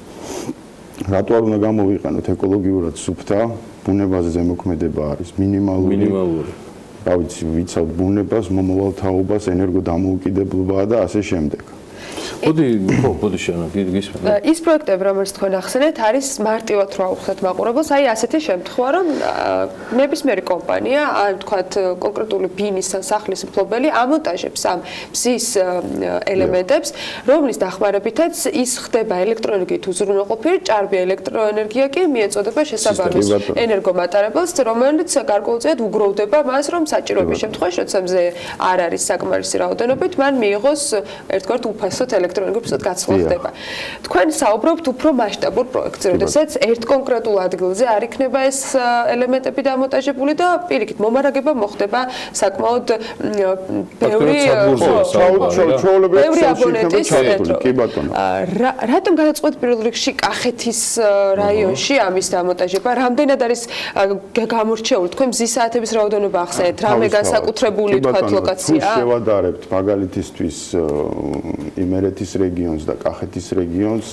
რატო არ უნდა გამოვიყენოთ ეკოლოგიურად სუფთა ბუნებაზე ზემოქმედება არის მინიმალური. რა ვიცი, ვიცავთ ბუნებას, მომავალ თაობას, ენერგოდამოუკიდებლობაა და ასე შემდეგ. ბოდი შენა გისმენთ. ის პროექტები, რომელიც თქვენ ახსენეთ, არის მარტივად რა უხსნათ მაყურებელს, აი ასეთი შემთხვევა, რომ ნებისმიერი კომპანია, ან თქვათ კონკრეტული ბინის ან სახლის მფლობელი ამონტაჟებს ამ მზის ელემენტებს, რომლის დახმარებითაც ის ხდება ელექტროენერგიით უზრუნველყოფილი, ჭარბი ელექტროენერგია კი მიეწოდება შესაბამის ენერგომატარებელს, რომელიც გარკვეულწილად უგროვდება მას, რომ საჭიროების შემთხვევაში, როცა მზე არ არის საკმარისი რაოდენობით, მან მიიღოს ერთგვარ უფასოდ ელექტროენერგიის გაცვლა ხდება. თქვენ საუბრობთ უფრო მასშტაბურ პროექტზე, როდესაც ერთ კონკრეტულ ადგილზე არ იქნება ეს ელემენტები დამონტაჟებული და პირიქით მომარაგება მოხდება საკმაოდ ბევრი აბონენტის კი ბატონო. რატომ გადაწყვეტ პირველ რიგში კახეთის რაიონში ამის დამონტაჟება? რამდენად არის გამორჩეული თქვენ მზის საათების რაოდენობა ახსენეთ? რამე განსაკუთრებული თქვათ ლოკაცია? თუ შევადარებთ მაგალითისთვის იმერეთის რეგიონს და კახეთის რეგიონს,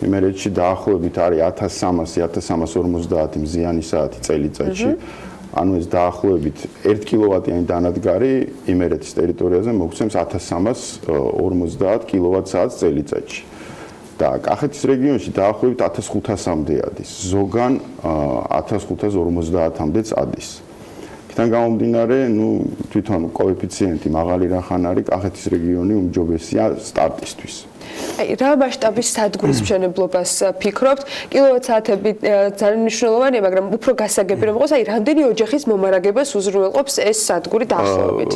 იმერეთში დაახლოებით არის 1300-1350 მზიანი საათი წელიწადში. ანუ ეს დაახლოებით 1 კილოვატიანი დანადგარი იმერეთის ტერიტორიაზე მოგცემს 1350 კილოვატ-საათს წელიწადში. და კახეთის რეგიონში დაახლოებით 1500-მდე ადის. ზოგან 1550-მდეც ადის. თან გამომდინარე, თვითონ კოეფიციენტი მაღალი რახან არის, კახეთის რეგიონი უმჯობესია სტარტისთვის. აი, რა მასშტაბის სადგურის მშენებლობას ფიქრობთ? კილოვატ-საათები ძალიან მნიშვნელოვანია, მაგრამ უფრო გასაგები რომ იყოს, აი, რამდენი ოჯახის მომარაგებას უზრუნველყოფს ეს სადგური დაახლოებით?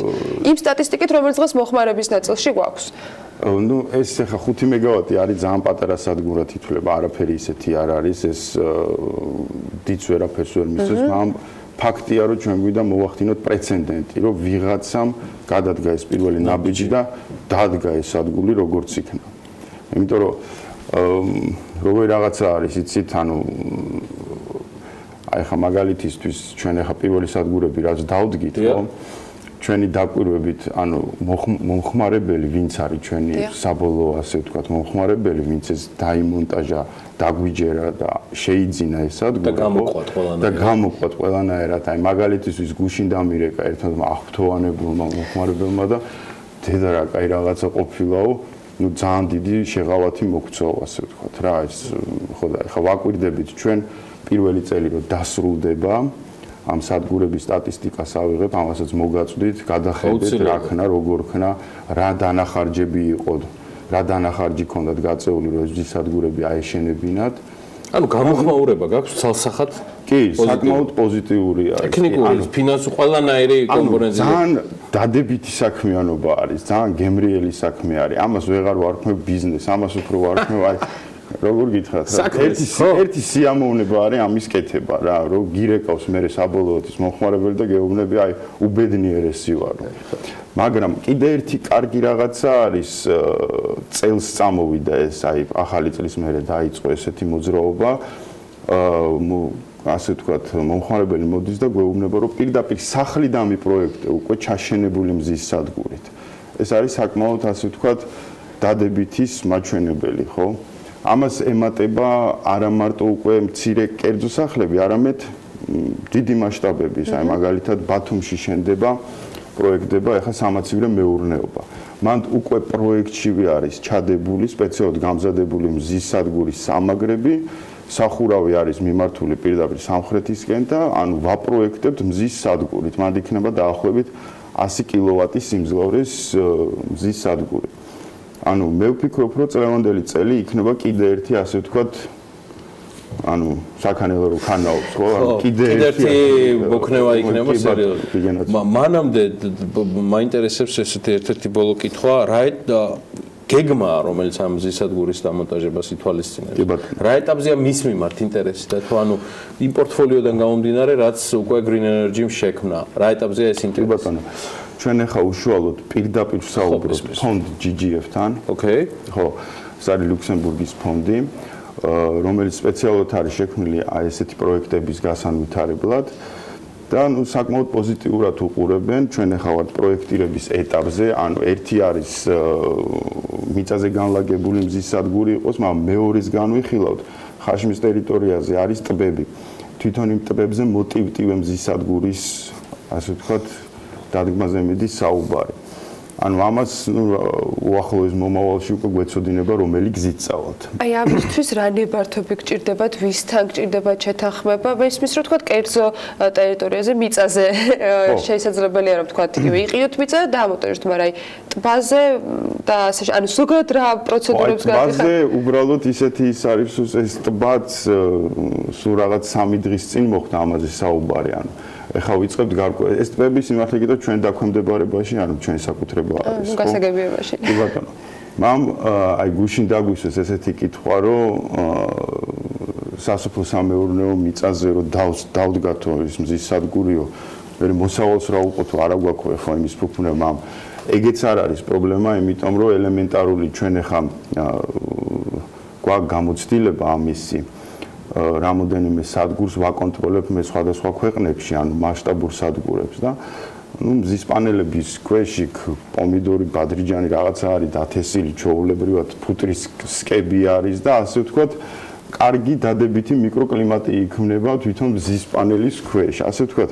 იმ სტატისტიკით, რომელიც დღეს მოხმარების ნაწილში გვაქვს. ეს ახლა 5 მეგავატი არის ძალიან პატარა სადგურად ითვლება, არაფერი ისეთი არ არის, ეს დიდ ვერაფერს ვერ მისცემს, მაგრამ ფაქტია, რომ ჩვენ გვინდა მოვახდინოთ პრეცედენტი, რომ ვიღაცამ გადადგა ეს პირველი ნაბიჯი და დადგა ეს სადგური როგორც იქნა. იმიტომ რომ როგორი რაღაცა არის, იცით, ანუ აი ხა მაგალითისთვის ჩვენ ახლა პირველი სადგურები რაც დავდგით, ხო? ჩვენი დაკვირვებით, ანუ მომხმარებელი ვინც არის ჩვენი საბოლოო ასე ვთქვათ, მომხმარებელი ვინც ეს დაიმონტაჟა, დაგვიჯერა და შეიძინა ეს სადგური და გამოყვათ ყველანაირად, აი მაგალითისთვის გუშინ დამირეკა ერთმა აღფრთოვანებულმა მომხმარებელმა და დედა რა კაი რაღაცა ყოფილაო, ну ძალიან დიდი შეღავათი მოგწოვა ასე ვთქვათ რა, ეს ხო და ახლა ვაკვირდებით ჩვენ პირველი წელი რომ დასრულდება ამ სადგურების სტატისტიკას ავიღებ, ამასაც მოგაწვდით, გადახედეთ რა ხნა, როგორ ხნა, რა დანახარჯები იყო, რა დანახარჯი ქონდათ გაწეული, რომ ეს სადგურები აეშენებინათ. ანუ გამოხმაურება გაქვს ცალსახად? კი, საკმაოდ პოზიტიური არის. ტექნიკური, ფინანსური, ყველანაირი კომპონენტი. ძალიან დადებითი საქმიანობა არის, ძალიან გემრიელი საქმე არის. ამას ვეღარ ვარქმევ ბიზნესს, ამას უფრო ვარქმევ აი როგორ გითხრათ რა ერთი სიამოვნება არის ამის კეთება რა რომ გირეკავს მე საბოლოოდ ის მომხმარებელი და გეუბნები აი უბედნიერესი ვარ მაგრამ კიდე ერთი კარგი რაღაცა არის წელს წამოვიდა ეს აი ახალი წლის მერე დაიწყო ესეთი მოძრაობა ასე ვთქვათ მომხმარებელი მოდის და გვეუბნება რომ პირდაპირ სახლი დამიპროექტე უკვე ჩაშენებული მზის სადგურით ეს არის საკმაოდ ასე ვთქვათ დადებითის მაჩვენებელი ხო ამას ემატება არა მარტო უკვე მცირე კერძო სახლები, არამედ დიდი მასშტაბების, აი მაგალითად ბათუმში შენდება, პროექტდება ახლა სამაცივრო მეურნეობა. მან უკვე პროექტშივე არის ჩადებული, სპეციალურად გამზადებული მზის სადგურის სამაგრები, სახურავი არის მიმართული პირდაპირ სამხრეთისკენ და ანუ ვაპროექტებთ მზის სადგურით. მან იქნება დაახლოებით 100 კილოვატის სიმძლავრის მზის სადგური. ანუ მე ვფიქრობ, რომ წლევანდელი წელი იქნება კიდე ერთი ასე ვთქვათ, ანუ საქანელო რო ქანაობს, ხო? კიდე ერთი მოქნევა იქნება სერიოზულად. მანამდე მაინტერესებს ესეთი ერთ-ერთი ბოლო კითხვა, რა გეგმა, რომელიც ამ მზის სადგურის დამონტაჟებას ითვალისწინებს. რა ეტაპზეა მის მიმართ ინტერესი და თუ ანუ იმ პორტფოლიოდან გამომდინარე, რაც უკვე green energy-მ შექმნა, რა ეტაპზეა ეს ინტერესი? ჩვენ ახლა უშუალოდ პირდაპირ ვსაუბრობთ ფონდ GGF-თან. ოკეი. ხო, ეს არის ლუქსემბურგის ფონდი, რომელიც სპეციალურად არის შექმნილი აი ესეთი პროექტების გასანვითარებლად და ნუ საკმაოდ პოზიტიურად უყურებენ. ჩვენ ახლა ვართ პროექტირების ეტაპზე, ანუ ერთი არის მიწაზე განლაგებული მზის სადგური იყოს, მაგრამ მეორეს განვიხილავთ ხაშმის ტერიტორიაზე არის ტბები. თვითონ იმ ტბებზე მოტივტივე მზის სადგურის ასე ვთქვათ დადგმაზე მიდის საუბარი. ანუ ამას უახლოეს მომავალში უკვე გვეცოდინება რომელი გზით წავალთ. აი ამისთვის რა ნებართვები გჭირდებათ, ვისთან გჭირდებათ შეთანხმება? მისმის რომ თქვა კერძო ტერიტორიაზე მიწაზე შესაძლებელია რომ თქვა იგივე იყიოთ მიწა და დამონტაჟოთ, მაგრამ აი ტბაზე და ასე ანუ ზოგადად რა პროცედურებს გაიხარებათ? ტბაზე უბრალოდ ისეთი ის არის ეს ტბაც სულ რაღაც 3 დღის წინ მოხდა ამაზე საუბარი ანუ ეხლა ვიწყებთ გარკვეულ ეს ტბები სიმართლე გითხრათ ჩვენ დაქვემდებარებაში ანუ ჩვენი საკუთრება არის ხო გასაგებიებაში კი ბატონო მამ აი გუშინ დაგვისვეს ესეთი კითხვა რომ სასოფლო-სამეურნეო მიწაზე რომ დავდგათო ის მზის სადგურიო მე მოსავალს რა უყოთო არა გვაქვს ხო იმის ფუფუნა მამ ეგეც არ არის პრობლემა იმიტომ რომ ელემენტარული ჩვენ ეხლა გვაქვს გამოცდილება ამისი რამოდენიმე სადგურს ვაკონტროლებთ მე სხვადასხვა ქვეყნებში, ანუ მასშტაბურ სადგურებს და ნუ მზის პანელების ქვეშ იქ პომიდორი, ბადრიჯანი რაღაცა არის დათესილი, ჩვეულებრივად ფუტრის სკები არის და ასე ვთქვათ, კარგი დადებითი მიკროკლიმატი იქმნება თვითონ მზის პანელის ქვეშ. ასე ვთქვათ,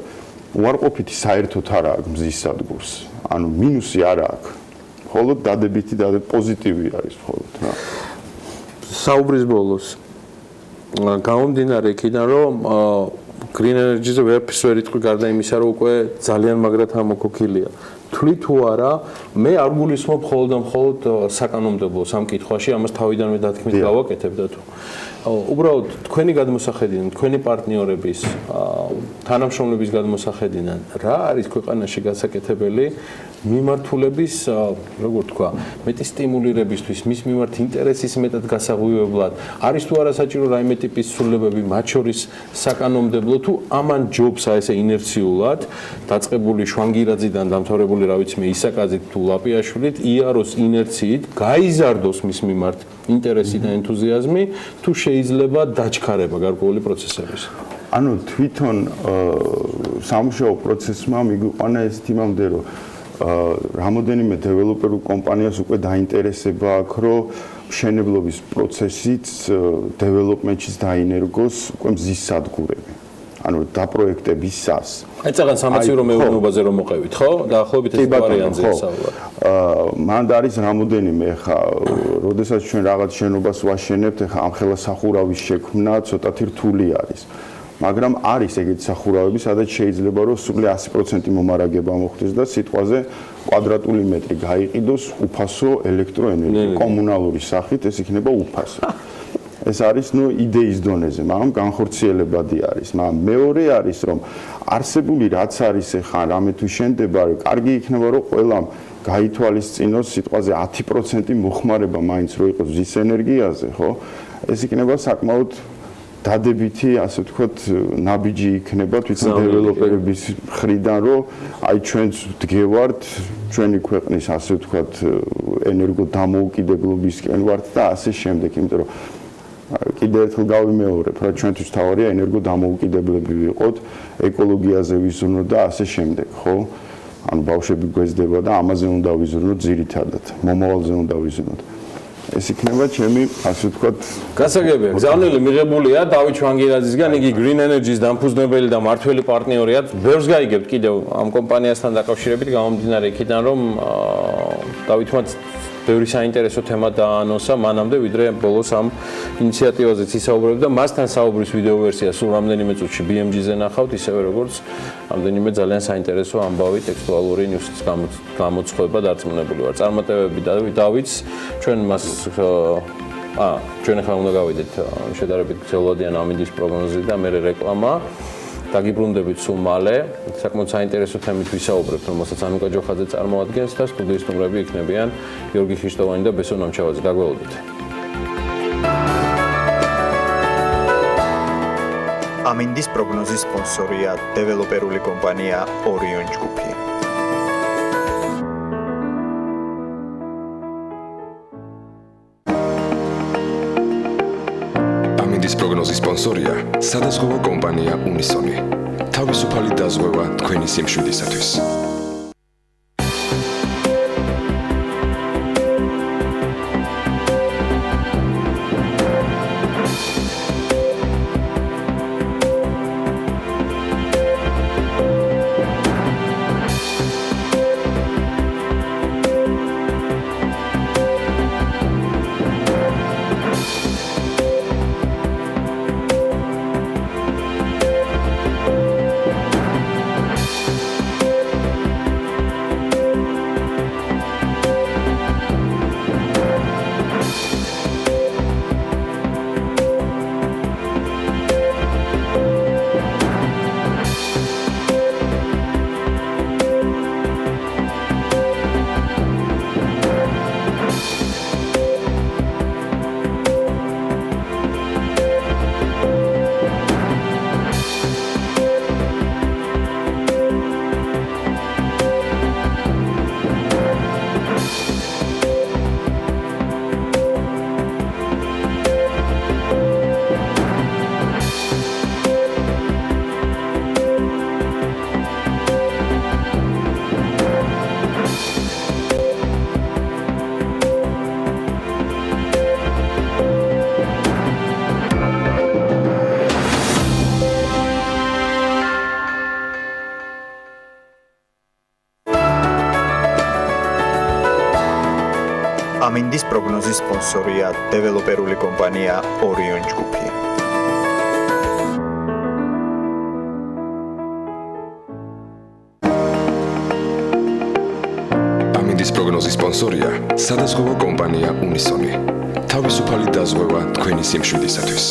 უარყოფითი საერთოდ არ აქვს მზის სადგურს. ანუ მინუსი არ აქვს. მხოლოდ დადებითი და პოზიტივი არის მხოლოდ რა. საუბრის ბოლოს გამომდინარე იქიდან რომ green energy-ზე ვერაფერს ვერ იტყვი გარდა იმისა რომ უკვე ძალიან მაგრად ამოქოქილია თვლი თუ არა მე არ გულისხმობ მხოლოდ და მხოლოდ საკანონმდებლოს ამ კითხვაში ამას თავიდანვე დათქმით გავაკეთებ და თუ უბრალოდ თქვენი გადმოსახედიდან თქვენი პარტნიორების თანამშრომლების გადმოსახედიდან რა არის ქვეყანაში გასაკეთებელი მიმართულების როგორ თქვა მეტი სტიმულირებისთვის მის მიმართ ინტერესის მეტად გასაღვივებლად არის თუ არა საჭირო რაიმე ტიპის ცვლილებები მათ შორის საკანონმდებლო თუ ამან ჯობს აი ესე ინერციულად დაწყებული შვანგირაძიდან დამთავრებული რა ვიცი მე ისაკაზით თუ ლაპიაშვილით იაროს ინერციით გაიზარდოს მის მიმართ ინტერესი და ენთუზიაზმი თუ შეიძლება დაჩქარება გარკვეული პროცესების ანუ თვითონ სამუშაო პროცესმა მიგვიყვანა ეს თემამდე, რომ რამოდენიმე დეველოპერულ კომპანიას უკვე დაინტერესება აქვს, რომ მშენებლობის პროცესით დეველოპმენტში დაინერგოს უკვე მზის სადგურები. ანუ დაპროექტებისას. აი წაღან სამეცნიერო მეურნეობაზე რომ მოყევით, ხო? დაახლოებით ეს ვარიანტზე საუბარი. მანდ არის რამოდენიმე ხა, როდესაც ჩვენ რაღაც შენობას ვაშენებთ, ხა ამ ხელა სახურავის შექმნა ცოტათი რთული არის. მაგრამ არის ეგეთი სახურავები, სადაც შეიძლება რომ სრული 100% მომარაგება მოხდეს და სიტყვაზე კვადრატული მეტრი გაიყიდოს უფასო ელექტროენერგია კომუნალური სახით, ეს იქნება უფასო. ეს არის იდეის დონეზე, მაგრამ განხორციელებადი არის. მაგრამ მეორე არის, რომ არსებული რაც არის ხა რამე თუ შენდება, კარგი იქნება რომ ყველამ გაითვალისწინოს სიტყვაზე 10% მოხმარება მაინც რო იყოს მზის ენერგიაზე, ხო? ეს იქნება საკმაოდ დადებითი, ასე ვთქვათ, ნაბიჯი იქნება თვითონ დეველოპერების მხრიდან, რომ აი ჩვენც ვდგევართ ჩვენი ქვეყნის, ასე ვთქვათ, ენერგო დამოუკიდებლობისკენ ვართ და ასე შემდეგ, იმიტომ რომ კიდევ ერთხელ გავიმეორებ, რა ჩვენთვის თავარია ენერგო დამოუკიდებლები ვიყოთ, ეკოლოგიაზე ვიზრუნოთ და ასე შემდეგ, ხო? ანუ ბავშვები გვეძდება და ამაზე უნდა ვიზრუნოთ ძირითადად, მომავალზე უნდა ვიზრუნოთ. ეს იქნება ჩემი, ასე ვთქვათ, გასაგებია. გზავნილი მიღებულია დავით შვანგირაძისგან, იგი green energy-ს დამფუძნებელი და მართველი პარტნიორია. ბევრს გაიგებთ კიდევ ამ კომპანიასთან დაკავშირებით, გამომდინარე იქიდან, რომ დავითმა ბევრი საინტერესო თემა დაანონსა მანამდე, ვიდრე ბოლოს ამ ინიციატივაზეც ისაუბრებ და მასთან საუბრის ვიდეო ვერსია სულ რამდენიმე წუთში BMG-ზე ნახავთ, ისევე როგორც რამდენიმე ძალიან საინტერესო ამბავი ტექსტუალური ნიუსის გამოცხება დარწმუნებული ვარ. წარმატებები დავითს, ჩვენ მას ჩვენ ახლა უნდა გავიდეთ შედარებით გრძელვადიან ამინდის პროგნოზი და მე რეკლამა. დაგიბრუნდებით სულ მალე, საკმაოდ საინტერესო თემით ვისაუბრებთ, რომელსაც ანუკა ჯოხაძე წარმოადგენს და სტუდიის ნომრები იქნებიან გიორგი ხიშტოვანი და ბესო ნამჩავაძე. დაგველოდეთ. ამინდის პროგნოზის სპონსორია დეველოპერული კომპანია ორიონ ჯგუფი. ამინდის პროგნოზის სპონსორია სადაზღვევო კომპანია უნისონი. თავისუფალი დაზღვევა თქვენი სიმშვიდისათვის. ამინდის პროგნოზის სპონსორია დეველოპერული კომპანია ორიონ ჯგუფი. ამინდის პროგნოზის სპონსორია სადაზღვევო კომპანია უნისონი. თავისუფალი დაზღვევა თქვენი სიმშვიდისათვის.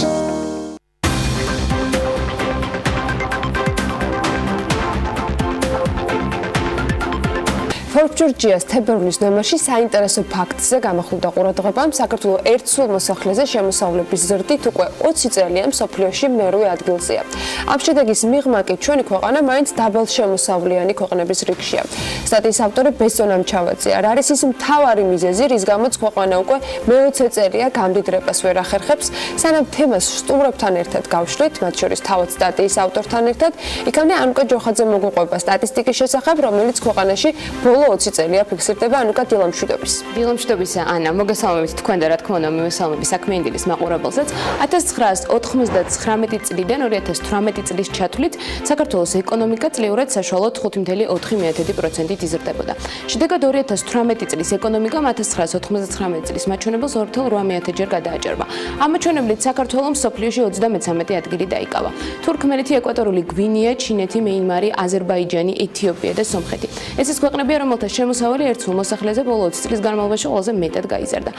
Forbes Georgia's თებერვლის ნომერში საინტერესო ფაქტზე გამახვილდა ყურადღებამ საქართველოს ერთსულ მოსახლეზე შემოსავლების ზრდით უკვე 20 წელია მსოფლიოში მერვე ადგილზეა. ამ შედეგის მიღმა კი ჩვენი ქვეყანა მაინც დაბალ შემოსავლიანი ქვეყნების რიგშია. სტატიის ავტორი ბესო ნამჩავაძე არ არის ის მთავარი მიზეზი, რის გამოც ქვეყანა უკვე მე-20 წელია გამდიდრებას ვერ ახერხებს, სანამ თემას სტუმრებთან ერთად გავშლით, მათ შორის თავად სტატიის ავტორთან ერთად, იქამდე ანუკა ჯოხაძე მოგვიყვება სტატისტიკის შესახებ, რომელიც ქვეყანაში ბოლო 20 წელია ფიქსირდება. ანუკა დილა მშვიდობის. დილა მშვიდობის ანა, მოგესალმებით თქვენ და რა თქმა უნდა მივესალმები საქმიანი დილის მაყურებელსაც. 1999 წლიდან 2018 წლის ჩათვლით საქართველოს ეკონომიკა წლიურად საშუალოდ 5.4%-ით იზრდებოდა. შედეგად 2018 წლის ეკონომიკამ 1999 წლის მაჩვენებელს 2.8-ჯერ გადააჭერბა. ამ მაჩვენებლით საქართველოს მსოფლიოში 33 ადგილი დაიკავა. თურქმენეთი, ეკვატორული გვინეა, ჩინეთი, მეინმარი, აზერბაიჯანი, ეთიოპია და სომხეთი. ეს ის ქვეყნებია, რომელთა შემოსავალი ერთსულ მოსახლეზე ბოლო 20 წლის განმავლობაში ყველაზე მეტად გაიზარდა.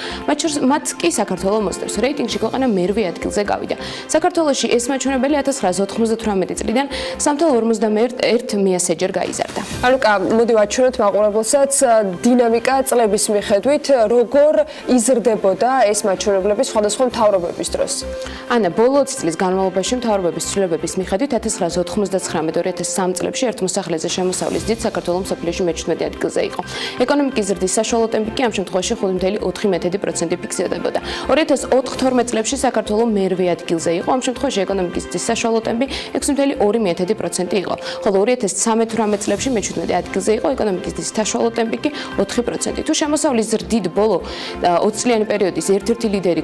მათ კი საქართველოს მოსდევს. რეიტინგში ქვეყანა მერვე ადგილზე გავიდა. საქართველოში ეს მაჩვენებელი 1998 წლიდან 3.51%-ჯერ გაიზარდა. ანუკა, მოდი ვაჩვენოთ მაყურებელსაც დინამიკა წლების მიხედვით, როგორ იზრდებოდა ეს მაჩვენებლები სხვადასხვა მთავრობების დროს. ანა, ბოლო 20 წლის განმავლობაში მთავრობების ცვლილებების მიხედვით 1999-2003 წლებში ერთ მოსახლეზე შემოსავლის დიდ საქართველოს მსოფლიოში მე-17 ადგილზე იყო. ეკონომიკის ზრდის საშუალო ტემპი კი ამ შემთხვევაში 5.4% ფიქსირდებოდა. 2004-12 წლებში საქართველოს მერვე ადგილზე იყო. ამ შემთხვევაში ეკონომიკის ზრდის საშუალო ტემპი 6.2% იყო. ხოლო 2013-18 წლებში მე-17 ადგილზე იყო. ეკონომიკის ზრდის საშუალო ტემპი კი 4%. თუ შემოსავლის ზრდით ბოლო 20 წლიანი პერიოდის ერთ-ერთი ლიდერი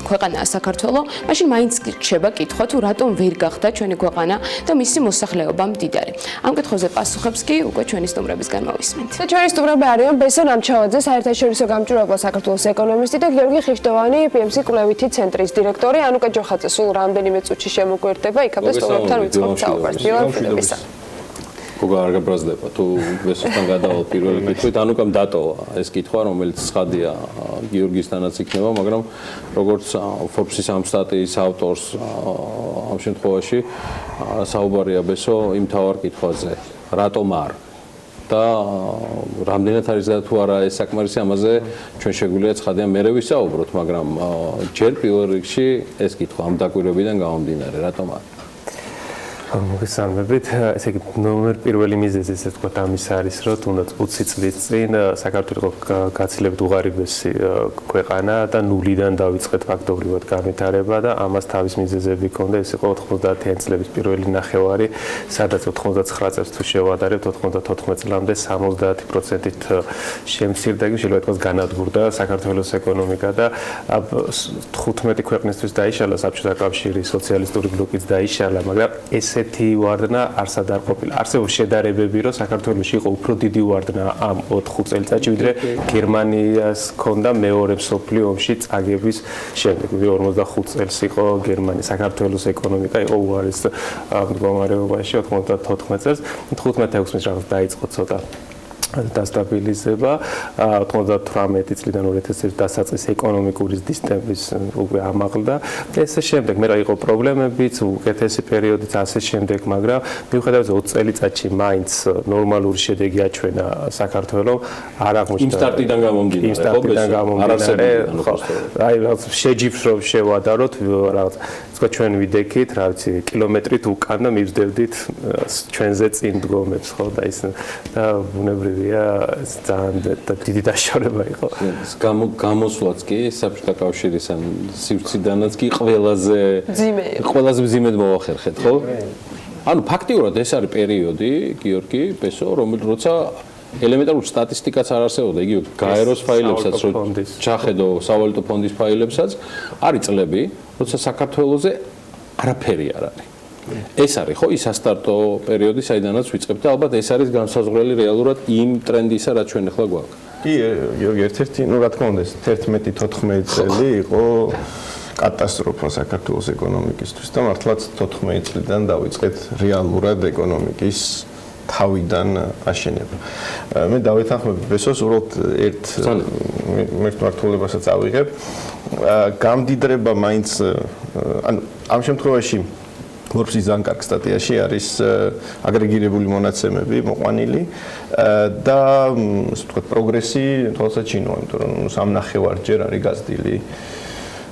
ქვეყანაა საქართველოს, მაშინ მაინც რჩება კითხვა თუ რატომ ვერ გახდა ჩვენი ქვეყანა და მისი მოსახლეობა მდიდარი. ამ კითხვებზე პასუხებს კი უკვე ჩვენი სტუმრებისგან მოვისმენთ. და ჩვენი სტუმრები არიან ბესო ნამჩავაძე, საერთაშორისო გამჭვირვალობა საქართველოს ეკონომისტი და გიორგი ხიშტოვანი, PMC კვლევითი ცენტრის დირექტორი. ანუკა ჯოხაძე სულ რამდენიმე წუთში შემოგვერდება, იქამდე სტუმრებთან ვიწყებთ საუბარს. დილა მშვიდობისა. გოგა არ გაბრაზდება თუ ბესოსთან გადავალ პირველი კითხვით, ანუკამ დატოვა ეს კითხვა, რომელიც ცხადია გიორგისთანაც იქნება, მაგრამ როგორც Forbes-ის ამ სტატიის ავტორს ამ შემთხვევაში საუბარია ბესო იმ თავარ კითხვაზე, რატომ არ და რამდენად არის და თუ არა ეს საკმარისი, ამაზე ჩვენ შეგვიძლია ცხადია მერე ვისაუბროთ, მაგრამ ჯერ პირველ რიგში ეს კითხვა ამ დაკვირვებიდან გამომდინარე, რატომ არ მოგესალმებით. ესე იგი, ნომერ პირველი მიზეზი, ესე ვთქვათ, ამის არის, რომ თუნდაც 20 წლის წინ საქართველოს გაცილებით უღარიბესი ქვეყანა და ნულიდან დავიწყეთ ფაქტობრივად განვითარება და ამას თავის მიზეზები ჰქონდა. ეს იყო 90-იანი წლების პირველი ნახევარი, სადაც 99 წელს თუ შევადარებთ 94 წლამდე 70%-ით შემცირდა, შეიძლება ითქვას განადგურდა საქართველოს ეკონომიკა და 15 ქვეყნისთვის დაიშალა საბჭოთა კავშირის სოციალისტური ბლოკიც დაიშალა, მაგრამ ესეთი ვარდნა არსად არ ყოფილა. არსებობს შედარებები, რომ საქართველოში იყო უფრო დიდი ვარდნა ამ 4 წელიწადში, ვიდრე გერმანიას ჰქონდა მეორე მსოფლიო ომში წაგების შემდეგ. 45 წელს იყო გერმანია, საქართველოს ეკონომიკა იყო უარის მდგომარეობაში 94 წელს. 15-16 რაღაც დაიწყო ცოტა დასტაბილიზება 98 წლიდან 2000 წლის დასაწყის ეკონომიკური ზრდის ტემპის უკვე ამაღლდა. ეს შემდეგ მე რა იყო პრობლემებიც, უკეთესი პერიოდიც ასე შემდეგ, მაგრამ მიუხედავად 20 წელიწადში მაინც ნორმალური შედეგი აჩვენა საქართველოს. არ აღმოჩნდა იმ სტარტიდან გამომდინარე, ხო, აი რაღაც შეჯიბრს შევადაროთ, რაღაც თქვა ჩვენ ვიდექით, რა ვიცი, კილომეტრით უკან და მივსდევდით ჩვენზე წინ დგომებს, ხო, და ის და ბუნებრივი ძალიან დიდი დაშორება იყო. გამოსვლაც კი საბჭოთა კავშირის ან სივრციდანაც კი ყველაზე მძიმედ მოახერხეთ, ხო? ანუ ფაქტიურად ეს არის პერიოდი, გიორგი, ბესო, როცა ელემენტარულ სტატისტიკაც არ არსებობდა, იგივე გაეროს ფაილებსაც რო ჩახედო სავალუტო ფონდის ფაილებსაც, არის წლები, როცა საქართველოზე არაფერი არ არის. ეს არის ხო ის ასტარტო პერიოდი, საიდანაც ვიწყებთ და ალბათ ეს არის განსაზღვრელი რეალურად იმ ტრენდისა, რაც ჩვენ ახლა გვაქვს. კი, გიორგი, ერთ-ერთი, ну, რა თქმა უნდა, 11-14 წელი იყო კატასტროფა საქართველოს ეკონომიკისთვის და მართლაც 14 წლიდან დავიწყეთ რეალურად ეკონომიკის თავიდან აშენება. მე დავეთანხმები ბესოს უბრალოდ ერთ მართულებასაც ავიღებ. გამდიდრება მაინც ანუ ამ შემთხვევაში Forbes-ის ძალიან კარგ სტატიაში არის აგრეგირებული მონაცემები მოყვანილი და ასე ვთქვათ პროგრესი თვალსაჩინოა, იმიტომ რომ სამნახევარჯერ არის გაზრდილი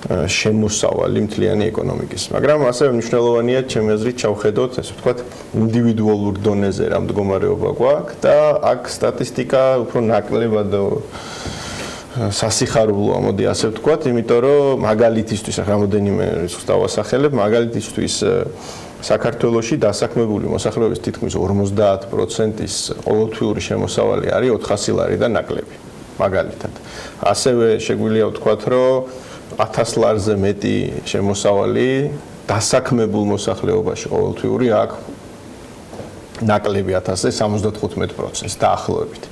შემოსავალი მთლიანი ეკონომიკის. მაგრამ ასევე მნიშვნელოვანია ჩემი აზრით ჩავხედოთ, ასე ვთქვათ, ინდივიდუალურ დონეზე რა მდგომარეობა გვაქვს და აქ სტატისტიკა უფრო ნაკლებად სასიხარულოა, მოდი ასე ვთქვათ, იმიტომ რომ მაგალითისთვის რამოდენიმე რიცხვს დავასახელებ, მაგალითისთვის საქართველოში დასაქმებული მოსახლეობის თითქმის 50%-ის ყოველთვიური შემოსავალი არის 400 ლარი და ნაკლები, მაგალითად. ასევე შეგვიძლია ვთქვათ, რომ 1000 ლარზე მეტი შემოსავალი დასაქმებულ მოსახლეობაში ყოველთვიური აქვს ნაკლები 1000-ზე 75%-ს დაახლოებით.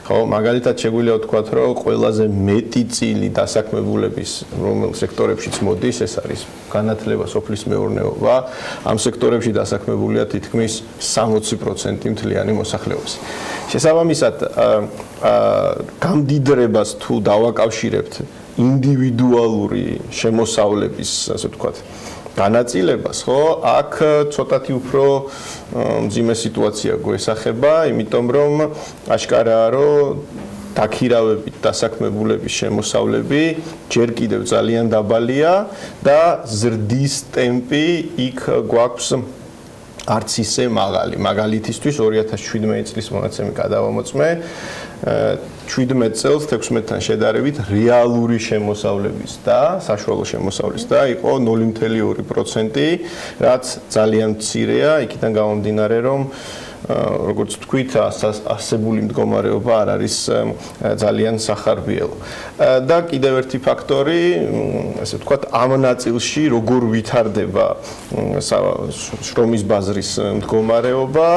ხო, მაგალითად შეგვიძლია ვთქვათ, რომ ყველაზე მეტი წილი დასაქმებულების რომელ სექტორებშიც მოდის, ეს არის განათლება, სოფლის მეურნეობა, ამ სექტორებში დასაქმებულია თითქმის 60% მთლიანი მოსახლეობის. შესაბამისად, გამდიდრებას თუ დავაკავშირებთ ინდივიდუალური შემოსავლების, ასე ვთქვათ, განაწილებას, ხო, აქ ცოტათი უფრო მძიმე სიტუაცია გვესახება, იმიტომ რომ აშკარაა, რომ დაქირავებით დასაქმებულების შემოსავლები ჯერ კიდევ ძალიან დაბალია და ზრდის ტემპი იქ გვაქვს არც ისე მაღალი. მაგალითისთვის 2017 წლის მონაცემი გადავამოწმე 17 წელს 16-თან შედარებით რეალური შემოსავლების და საშუალო შემოსავლის და იყო 0.2%, რაც ძალიან მცირეა, იქიდან გამომდინარე, რომ როგორც თქვით, არსებული მდგომარეობა არ არის ძალიან სახარბიელო. და კიდევ ერთი ფაქტორი, ასე ვთქვათ, ამ ნაწილში როგორ ვითარდება შრომის ბაზრის მდგომარეობა,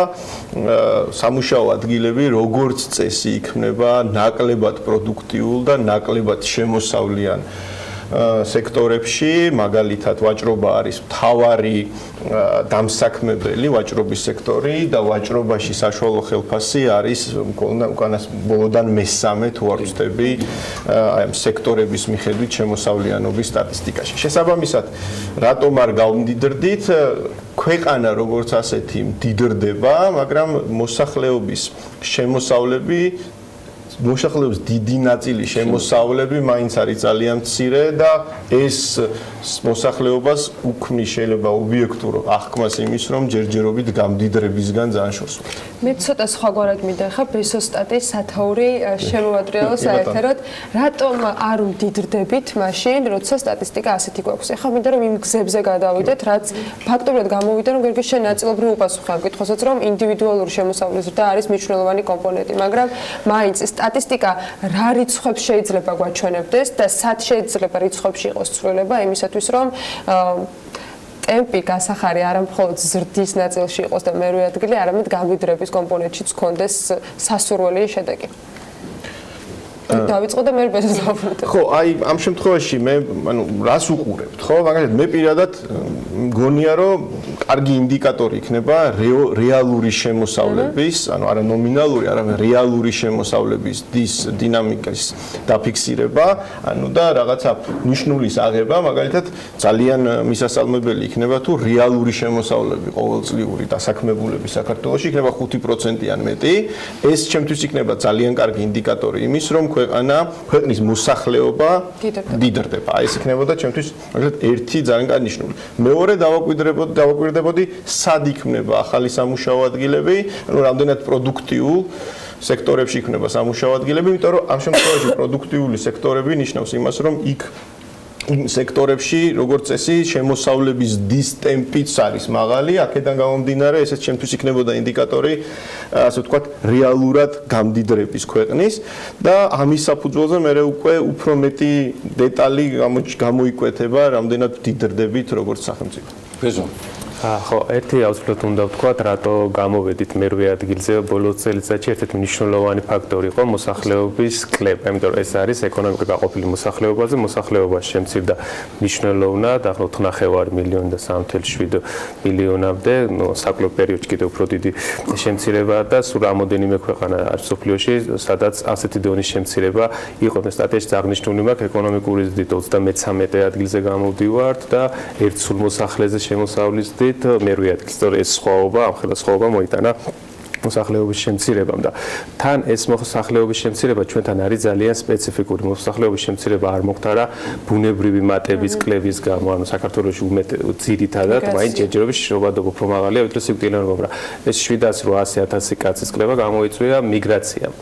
სამუშაო ადგილები როგორც წესი იქნება ნაკლებად პროდუქტიულ და ნაკლებად შემოსავლიან სექტორებში, მაგალითად ვაჭრობა არის მთავარი დამსაქმებელი ვაჭრობის სექტორი და ვაჭრობაში საშუალო ხელფასი არის უკანას ბოლოდან მესამე თუ არ ვწდები აი ამ სექტორების მიხედვით შემოსავლიანობის სტატისტიკაში. შესაბამისად, რატომ არ გავმდიდრდით? ქვეყანა როგორც ასეთი მდიდრდება, მაგრამ მოსახლეობის შემოსავლები მოსახლეობის დიდი ნაწილი შემოსავლები მაინც არის ძალიან მცირე და ეს მოსახლეობას უქმნის შეიძლება ობიექტურ აღქმას იმის, რომ ჯერჯერობით გამდიდრებისგან ძალიან შორს ვართ. მე ცოტა სხვაგვარად მინდა ბესოს სტატის სათაური შემოვადრიალო საერთოდ, რატომ არ მდიდრდებით მაშინ, როცა სტატისტიკა ასეთი გვაქვს. ეხლა მინდა რომ იმ გზებზე გადავიდეთ, რაც ფაქტობრივად გამოვიდა, რომ გერგის შენ ნაწილობრივ უპასუხე ამ კითხვასაც, რომ ინდივიდუალური შემოსავლის ზრდა არის მნიშვნელოვანი კომპონენტი, მაგრამ მაინც სტატისტიკა რა რიცხვებს შეიძლება გვაჩვენებდეს და სად შეიძლება რიცხვებში იყოს ცვლილება იმისათვის, რომ ტემპი გასახარი არა მხოლოდ ზრდის ნაწილში იყოს და მერვე ადგილი, არამედ გამდიდრების კომპონენტშიც ჰქონდეს სასურველი შედეგი. დავიწყო და მე ბესოს დავფრთხე. ხო, აი ამ შემთხვევაში მე ანუ რას უყურებთ, ხო? მაგალითად მე პირადად მგონია, რომ კარგი ინდიკატორი იქნება რეალური შემოსავლების, ანუ არა ნომინალური, არამედ რეალური შემოსავლების დინამიკის დაფიქსირება, ანუ და რაღაცა ნიშნულის აღება, მაგალითად ძალიან მისასალმებელი იქნება თუ რეალური შემოსავლები ყოველწლიური დასაქმებულების საქართველოში იქნება 5%-იან მეტი. ეს ჩემთვის იქნება ძალიან კარგი ინდიკატორი იმის, რომ ქვეყნის მოსახლეობა მდიდრდება. აი ეს იქნებოდა ჩემთვის ერთი ძალიან კარგი ნიშნული. მეორე დავაკვირდებოდი სად იქნება ახალი სამუშაო ადგილები, ანუ რამდენად პროდუქტიულ სექტორებში იქნება სამუშაო ადგილები, იმიტომ რომ ამ შემთხვევაში პროდუქტიული სექტორები ნიშნავს იმას, რომ იქ სექტორებში როგორც წესი შემოსავლების დისტემპიც არის მაღალი, აქედან გამომდინარე ესეც ჩემთვის იქნებოდა ინდიკატორი, ასე ვთქვათ, რეალურად გამდიდრების ქვეყნის და ამის საფუძველზე მე უკვე უფრო მეტი დეტალი გამოიკვეთება, რამდენად მდიდრდებით როგორც სახელმწიფო. ბეზო ხო, ერთი აუცილებლად უნდა ვთქვათ, რატო გამოვედით მერვე ადგილზე ბოლო წელიწადში ერთ-ერთი მნიშვნელოვანი ფაქტორი იყო მოსახლეობის კლება, იმიტომ რომ ეს არის ეკონომიკა გაყოფილი მოსახლეობაზე, მოსახლეობაში შემცირდა მნიშვნელოვნად, ახლა 4.5 მილიონი და 3.7 მილიონამდე, საკლუბო პერიოდში კიდევ უფრო დიდი შემცირება და სულ რამოდენიმე ქვეყანა არის სოფლიოში, სადაც ასეთი დონის შემცირება იყო. სტატიაში აღნიშნული მაქვს ეკონომიკური ზრდით 33 ადგილზე გამოვდივართ და ერთ სულ მოსახლეზე შემოსავლის ზრდით მიხედვით მერვე ადგილს. სწორედ ეს სხვაობა, ამ ხელისხმობა მოიტანა მოსახლეობის შემცირებამ და თან ეს მოსახლეობის შემცირება ჩვენთან არის ძალიან სპეციფიკური. მოსახლეობის შემცირება არ მოხდარა ბუნებრივი მატების კლევის გამო, ანუ საქართველოში ძირითადად მაინც ჯერჯერობით შრობადობა უფრო მაღალია, ვიდრე სიკვდილიანობა, მაგრამ ეს 700-800,000 კაცის კლევა გამოიწვია მიგრაციამ.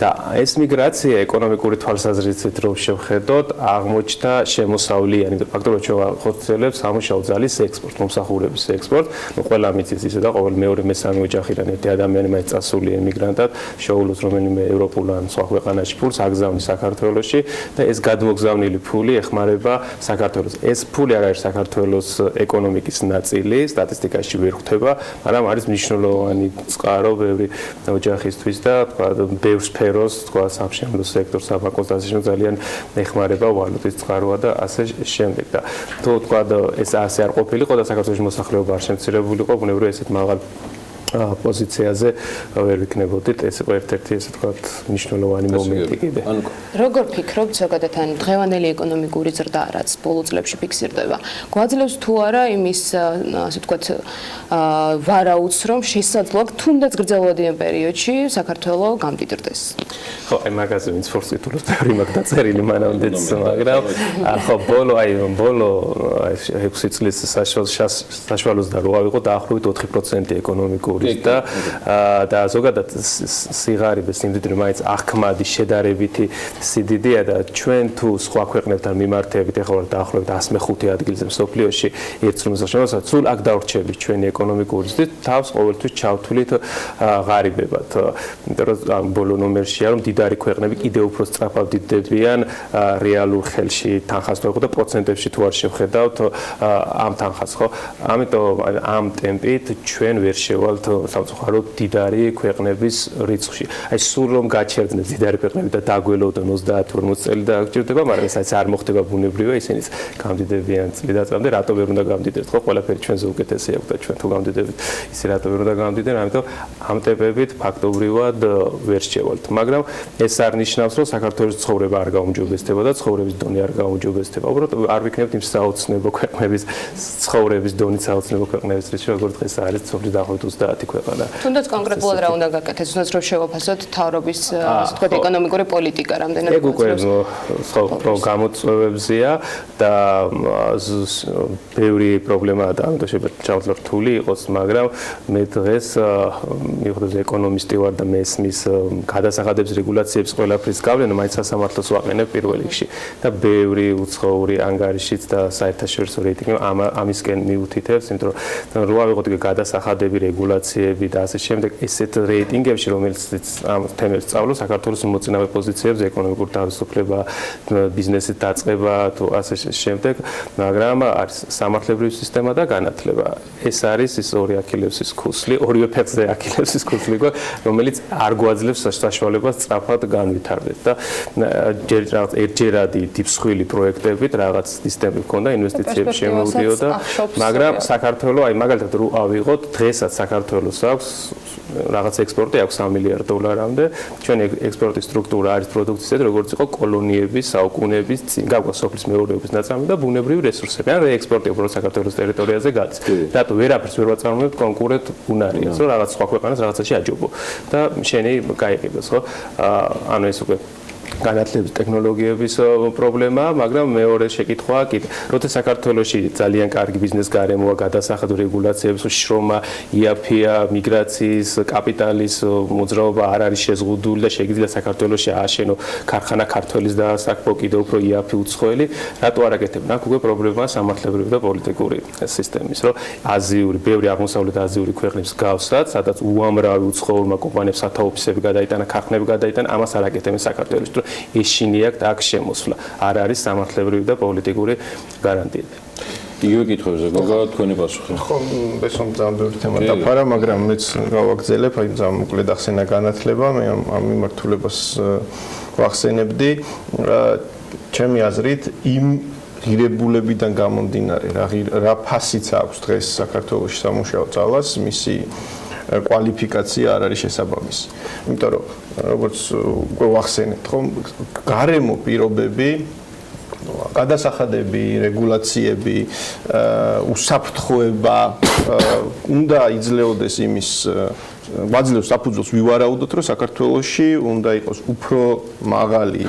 და ეს მიგრაცია ეკონომიკური თვალსაზრისით რომ შევხედოთ, აღმოჩნდა შემოსავლიანი და ფაქტორად შევახორციელებს სამუშაო ძალის ექსპორტ, მომსახურების ექსპორტ. ნუ ყველა მიცის ისე და ყოველ მეორე მესამე ოჯახიდან ერთი ადამიანი მაინც წასული ემიგრანტად შეუძლოს რომელიმე ევროპულ ან სხვა ქვეყანაში ფულს აგზავნის საქართველოში და ეს გადმოგზავნილი ფული ეხმარება საქართველოს. ეს ფული არ არის საქართველოს ეკონომიკის ნაწილი, სტატისტიკაში ვერ ხვდება, მაგრამ არის მნიშვნელოვანი წყარო ბევრი ოჯახისთვის და ბევრ სფეროს, თქვა სამშენებლო სექტორს, საბანკოს და ასე შემდეგ ძალიან ეხმარება ვალუტის წყაროა და ასე შემდეგ. და თუ თქვა ეს ასე არ ყოფილიყო და საქართველოს მოსახლეობა არ შემცირებულიყო, ბუნებრივია ესეთ მაღალ პოზიციაზე ვერ ვიქნებოდით, ეს იყო ერთ-ერთი ესე თქვა მნიშვნელოვანი მომენტი კიდე. როგორ ფიქრობთ ზოგადად ან დღევანდელი ეკონომიკური ზრდა რაც ბოლო წლებში ფიქსირდება, გვაძლევს თუ არა იმის ასე ვთქვათ ვარაუდს, რომ შესაძლოა თუნდაც გრძელვადიან პერიოდში საქართველოს გამდიდრდეს? ხო, აი მაგაზე ვინც ფორს იტულებს, ბევრი მაგ დაწერილი მანამდეც, მაგრამ ხო ბოლო 6 წლის საშუალოს და რო ავიღო დაახლოებით 4% ეკონომიკური და ზოგადად სიღარიბე სიმდიდრე მაინც ახმადი შედარებითი სიდიდეა და ჩვენ თუ სხვა ქვეყნებთან მიმართებით ეხლა ვართ დაახლოებით 105 ადგილზე მსოფლიოში ერთ წლზე შემოსა სულ აქ დავრჩებით ჩვენი ეკონომიკური ზრდით თავს ყოველთვის ჩავთვლით ღარიბებად. იმიტომ რომ ბოლო ნომერშია რომ დიდარი ქვეყნები კიდევ უფრო სწრაფად დიდდებიან რეალურ ხელში თანხას თუ და პროცენტებში თუ არ შევხედავთ ამ თანხას ხო? ამიტომ ამ ტემპით ჩვენ ვერ შევალთ სამწუხაროდ დიდარი ქვეყნების რიცხვში. აი სულ რომ გაჩერდნენ დიდარი ქვეყნები და დაგველოდონ 30-40 წელი და გჭირდება, მაგრამ ეს არ მოხდება ბუნებრივია, ისინიც გამდიდებიან წლიდადწამდე, რატო ვერ უნდა გამდიდრეთ, ხო? ყველაფერი ჩვენზე უკეთესი აქვს და ჩვენ თუ გამდიდებით, ისე რატო ვერ უნდა გამდიდრენ, ამიტომ ამ ტემპებით ფაქტობრივად ვერ შევალთ. მაგრამ ეს არ ნიშნავს, რომ საქართველოს ცხოვრება არ გაუმჯობესდება და ცხოვრების დონე არ გაუმჯობესდება. უბრალოდ არ ვიქნებთ იმ საოცნებო ქვეყნების ცხოვრების დონით საოცნებო ქვეყნების რიცხვი, როგორც დღეს არის სოფლის დაახლოებით 30 ქვეყანა. თუნდაც კონკრეტულად რა უნდა გაკეთდეს, თუნდაც რომ შევაფასოთ თავრობის ასე ვთქვათ ეკონომიკური პოლიტიკა რამდენად ეგ უკვე ხო გამოწვევებზია და ბევრი პრობლემაა და ამიტომ შეიძლება რთული იყოს, მაგრამ მე დღეს მიუხედავად ეკონომისტი ვარ და მესმის გადასახადების რეგულაციების ყველაფრის გავლენა მაინც სასამართლოს ვაყენებ პირველ რიგში და ბევრი უცხოური ანგარიშიც და საერთაშორისო რეიტინგი ამისკენ მიუთითებს, იმიტომ რომ რო ავიღოთ გადასახადები რეგულაციები და ასე შემდეგ ესეთ რეიტინგებში რომელიც ამ თემებს სწავლობს საქართველოს მოწინავე პოზიციებზე ეკონომიკური თავისუფლება, ბიზნესის დაწყება თუ ასე შემდეგ, მაგრამ არის სამართლებრივი სისტემა და განათლება. ეს არის ის ორი აქილევსის ქუსლი, ორივე ფეხზე აქილევსის ქუსლი, რომელიც არ გვაძლევს საშუალებას სწრაფად განვითარდეთ და ერთჯერადი დიფსხვილი პროექტებით რაღაც სისტემები ჰქონდა, ინვესტიციები შემოვიდიოდა, მაგრამ საქართველოს აი მაგალითად რო ავიღოთ, დღესაც საქართველოს აქვს რაღაც ექსპორტი აქვს $3 მილიარდამდე. ჩვენი ექსპორტის სტრუქტურა არის პროდუქცია, როგორც იყო კოლონიების, საუკუნეების წინ გაგვაქვს სოფლის მეურნეობის ნაწარმი და ბუნებრივი რესურსები. ან რეექსპორტი უბრალოდ საქართველოს ტერიტორიაზე გადის. რატო ვერაფერს ვერ ვაწარმოებთ კონკურენტ უნარიას, რომ რაღაც სხვა ქვეყანას რაღაცაში აჯობო და შენი გაიყიდოს, ხო? ანუ ეს უკვე განათლების ტექნოლოგიების პრობლემაა, მაგრამ მეორე შეკითხვაა კიდე. როცა საქართველოში ძალიან კარგი ბიზნეს გარემოა, გადასახადო რეგულაციების შრომა, იაფია, მიგრაციის, კაპიტალის მოძრაობა არ არის შეზღუდული და შეიძლება საქართველოში ააშენო ქარხანა ქართველის დაასაქმო კიდევ უფრო იაფი უცხოელი, რატო არ აკეთებენ? აქ უკვე პრობლემაა სამართლებრივი და პოლიტიკური სისტემის, რომ აზიური, ბევრი აღმოსავლეთ აზიური ქვეყნებს გავსად, სადაც უამრავი უცხოურმა კომპანიებს სათაოფისები გადაიტანა, ქარხნები გადაიტანა, ამას არ აკეთებენ საქართველოში. ეშინია აქ შემოსვლა. არ არის სამართლებრივი და პოლიტიკური გარანტიები. იგივე კითხვებზე გოგო თქვენი პასუხი. ხო, ეს ძალიან ბევრი თემა დაფარა, მაგრამ მეც გავაგზელებ, აი ძალიან მოკლედ ახსენა განათლება, მე ამ მიმართულებას ვახსენებდი. ჩემი აზრით იმ ღირებულებიდან გამომდინარე, რა ფასიც აქვს დღეს საქართველოს სამუშაო ძალას, მისი კვალიფიკაცია არ არის შესაბამისი. იმიტომ რომ როგორც უკვე ვახსენეთ, ხო, გარემო პირობები გადასახადები, რეგულაციები, უსაფრთხოება უნდა იძლეოდეს იმის ვაძლევს საფუძველს ვივარაუდოთ, რომ საქართველოში უნდა იყოს უფრო მაღალი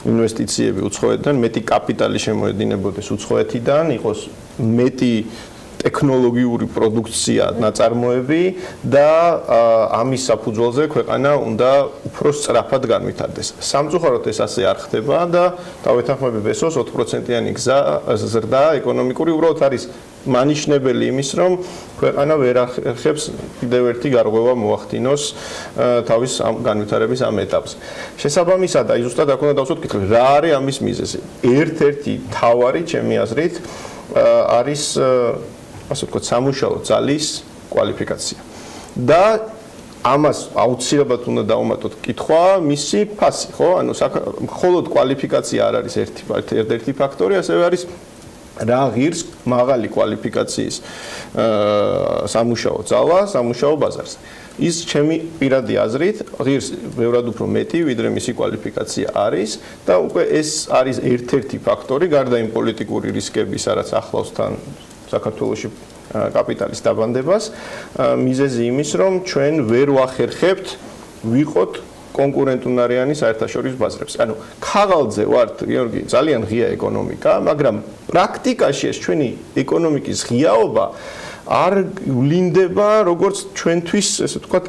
ინვესტიციები უცხოეთიდან, მეტი კაპიტალი შემოედინებოდეს უცხოეთიდან, იყოს მეტი ტექნოლოგიური პროდუქცია, ნაწარმოები და ამის საფუძველზე ქვეყანა უნდა უფრო სწრაფად განვითარდეს. სამწუხაროდ ეს ასე არ ხდება და დავეთანხმები ბესოს 4%-იანი ზრდა ეკონომიკური უბრალოდ არის მანიშნებელი იმის, რომ ქვეყანა ვერ ახერხებს კიდევ ერთი გარღვევა მოახდინოს თავის განვითარების ამ ეტაპზე. შესაბამისად, აი ზუსტად აქ უნდა დავსვათ კითხვა, რა არის ამის მიზეზი? ერთ-ერთი მთავარი, ჩემი აზრით, არის ასე ვთქვათ, სამუშაო ძალის კვალიფიკაცია. და ამას აუცილებლად უნდა დავუმატოთ კითხვა მისი ფასი, ხო? ანუ მხოლოდ კვალიფიკაცია არ არის ერთ-ერთი ფაქტორი, ასევე არის რა ღირს მაღალი კვალიფიკაციის სამუშაო ძალა სამუშაო ბაზარზე. ის ჩემი პირადი აზრით ღირს ბევრად უფრო მეტი, ვიდრე მისი კვალიფიკაცია არის და უკვე ეს არის ერთ-ერთი ფაქტორი გარდა იმ პოლიტიკური რისკებისა, რაც ახლავს თან საქართველოში კაპიტალის დაბანდებას, მიზეზი იმის, რომ ჩვენ ვერ ვახერხებთ ვიყოთ კონკურენტუნარიანი საერთაშორისო ბაზრებს. ანუ ქაღალდზე ვართ, გიორგი, ძალიან ღია ეკონომიკა, მაგრამ პრაქტიკაში ეს ჩვენი ეკონომიკის ღიაობა არ ვლინდება როგორც ჩვენთვის, ესე ვთქვათ,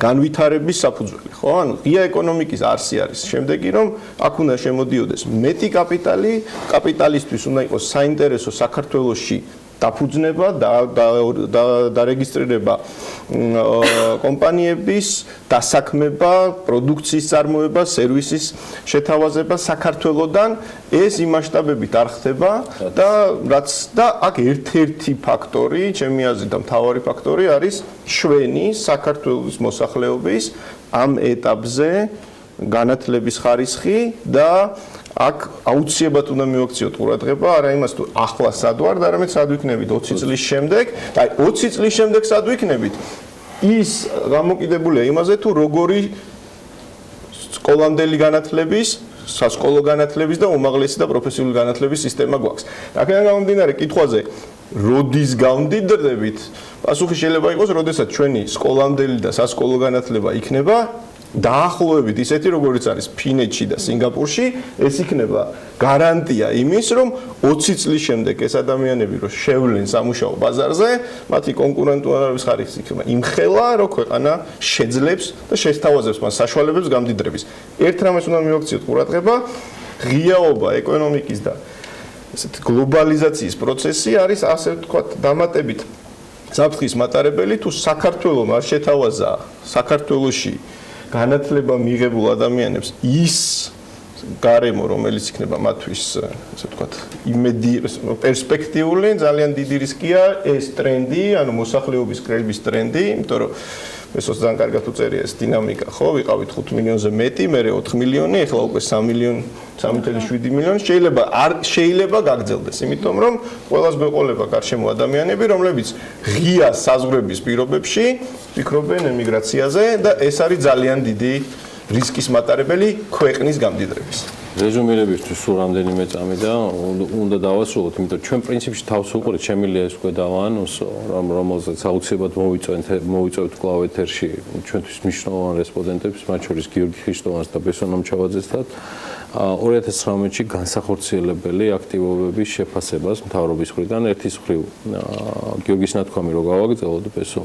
განვითარების საფუძველი, ხო? ანუ ღია ეკონომიკის არსი არის შემდეგი, რომ აქ უნდა შემოდიოდეს მეტი კაპიტალი, კაპიტალისტვის უნდა იყოს საინტერესო საქართველოში დაფუძნება დარეგისტრირება კომპანიების დასაქმება, პროდუქციის წარმოება, სერვისის შეთავაზება საქართველოსთან ეს იმ მასშტაბებით არ ხდება და რაც და აქ ერთ-ერთი ფაქტორი, ჩემი აზრით და მთავარი ფაქტორი არის შვენი საქართველოს მოსახლეობის ამ ეტაპზე განათლების ხარისხი და აქ აუცილებლად უნდა მივაქციოთ ყურადღება არა იმას თუ ახლა სად ვარ და არამედ სად ვიქნებით 20 წლის შემდეგ და აი 20 წლის შემდეგ სად ვიქნებით ის გამოკიდებულია იმაზე თუ როგორი სკოლამდელი განათლების სასკოლო განათლების და უმაღლესი და პროფესიული განათლების სისტემა გვაქვს. აქედან გამომდინარე კითხვაზე როდის გამდიდრდებით პასუხი შეიძლება იყოს როდესაც ჩვენი სკოლამდელი და სასკოლო განათლება იქნება დაახლოებით ისეთი როგორიც არის ფინეთში და სინგაპურში ეს იქნება გარანტია იმის რომ 20 წლის შემდეგ ეს ადამიანები რომ შევლენ სამუშაო ბაზარზე მათი კონკურენტუარობის ხარისხი იქნება იმხელა რომ ქვეყანა შეძლებს და შესთავაზებს მას საშუალებებს გამდიდრების ერთ რამეს უნდა მივაქციოთ ყურადღება ღიაობა ეკონომიკის და ესეთ გლობალიზაციის პროცესი არის ასე ვთქვათ დამატებით საფრთხის მატარებელი თუ საქართველოს არ შეთავაზა საქართველოში განათლება მიღებულ ადამიანებს ის გარემო რომელიც იქნება მათთვის ასე ვთქვათ იმედი პერსპექტიული ძალიან დიდი რისკია ეს ტრენდი ანუ მოსახლეობის კრების ტრენდი იმიტომ რომ ესოც ძალიან კარგად უწერია ეს დინამიკა ხო ვიყავით 5 მილიონზე მეტი მე 4 მილიონი ახლა უკვე 3 მილიონი 3.7 მილიონი შეიძლება გაგრძელდეს იმიტომ რომ ყველას მეყოლება გარშემო ადამიანები რომლებიც ღია საზღვრების პირობებში ფიქრობენ ემიგრაციაზე და ეს არის ძალიან დიდი რისკის მატარებელი ქვეყნის გამდიდრების. რეზუმირებისთვის სულ რამდენიმე წამი და უნდა დავასრულოთ, იმიტომ რომ ჩვენ პრინციპში თავს უყურეთ, შემიძლია ეს უკვე დავაანონსო, რომელზეც აუცილებლად მოვიწევთ კვლავ ეთერში ჩვენთვის მნიშვნელოვან რესპონდენტებს, მათ შორის გიორგი ხრიშტოვანს და ბესო ნომჩავაძესთან. 2019-ში განსახორციელებელი აქტივობების შეფასებას მთავრობის მხრიდან ერთის მხრივ გიორგის ნათქვამი რო გავაგრძელოთ ბესო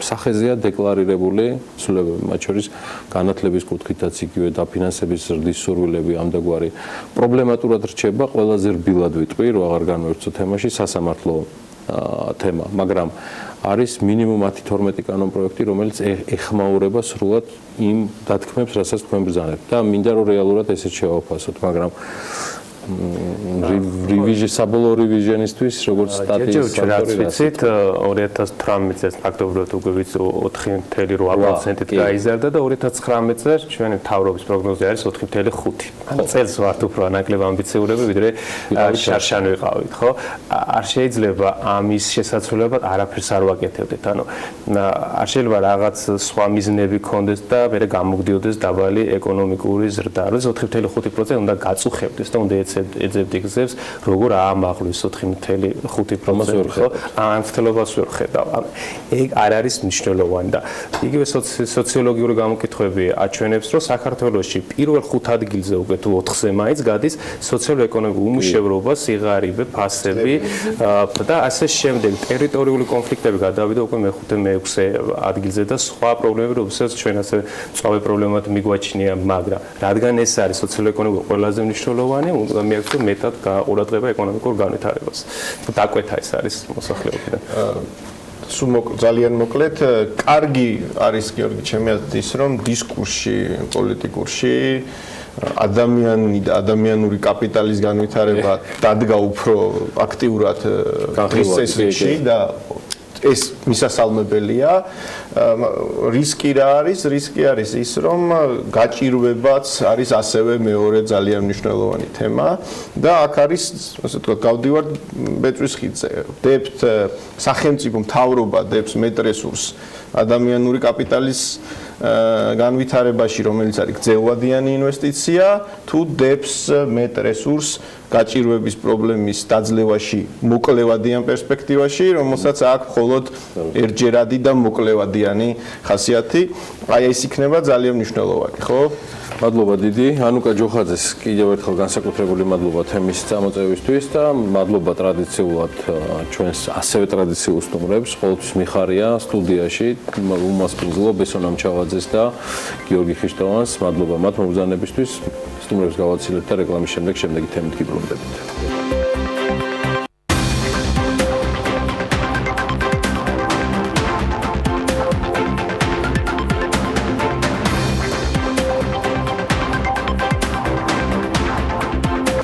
სახეზეა დეკლარირებული ცვლილებები, მათ შორის განათლების კუთხითაც იგივე დაფინანსების ზრდის სურვილები ამდაგვარი პრობლემატურად რჩება, ყველაზე რბილად ვიტყვი, რომ აღარ განვერცხო თემაში სასამართლო თემა, მაგრამ არის მინიმუმ 10-12 კანონპროექტი, რომელიც ეხმაურება სრულად იმ დათქმებს, რასაც თქვენ ბრძანებთ და მინდა რომ რეალურად ესეც შევაფასოთ, მაგრამ საბოლოო რევიზიონისთვის როგორც სტატიის ავტორი ვიცით 2018 წელს ფაქტობრივად უკვე ვიცი 4.8%-ით გაიზარდა და 2019 წელს ჩვენი მთავრობის პროგნოზი არის 4.5. ანუ წელს ვართ უფრო ანაკლებ ამბიციურები ვიდრე შარშან ვიყავით, ხო? არ შეიძლება ამის შესაძლებლად არაფერს არ ვაკეთებდეთ. ანუ არ შეიძლება რაღაც სხვა მიზნები გქონდეს და მე გამოგდიოდეს დაბალი ეკონომიკური ზრდა. როდის 4.5% უნდა გაწუხებდეს და უნდა ეძებდი გზებს, როგორ აამაღლვის 4.5% ხო? ამ მცდელობას ვერ ხედავ. ეგ არ არის მნიშვნელოვანი და იგივე სოციოლოგიური გამოკითხვები აჩვენებს, რომ საქართველოში პირველ 5 ადგილზე უკვე თუ 4-ზე მაინც გადის სოციალურ-ეკონომიკური უმუშევრობა, სიღარიბე, ფასები და ასე შემდეგ. ტერიტორიული კონფლიქტები გადავიდა უკვე მე-5-მე-6 ადგილზე და სხვა პრობლემები, რომელსაც ჩვენ ასე მწვავე პრობლემად მიგვაჩნია, მაგრამ რადგან ეს არის სოციალურ-ეკონომიკურ ყველაზე მნიშვნელოვანი, უნდა მიაქცია მეტად ყურადღება ეკონომიკურ განვითარებას. დაკვეთა ეს არის მოსახლეობიდან. ძალიან მოკლედ, კარგი არის გიორგი ჩემი აზრით ის, რომ დისკურსში, პოლიტიკურში ადამიანი და ადამიანური კაპიტალის განვითარება დადგა უფრო აქტიურად ხის წესრიგში და ეს მისასალმებელია. რისკი რა არის? რისკი არის ის, რომ გაჭირვებაც არის ასევე მეორე ძალიან მნიშვნელოვანი თემა და აქ არის, ასე ვთქვათ, გავდივართ ბეწვის ხიდზე. დებთ სახელმწიფო მთავრობა დებს მეტ რესურსს ადამიანური კაპიტალის განვითარებაში, რომელიც არის გრძელვადიანი ინვესტიცია, თუ დებს მეტ რესურსს გაჭირვების პრობლემის დაძლევაში, მოკლევადიან პერსპექტივაში, რომელსაც აქვს მხოლოდ ერთჯერადი და მოკლევადიანი ხასიათი. აი ეს იქნება ძალიან მნიშვნელოვანი, ხო? მადლობა დიდი. ანუკა ჯოხაძეს კიდევ ერთხელ განსაკუთრებული მადლობა თემის წამოწევისთვის და მადლობა ტრადიციულად ჩვენს ასევე ტრადიციულ სტუმრებს. ყოველთვის მიხარია სტუდიაში უმას პინძლო, ბესონ ამჩავაძეს და გიორგი ხიშტოვანს. მადლობა მათ მომბრძანებისთვის. სტუმრებს გავაცილეთ და რეკლამის შემდეგი თემით გიბრუნდებით.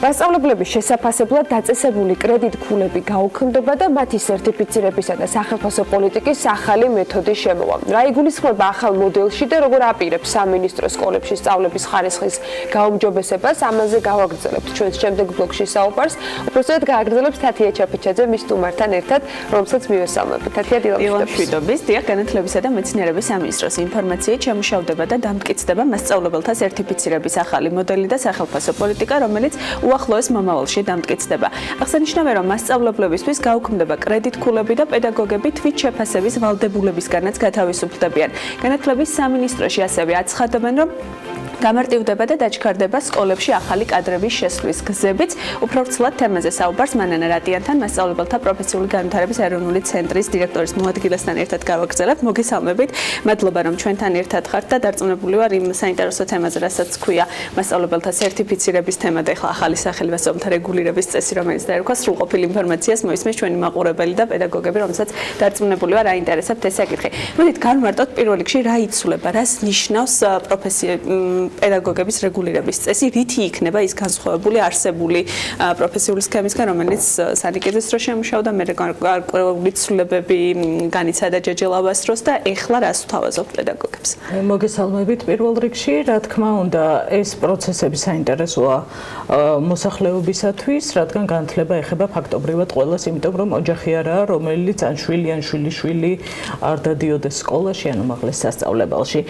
მასწავლებლების შესაფასებლად დაწესებული კრედიტ-ქულები გაუქმდება და მათი სერტიფიცირებისა და სახელმწიფო პოლიტიკის ახალი მეთოდი შემოვა. რა იგულისხმება ახალ მოდელში და როგორ აპირებს სამინისტრო სკოლებში სწავლების ხარისხის გაუმჯობესებას, ამაზე გავაგრძელებთ ჩვენს შემდეგ ბლოგში საუბარს. უბრალოდ გააგრძელებს თათია ჩაფეჩაძე მის სტუმართან ერთად, რომელსაც მივესალმებ. თათია დილამშვიდობის, დიახ, განათლებისა და მეცნიერების სამინისტროს ინფორმაციით შემუშავდება და დამტკიცდება მასწავლებელთა სერტიფიცირების ახალი მოდელი და სახელმწიფო პოლიტიკა, რომელიც უახლოეს მომავალში დამტკიცდება. აღსანიშნავია, რომ მასწავლებლებისთვის გაუქმდება კრედიტ-ქულები და პედაგოგები თვით შეფასების ვალდებულებისგანაც გათავისუფლდებიან. განათლების სამინისტროში ასევე აცხადებენ, რომ გამარტივდება და დაჩქარდება სკოლებში ახალი კადრების შესვლის გზებიც. უფრო ვრცლად თემაზე საუბარს მანანა რატიანთან, მასწავლებელთა პროფესიული განვითარების ეროვნული ცენტრის დირექტორის მოადგილესთან ერთად გავაგრძელებთ. მოგესალმებით. მადლობა, რომ ჩვენთან ერთად ხართ და დარწმუნებული ვარ იმ საინტერესო თემაზე, რასაც ქვია მასწავლებელთა სერტიფიცირების თემა და ახლა ახალი სახელი მასწავლებელთა რეგულირების წესი, რომელიც დაერქვა სრულყოფილ ინფორმაციას მოისმენს ჩვენი მაყურებელი და პედაგოგები, რომელსაც დარწმუნებული ვარ აინტერესებთ ეს საკითხი. მოდით განვარტოთ პირველ რიგში რა იცვლება, რას ნიშნავს პედაგოგების რეგულირების წესი, რითი იქნება ის განსხვავებული არსებული პროფესიული სქემისგან, რომელიც სანიკეძის დროს შემუშავდა, მე გარკვეული ცვლილებები განიცადა ჯეჯელავას დროს და ეხლა რას ვთავაზობთ პედაგოგებს? მოგესალმებით პირველ რიგში, რა თქმა უნდა, ეს პროცესები საინტერესოა მოსახლეობისათვის, რადგან განათლება ეხება ფაქტობრივად ყველას, იმიტომ რომ ოჯახი არაა, რომელიც ან შვილი ან შვილიშვილი არ დადიოდეს სკოლაში, ან უმაღლეს სასწავლებელში.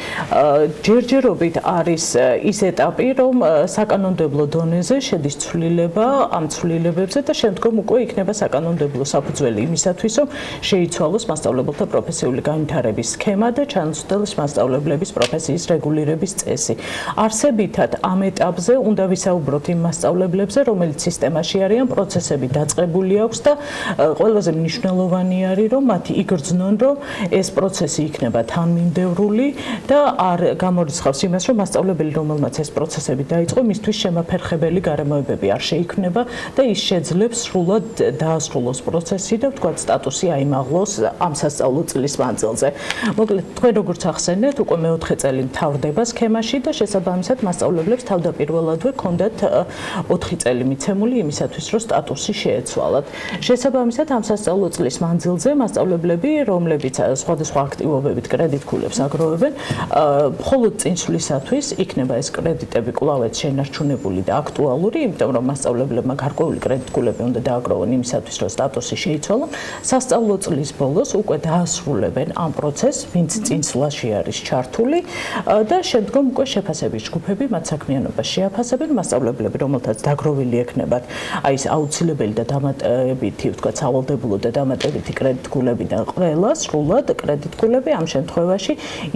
ჯერჯერობით არის ის ეტაპი, რომ საკანონმდებლო დონეზე შედის ცვლილება ამ ცვლილებებზე და შემდგომ უკვე იქნება საკანონმდებლო საფუძველი იმისათვის, რომ შეიცვალოს მასწავლებელთა პროფესიული განვითარების სქემა და ჩანაცვლდეს მასწავლებლების პროფესიის რეგულირების წესი. არსებითად ამ ეტაპზე უნდა ვისაუბროთ იმ მასწავლებლებზე, რომელიც სისტემაში არიან, პროცესები დაწყებული აქვს და ყველაზე მნიშვნელოვანი არის, რომ მათი იგრძნონ, რომ ეს პროცესი იქნება თანმიმდევრული და არ გამორიცხავს იმას, რომ მასწავლებელი, რომელმაც ეს პროცესები დაიწყო, მისთვის შემაფერხებელი გარემოებები არ შეიქმნება და ის შეძლებს სრულად დაასრულოს პროცესი და ვთქვათ სტატუსი აიმაღლოს ამ სასწავლო წლის მანძილზე. მოკლედ, თქვენ როგორც ახსენეთ, უკვე მეოთხე წელი მთავრდება სქემაში და შესაბამისად მასწავლებლებს თავდაპირველადვე ჰქონდათ 4 წელი მიცემული იმისათვის, რომ სტატუსი შეეცვალათ. შესაბამისად ამ სასწავლო წლის მანძილზე მასწავლებლები, რომლებიც სხვადასხვა აქტივობებით კრედიტ-ქულებს აგროვებენ, მხოლოდ წინსვლისათვის იქნება ეს კრედიტები კვლავაც შენარჩუნებული და აქტუალური, იმიტომ რომ მასწავლებლებმა გარკვეული კრედიტგულები უნდა დააგროვონ იმისათვის, რომ სტატუსი შეიცვალონ. სასწავლო წლის ბოლოს უკვე დაასრულებენ ამ პროცესს, ვინც წინსვლაში არის ჩართული და შემდგომ უკვე შეფასების ჯგუფები მათ საქმიანობას შეაფასებენ. მასწავლებლები, რომელთაც დაგროვილი ექნებათ აი ეს აუცილებელი და დამატებითი, ვთქვათ, სავალდებულო და დამატებითი კრედიტგულები და ყველა სრულად კრედიტგულები ამ შემთხვევაში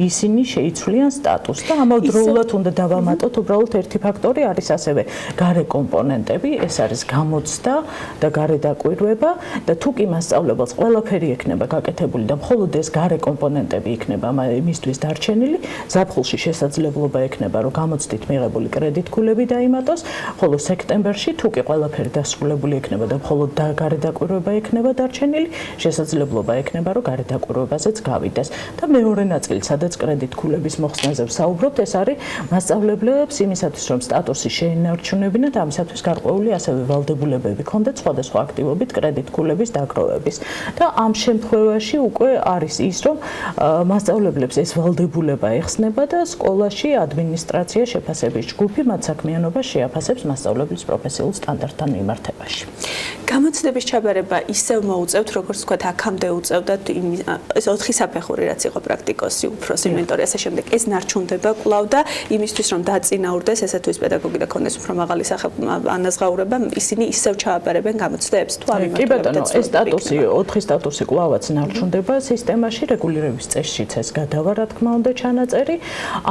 ისინი შეიცვლიან სტატუსს და ამავდროულად უნდა დავამატოთ უბრალოდ ერთი ფაქტორი არის ასევე გარე კომპონენტები, ეს არის გამოცდა და გარე დაკვირვება და თუ კი მასწავლებელს ყველაფერი ექნება გაკეთებული და მხოლოდ ეს გარე კომპონენტები იქნება იმისთვის დარჩენილი, ზაფხულში შესაძლებლობა ექნება რომ გამოცდით მიღებული კრედიტგულები დაიმატოს, ხოლო სექტემბერში თუ კი ყველაფერი დასრულებული ექნება და მხოლოდ გარე დაკვირვება ექნება დარჩენილი, შესაძლებლობა ექნება რომ გარე დაკვირვებაზეც გავიდეს. და მეორე ნაწილი, სადაც კრედიტგულების მოხსნაზე ვსაუბრობთ, ეს არის მასწავლებლებს იმისათვის, რომ სტატუსი შეენარჩუნებინათ, ამისათვის გარკვეული ასევე ვალდებულებები ქონდათ სხვადასხვა აქტივობით კრედიტგულების დაგროვების. და ამ შემთხვევაში უკვე არის ის, რომ მასწავლებლებს ეს ვალდებულება ეხსნება და სკოლაში ადმინისტრაცია შეფასების ჯგუფი მათ საქმიანობას შეაფასებს მასწავლებლის პროფესიულ სტანდარტთან მიმართებაში. გამოცდების ჩაბარება ისევ მოუწევთ, როგორც თქვა, აქამდე უწევდათ ეს 4 საფეხური, რაც იყო პრაქტიკოსი, უფროსი, მენტორი, ასე შემდეგ. ეს ნარჩუნდება კვლავ და იმისთვის, რომ დაწინაურდეს, ესეთვის პედაგოგი და ქონდეს უფრო მაღალი ანაზღაურება, ისინი ისევ ჩააბარებენ გამოცდებს თუ არ იმართებენ. კი ბატონო, ეს სტატუსი, 4 სტატუსი კვლავაც ნარჩუნდება სისტემაში, რეგულირების წესშიც ეს გადავა, რა თქმა უნდა, ჩანაწერი.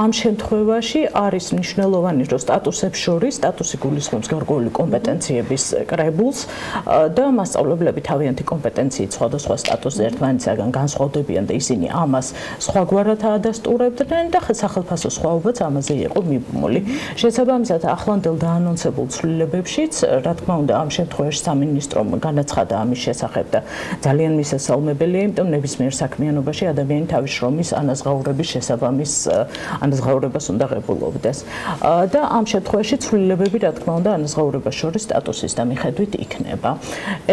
ამ შემთხვევაში არის მნიშვნელოვანი, რომ სტატუსებს შორის სტატუსი გულისხმობს გარკვეული კომპეტენციების კრებულს და მასწავლებლები თავიანთი კომპეტენციით სხვადასხვა სტატუსზე ერთმანეთისაგან განსხვავდებიან და ისინი ამას სხვაგვარად აადასტურებდნენ და სახელმწიფო სხვაობაც ამაზე იყო მიბმული. შესაბამისად, ახლანდელ დაანონსებულ ცვლილებებშიც, რა თქმა უნდა, ამ შემთხვევაში სამინისტრომ განაცხადა ამის შესახებ და ძალიან მისასალმებელია, იმიტომ ნებისმიერ საქმიანობაში ადამიანი თავის შრომის ანაზღაურების შესაბამის ანაზღაურებას უნდა ღებულობდეს. და ამ შემთხვევაში ცვლილებები, რა თქმა უნდა, ანაზღაურებას შორის სტატუსის და მიხედვით იქნება.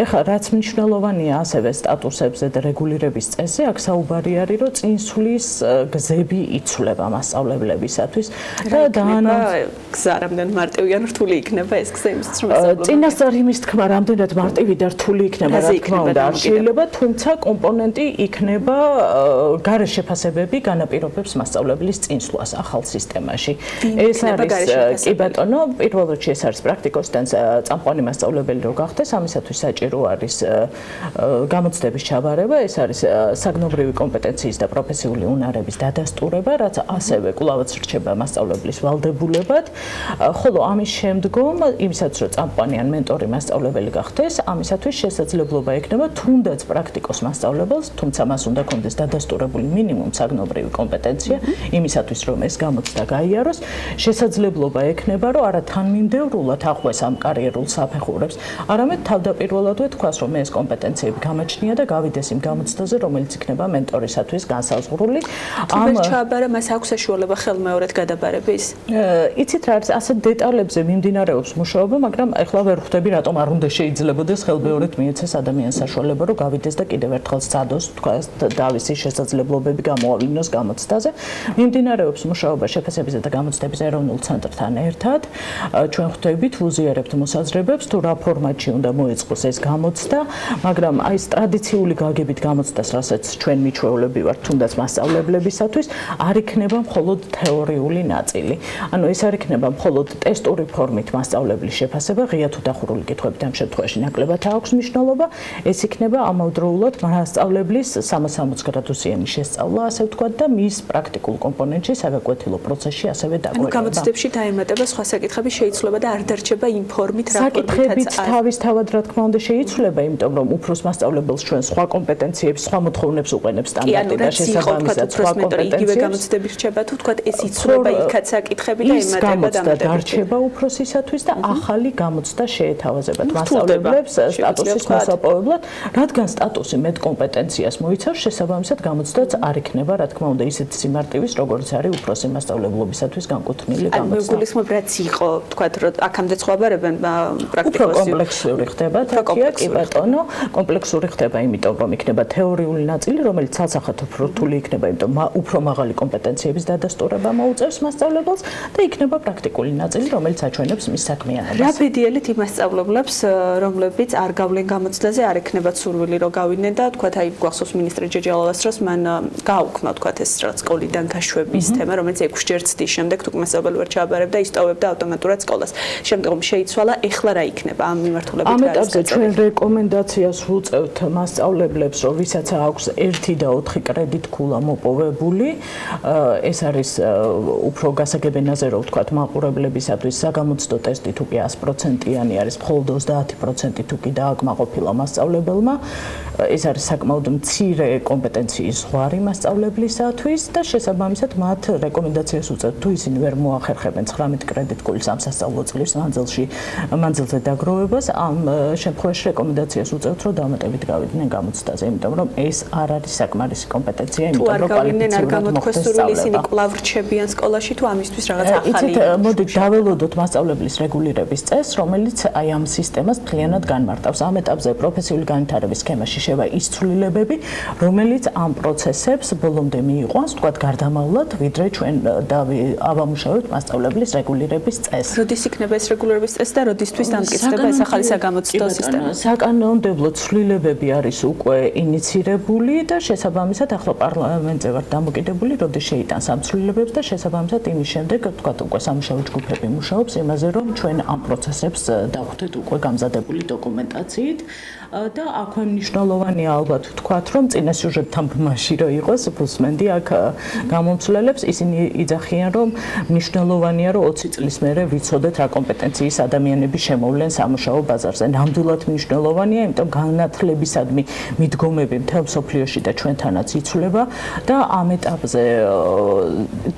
ეხლა რაც მნიშვნელოვანია ასევე სტატუსებზე და რეგულირების წესზე, აქ საუბარი არის, რომ წინსვლის გზები იცვლება მასწავლებლებისათვის და გზა რამდენ მარტივი ან რთული იქნება ეს გზა იმისთვის, რომ მასწავლებლები წინასწარ იმის თქმა რამდენად მარტივი და რთული იქნება, რა თქმა უნდა, არ შეიძლება, თუმცა კომპონენტი იქნება გარე შეფასებები განაპირობებს მასწავლებლის წინსვლას ახალ სისტემაში. ეს არის კი ბატონო, პირველ რიგში ეს არის პრაქტიკოსთან წამყვანი მასწავლებელი რო გახდეს, ამისათვის საჭირო არის გამოცდების ჩაბარება, ეს არის საგნობრივი კომპეტენციის და პროფესიული უნარების დადასტურება, რაც ასევე კვლავაც რჩება მასწავლებლის ვალდებულებად, ხოლო ამის შემდგომ, იმისაც რომ წამყვანი ან მენტორი მასწავლებელი გახდეს, ამისათვის შესაძლებლობა ექნება თუნდაც პრაქტიკოს მასწავლებელს, თუმცა მას უნდა კონდეს დადასტურებული მინიმუმ საგნობრივი კომპეტენცია, იმისათვის რომ ეს გამოცდა გაიაროს, შესაძლებლობა ექნება, რომ არა თანმიმდევრულად აყვეს ამ კარიერულ საფეხურებს, არამედ თავდაპირველად ვთქვას, რომ ეს კომპეტენციები გამაჩნია და გავიდეს იმ გამოცდაზე, რომელიც იქნება მენტორისათვის განსაზღვრული. ამ ჩააბარა მას აქვს საშუალება ხელმეორედ გადაბარების? იცით რა არის, ასეთ დეტალებზე მიმდინარეობს მუშაობა, მაგრამ ეხლა ვერ ხვდები, რატომ არ უნდა შეიძლებოდეს ხელმეორედ მიეცეს ადამიანს საშუალება, რომ გავიდეს და კიდევ ერთხელ სცადოს, თქვას დავისი შესაძლებლობები გამოავლინოს გამოცდაზე. მიმდინარეობს მუშაობა შეფასებისა და გამოცდების ეროვნულ ცენტრთან ერთად. ჩვენ ხვდებით, ვუზიარებთ მოსაზრებებს, თუ რა ფორმატში უნდა მოეწყოს ეს გამოცდა, მაგრამ აი ეს ტრადიციული გაგებით გამოცდას, რასაც ჩვენ მიჩვეულები ვართ, თუნდაც მასწავლებლებისათვის, არ იქნება მხოლოდ თეორიული ნაწილი. ანუ ეს არ იქნება მხოლოდ ტესტური ფორმით მასწავლებლის შეფასება, ღია თუ დახურული კითხვებით ამ შემთხვევაში ნაკლებად აქვს მნიშვნელობა, ეს იქნება ამავდროულად მასწავლებლის 360 გრადუსიანი შესწავლა, ასე ვთქვათ და მის პრაქტიკულ კომპონენტში, საგაკვეთილო პროცესში ასევე დაკვირვება. ანუ გამოცდებში დაემატება სხვა საკითხები შეიცვლება და არ დარჩება იმ ფორმით, რა საკითხებიც თავისთავად რა თქმა უნდა შეიცვლება, იმიტომ რომ უფროს მასწავლებელს ჩვენ სხვა კომპეტენციებს, სხვა მოთხოვნებს უყენებს სტანდარტი და შესაბამისად სხვა კომპეტენციებს. იგივე გამოცდები რჩება თუ თქვა ეს იცვლება იქაც საკითხები და ემატება დამატებები. დარჩება უფროსისათვის და ახალი გამოცდა შეეთავაზებათ მასწავლებლებს სტატუსის მოსაპოვებლად, რადგან სტატუსი მეტ კომპეტენციას მოიცავს, შესაბამისად გამოცდაც არ იქნება, რა თქმა უნდა, ისეთ სიმარტივის, როგორც არის უფროსი მასწავლებლობისათვის განკუთვნილი გამოცდა. მეგულისმობრაც იყო, თქვა, რომ აქამდე ცხოვარებენ პრაქტიკოსი. უფრო კომპლექსური ხდება ხდება თქია კი ბატონო კომპლექსური ხდება იმიტომ რომ იქნება თეორიული ნაწილი რომელიც სასახათროთული იქნება იმიტომ უფრო მაღალი კომპეტენციების დადასტურება მოუწევს მასწავლებელს და იქნება პრაქტიკული ნაწილი რომელიც აჩვენებს მის საქმიანობას. რა ბედიელით იმ მასწავლებლებს რომლებიც არ გავლენ გამოცდაზე არ ექნებათ სურვილი რომ გავიდნენ და თქვათ აი გვახსოვს მინისტრი ჯეჯალოვას დროს მან გააუქმა თქვათ ეს რაღაც სკოლიდან გაშვების თემა რომელიც 6 ჯერ ცდის შემდეგ თუ მასწავლებელი ვერ ჩააბარებდა ისტოვებდა ავტომატურად სკოლას. შემდგომ შეიცვალა ეხლა რა იქნება ამ მიმართულებით ამ ეტაპზე ჩვენ რეკომენდაციას ვუწევთ მასწავლებლებს რომ ვისაც აქვს 1 და 4 კრედიტ ქულა მოპოვებული ეს არის უფრო გასაგებენაზე რომ ვთქვათ მაყურებლებისათვის საგამოცდო ტესტი თუ კი 100%-იანი არის მხოლოდ 30% თუ კი დააკმაყოფილა მასწავლებელმა ეს არის საკმაოდ მცირე კომპეტენციის ზღვარი მასწავლებლისათვის და შესაბამისად მათ რეკომენდაციას უწევთ თუ ისინი ვერ მოახერხებენ 19 კრედიტ ქულის ამ სასწავლო წლის მანძილზე დაგროვებას ამ შემთხვევაში რეკომენდაციას უწევთ რომ დამატებით გავიდნენ გამოცდაზე იმიტომ რომ ეს არ არის საკმარისი კომპეტენცია იმიტომ რომ კვალიფიცირებად მოხდეს ისინი კვლავ რჩებიან სკოლაში თუ ამისთვის რაღაც ახალი მოდით დაველოდოთ მასწავლებლის რეგულირების წესს რომელიც აი ამ სისტემას მთლიანად განმარტავს ამ ეტაპზე პროფესიული განვითარების სქემაში შევა ის ცვლილებები რომელიც ამ პროცესებს ბოლომდე მიიყვანს თქვათ გარდამავლად ვიდრე ჩვენ ავამუშავებთ მასწავლებლის რეგულირების წესს. როდის იქნება ეს რეგულირების წესი და როდისთვის დამტკიცდება ეს ახალი საგამოცდო სისტემა? საკანონმდებლო ცვლილებები არის უკვე ინიცირებული და შესაბამისად ახლა პარლამენტზე ვართ დამოკიდებული როდის შეიტანს ამ ცვლილებებს და შესაბამისად იმის შემდეგ თქვათ უკვე სამუშაო ჯგუფები მუშაობს იმაზე რომ ჩვენ ამ პროცესებს დავხვდეთ უკვე გამზადებული დოკუმენტაციით და აქვე მნიშვნელოვანია ალბათ ვთქვათ რომ წინა სიუჟეტთან ბმაში რო იყოს ფუსმენდი აქ გამომცვლელებს ისინი იძახიან რომ მნიშვნელოვანია რომ 20 წლის მერე ვიცოდეთ რა კომპეტენციის ადამიანები შემოვლენ სამუშაო ბაზარზე. ნამდვილად მნიშვნელოვანია, იმიტომ განათლებისადმი მიდგომები მთელ მსოფლიოში და ჩვენთანაც იცვლება და ამ ეტაპზე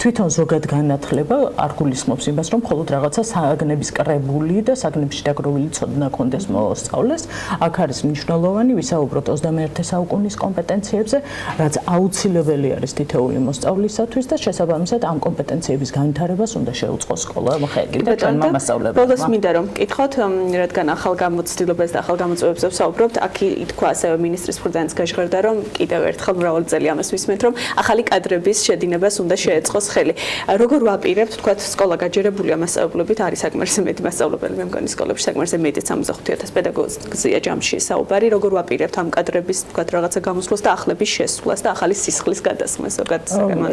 თვითონ ზოგად განათლება არ გულისხმობს იმას რომ მხოლოდ რაღაცა საგნების კრებული და საგნებში დაგროვილი ცოდნა კონდეს მოსწავლეს. აქ არის მნიშვნელოვანი ვისაუბროთ 21 საუკუნის კომპეტენციებზე, რაც აუცილებელი არის თითოეული მოსწავლისათვის და შესაბამისად ამ კომპეტენციების განვითარებას უნდა შეუწყოს სკოლა მოხერხი და ჩვენმა მასწავლებელმა. ბოლოს მინდა რომ მკითხოთ, რადგან ახალ გამოცდილებას და ახალ გამოწვევებს ვსაუბრობთ, აქ ითქვა ასევე მინისტრის მხრიდან გაჟღერდა რომ კიდევ ერთხელ მრავალი წელი ამას ვისმენთ რომ ახალი კადრების შედინებას უნდა შეეწყოს ხელი. როგორ ვაპირებთ, თქვათ, სკოლა გაჯერებულია მასწავლებლებით, არის საკმარისი მეტი მასწავლებელი მე მგონი სკოლებში საკმარისი მეტი 65000 პედაგოგია ჯამში საუბარი, როგორ ვაპირებთ ამ კადრების, თქვათ, რაღაცა გამოსვლას და ახლების შესვლას და ახალი სისხლის გადასხმას ზოგად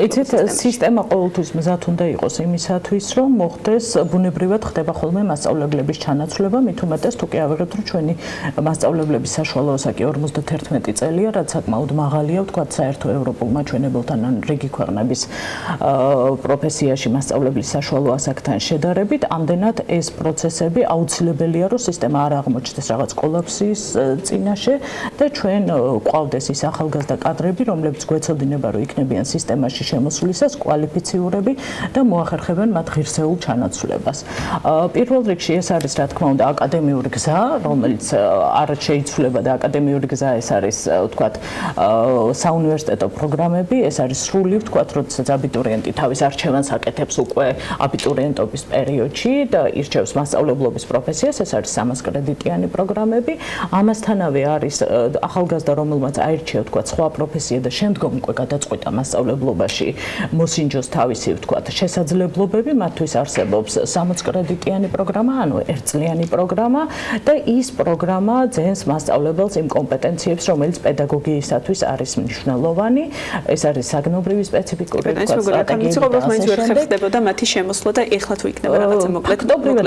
იცით სისტემა ყოველთვის მზად უნდა იყოს იმისათვის რომ მოხდეს ბუნებრივად ხდება ხოლმე მასწავლებლების ჩანაცვლება მით უმეტეს თუ კი ავიღებთ რომ ჩვენი მასწავლებლების საშუალო ასაკი 51 წელია რაც საკმაოდ მაღალია ვთქვათ საერთო ევროპულ მაჩვენებელთან ან რიგი ქვეყნების პროფესიაში მასწავლებლის საშუალო ასაკთან შედარებით ამდენად ეს პროცესები აუცილებელია რომ სისტემა არ აღმოჩნდეს რაღაც კოლაფსის წინაშე და ჩვენ ყავდეს ის ახალგაზრდა კადრები რომლებიც გვეცოდინება რომ იქნებიან სისტემაში შემოსვლისას კვალიფიციურები და მოახერხებენ მათ ღირსეულ ჩანაცვლებას. პირველ რიგში ეს არის რა თქმა უნდა აკადემიური გზა, რომელიც არ შეიცვლება და აკადემიური გზა ეს არის ვთქვათ საუნივერსიტეტო პროგრამები, ეს არის სრული ვთქვათ, როდესაც აბიტურიენტი თავის არჩევანს აკეთებს უკვე აბიტურიენტობის პერიოდში და ირჩევს მასწავლებლობის პროფესიას, ეს არის 300 კრედიტიანი პროგრამები. ამასთანავე არის ახალგაზრდა რომელმაც აირჩია ვთქვათ სხვა პროფესია და შემდგომ უკვე გადაწყვიტა მასწავლებლობაში მოსინჯოს თავისი ვთქვათ შესაძლებლობები, მათთვის არსებობს 60 კრედიტიანი პროგრამა, ანუ ერთწლიანი პროგრამა და ის პროგრამა ძენს მასწავლებელს იმ კომპეტენციებს, რომელიც პედაგოგიისათვის არის მნიშვნელოვანი. ეს არის საგნობრივი სპეციფიკური ხდებოდა მათი შემოსვლა და ეხლა თუ იქნება რაღაცა მოკლედ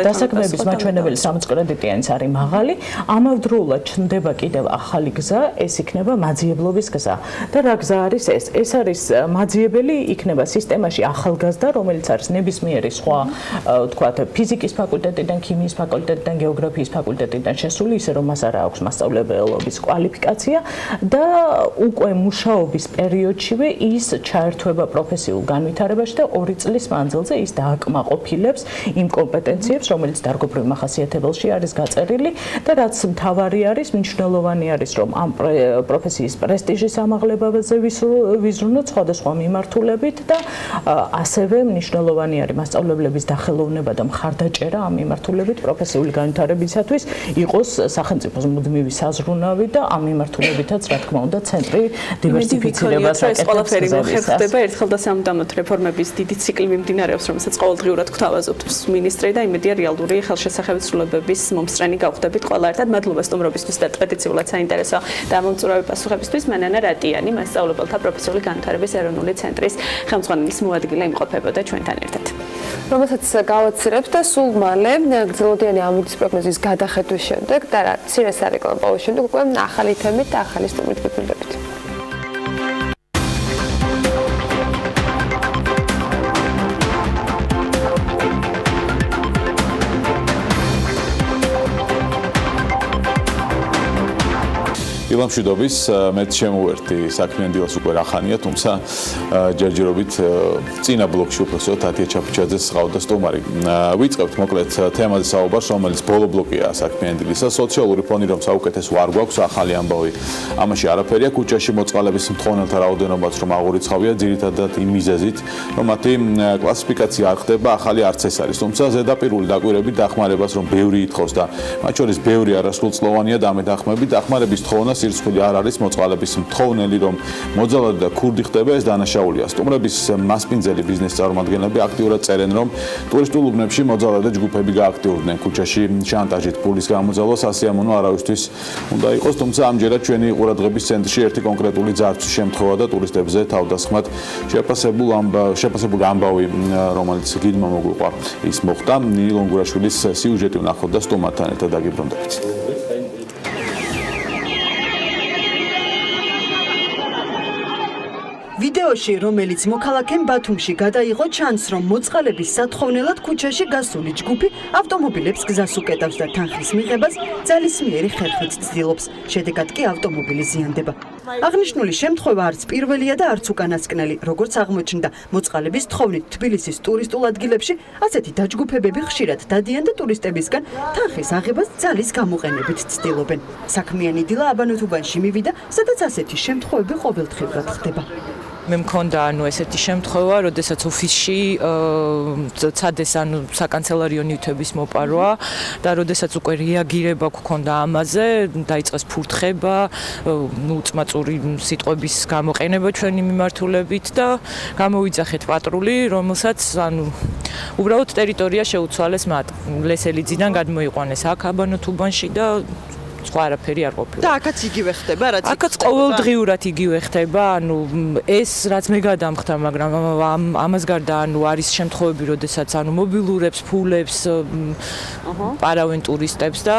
დასაქმების მაჩვენებელი 60 კრედიტიანიც არის მაღალი. ამავდროულად ჩნდება კიდევ ახალი გზა, ეს იქნება მაძიებლობის გზა. და რა გზა არის ეს? ეს არის მაძიებელი იქნება სისტემაში ახალგაზრდა, რომელიც არის ნებისმიერი სხვა ვთქვათ ფიზიკის ფაკულტეტიდან, ქიმიის ფაკულტეტიდან, გეოგრაფიის ფაკულტეტიდან შესული, ისე რომ მას არ აქვს მასწავლებლობის კვალიფიკაცია და უკვე მუშაობის პერიოდშივე ის ჩაერთვება პროფესიულ განვითარებაში და 2 წლის მანძილზე ის დააკმაყოფილებს იმ კომპეტენციებს, რომელიც დარგობრივ მახასიათებელში არის გაწერილი და რაც მთავარი არის, მნიშვნელოვანი არის, რომ ამ პროფესიის პრესტიჟის ამაღლებაზე ვიზრუნოთ სხვადასხვა მიმართულებით და ასევე მნიშვნელოვანი არის მასწავლებლების დახელოვნება და მხარდაჭერა ამ მიმართულებით პროფესიული განვითარებისათვის, იყოს სახელმწიფოს მუდმივი საზრუნავი და ამ მიმართულებითაც რა თქმა უნდა ცენტრი დივერსიფიცირებას აკეთებს. ეს ყველაფერი მოხერხდება ერთხელ და სამუდამოდ რეფორმების დიდი ციკლი მიმდინარეობს, რომელსაც ყოველდღიურად გვთავაზობთ მინისტრი და იმედია რეალური ხელშესახებების სრულებების მომსწრენი გავხდებით ყველა ერთად. მადლობა სტუმრობისთვის და ტრადიციულად საინტერესო და მომწურავი პასუხებისთვის. მანანა რატიანი, მასწავლებელთა პროფესიული განვითარების ეროვნული ცენტრის ხელმძღვანელის მოადგილე იმყოფებოდა ჩვენთან ერთად. რომელსაც გავაცირებთ და სულ მალე გრძელვადიანი ამბების პროგნოზის გადახედვის შემდეგ და რა მცირე სარეკლამო პაუზის შემდეგ უკვე ახალი თემით და ახალი სტუმრით გიბრუნდებით. დილამშვიდობის მეც შემოვერთი საქმიანი დილას უკვე რახანია, თუმცა ჯერჯერობით წინა ბლოკში უпроსოდ ათია ჩაფუჩაძეს ყავდა სტუმარი. ვიწყებთ მოკლედ თემაზე საუბარს, რომელიც ბოლო ბლოკია საქმიანი დილისა. სოციალური ფონი რომ საუკეთესო არ გვაქვს, ახალი ამბავი ამაში არაფერია. ქუჩაში მოწყალების მთხოვნელთა რაოდენობაც რომ აღურიცხავია, ძირითადად იმ მიზეზით, რომ მათი კლასიფიკაცია არ ხდება, ახალი არც ეს არის. თუმცა ზედაპირული დაკვირვებით დახმარებას რომ ბევრი ითხოვს და მათ შორის ბევრი არასრულწლოვანია და ამ დახმარებით დახმარების თხოვნა სირცხული არ არის მოწყალების მთხოვნელი რომ მოძალადე და ქურდი ხდება ეს დანაშაულია. სტუმრების მასპინძელი ბიზნეს წარმომადგენლები აქტიურად წერენ რომ ტურისტულ უბნებში მოძალადე ჯგუფები გააქტიურდნენ ქუჩაში შანტაჟით პულის გამოძალვა სასიამოვნო არავისთვის უნდა იყოს, თუმცა ამჯერად ჩვენი ყურადღების ცენტრში ერთი კონკრეტული ძარცვის შემთხვევა და ტურისტებზე თავდასხმად შეფასებული ამბავი რომელიც გიდმა მოგვიყვა ის მოხდა. ნილონ გურაშვილის სიუჟეტი ვნახოთ და სტუმართან ერთად დაგიბრუნდებით. ვიდეოში, რომელიც მოქალაქემ ბათუმში გადაიღო, ჩანს, რომ მოწყალების სათხოვნელად ქუჩაში გასული ჯგუფი ავტომობილებს გზას უკეტავს და თანხის მიღებას ძალისმიერი ხერხით ცდილობს. შედეგად კი ავტომობილი ზიანდება. აღნიშნული შემთხვევა არც პირველია და არც უკანასკნელი. როგორც აღმოჩნდა, მოწყალების თხოვნით თბილისის ტურისტულ ადგილებში ასეთი დაჯგუფებები ხშირად დადიან და ტურისტებისგან თანხის აღებას ძალის გამოყენებით ცდილობენ. საქმიანი დილა აბანოთუბანში მივიდა, სადაც ასეთი შემთხვევები ყოველდღიურად ხდება. მე მქონდა ესეთი შემთხვევა, როდესაც ოფისში ცადეს საკანცელერიო ნივთების მოპარვა და როდესაც უკვე რეაგირება გქონდა ამაზე, დაიწყეს ფურთხება, უწმაწური სიტყვების გამოყენება ჩვენი მიმართულებით და გამოვიძახეთ პატრული, რომელსაც უბრალოდ ტერიტორია შეუცვალეს მათ. ლესელიძიდან გადმოიყვანეს აქ აბანოთუბანში და სხვა არაფერი არ ყოფილა. და აქაც იგივე ხდება, რაც აქაც ყოველდღიურად იგივე ხდება, ეს რაც მე გადამხდა, მაგრამ ამას გარდა არის შემთხვევები, როდესაც მობილურებს, ფულებს პარავენ ტურისტებს და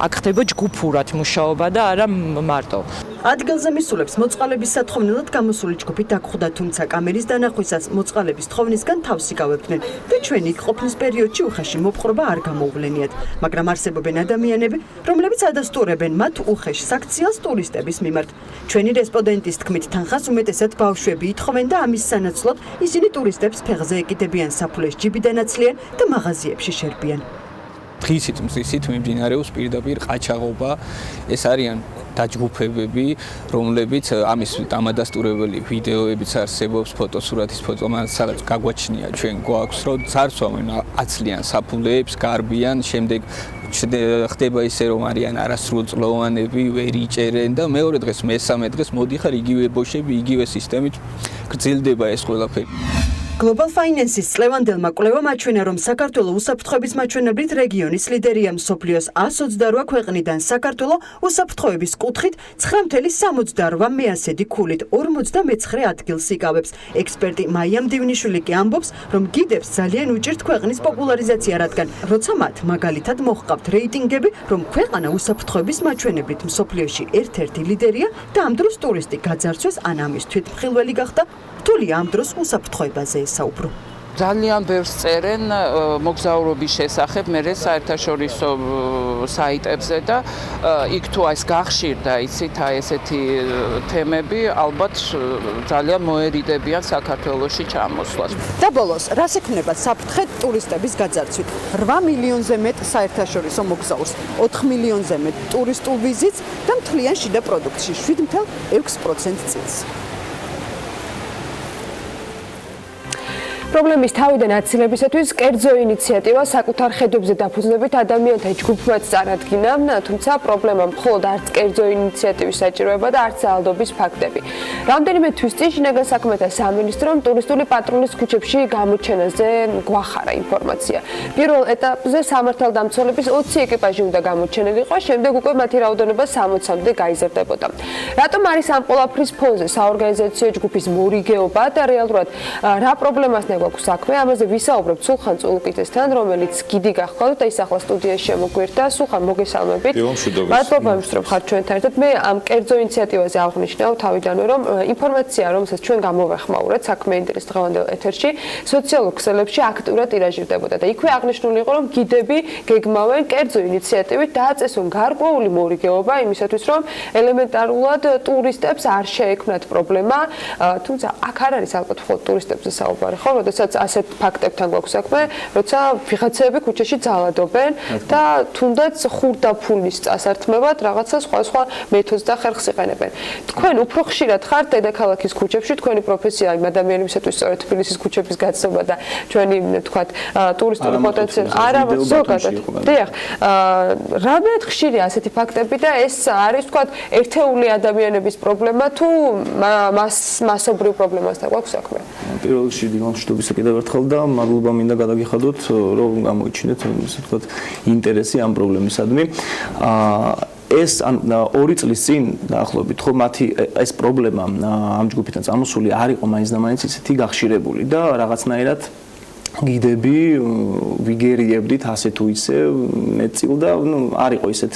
აქ ხდება ჯგუფურად მუშაობა და არა მარტო. ადგილზე მისულებს მოწყალების სათხოვნელად გამოსული ჯგუფი დაგხვდა, თუმცა კამერის დანახვისას მოწყალების თხოვნისგან თავს იკავებდნენ და ჩვენი იქ ყოფნის პერიოდში უხეში მოპყრობა არ გამოუვლენიათ, მაგრამ არსებობენ ადამიანები, რომლებიც ადასტურებენ მათ უხეშ საქციელს ტურისტების მიმართ. ჩვენი რესპონდენტის თქმით, თანხას უმეტესად ბავშვები ითხოვენ და ამის სანაცვლოდ ისინი ტურისტებს ფეხზე ეკიდებიან, საფულეს ჯიბიდან აცლიან და მაღაზიებში შერბიან. დღისით მზისით მიმდინარეობს პირდაპირ ყაჩაღობა. ეს არიან დაჯგუფებები, რომლებიც ამის დამადასტურებელი ვიდეოებიც არსებობს, ფოტოსურათის სადაც გაგვაჩნია ჩვენ გვაქვს, რომ ძარცვავენ, აცლიან საფულეებს, გარბიან, შემდეგ ხდება ისე რომ არიან არასრულწლოვანები, ვერ იჭერენ და მეორე დღეს, მესამე დღეს მოდიხარ იგივე ბოშები, იგივე სისტემით გრძელდება ეს ყველაფერი. Global Finance-ის წლევანდელმა კვლევამ აჩვენა, რომ საქართველო უსაფრთხოების მაჩვენებლით რეგიონის ლიდერია მსოფლიოს 128 ქვეყნიდან. საქართველო უსაფრთხოების კუთხით 9.68 მეასედი ქულით 49 ადგილს იკავებს. ექსპერტი მაია მდივნიშვილი კი ამბობს, რომ გიდებს ძალიან უჭირთ ქვეყნის პოპულარიზაცია, რადგან როცა მათ მაგალითად მოჰყავთ რეიტინგები, რომ ქვეყანა უსაფრთხოების მაჩვენებლით მსოფლიოში ერთ-ერთი ლიდერია და ამ დროს ტურისტი გაძარცვეს ან ამის თვითმხილველი გახდა, რთულია ამ დროს უსაფრთხოებაზე ესაუბრო. ძალიან ბევრს წერენ მოგზაურობის შესახებ მერე საერთაშორისო საიტებზე და იქ თუ ეს გახშირდა, იცით, ესეთი თემები ალბათ ძალიან მოერიდებიან საქართველოში ჩამოსვლას. და ბოლოს, რას ექნება საფრთხე ტურისტების გაძარცვით? 8 მილიონზე მეტ საერთაშორისო მოგზაურს, 4 მილიონზე მეტ ტურისტულ ვიზიტს და მთლიან შიდა პროდუქტში 7.6% წილს. პრობლემის თავიდან აცილებისათვის კერძო ინიციატივა საკუთარ ხედებზე დაფუძნებით ადამიანთა ჯგუფმაც წარადგინა, თუმცა პრობლემა მხოლოდ არც კერძო ინიციატივის საჭიროება და არც ძალადობის ფაქტები. რამდენიმე თვის წინ შინაგან საქმეთა სამინისტრომ ტურისტული პატრულის ქუჩებში გამოჩენაზე გვახარა ინფორმაცია. პირველ ეტაპზე სამართალდამცველების 20 ეკიპაჟი უნდა გამოჩენილიყო, შემდეგ უკვე მათი რაოდენობა 60-მდე გაიზრდებოდა. რატომ არის ამ ყველაფრის ფონზე საორგანიზაციო ჯგუფის მორიგეობა და რეალურად რა პრობლემასთან გვაქვს საქმე? ამაზე ვისაუბრებთ სულხან წულუკიძესთან, რომელიც გიდი გახლავთ და ის ახლა სტუდიაში შემოგვერთა. სულხან, მოგესალმებით. მადლობა, რომ ხართ ჩვენთან ერთად. მე ამ კერძო ინიციატივაზე აღვნიშნავ თავიდანვე, რომ ინფორმაცია, რომელსაც ჩვენ გამოვეხმაურეთ საქმიანი დილის დღევანდელ ეთერში, სოციალურ ქსელებში აქტიურად ტირაჟირდებოდა და იქვე აღნიშნული იყო, რომ გიდები გეგმავენ კერძო ინიციატივით დააწესონ გარკვეული მორიგეობა იმისათვის, რომ ელემენტარულად ტურისტებს არ შეექმნათ პრობლემა, თუმცა აქ არ არის ალბათ მხოლოდ ტურისტებზე საუბარი, ხო? როდესაც ასეთ ფაქტებთან გვაქვს საქმე, როცა ვიღაცები ქუჩაში ძალადობენ და თუნდაც ხურდაფულის წასართმევად რაღაცა სხვა მეთოდს და ხერხს იყენებენ. თქვენ უფრო ხშირად ხართ დედაქალაქის ქუჩებში, თქვენი პროფესია იმ ადამიანებისათვის სწორედ თბილისის ქუჩების გაცნობა და ჩვენი თქვათ ტურისტული პოტენციალი არა ზოგადად. დიახ, რამდენად ხშირია ასეთი ფაქტები და ეს არის თქვათ ერთეული ადამიანების პრობლემა თუ მასობრივ პრობლემასთან გვაქვს საქმე? პირველ რიგში მშვიდობისა კიდევ ერთხელ და მადლობა მინდა გადაგიხადოთ, რომ გამოიჩინეთ ესე ვთქვათ ინტერესი ამ პრობლემისადმი. ეს 2 წლის წინ დაახლოებით ხო მათი ეს პრობლემა ამ ჯგუფიდან წამოსული არ იყო მაინც და მაინც ისეთი გახშირებული და რაღაცნაირად გიდები ვიგერიებდით ასე თუ ისე მეტწილ და არ იყო ისეთ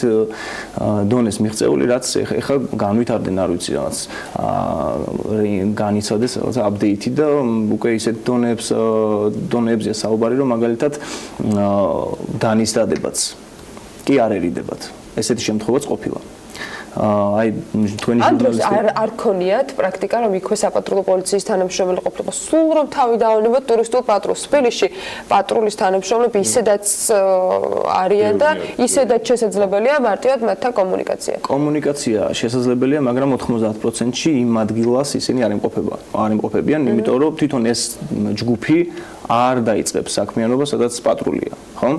დონეს მიღწეული, რაც ეხლა განვითარდნენ, არ ვიცი რაღაც განიცადეს რაღაც აპდეიტი და უკვე ისეთ დონეებზეა საუბარი, რომ მაგალითად დანის დადებაც კი არერიდებათ. ესეთი შემთხვევაც ყოფილა. აი თქვენი ჟურნალისტები არ ქონიათ პრაქტიკა, რომ იქვე საპატრულო პოლიციის თანამშრომელი ყოფილიყო, სულ რომ თავი დაავლებოთ ტურისტულ პატრულს. თბილისში პატრულის თანამშრომლები ისედაც არიან და ისედაც შესაძლებელია მარტივად მათთან კომუნიკაცია. კომუნიკაცია შესაძლებელია, მაგრამ 90%-ში იმ ადგილას ისინი არ იმყოფებიან, იმიტომ რომ თვითონ ეს ჯგუფი არ დაიწყებს საქმიანობას, სადაც პატრულია, ხო?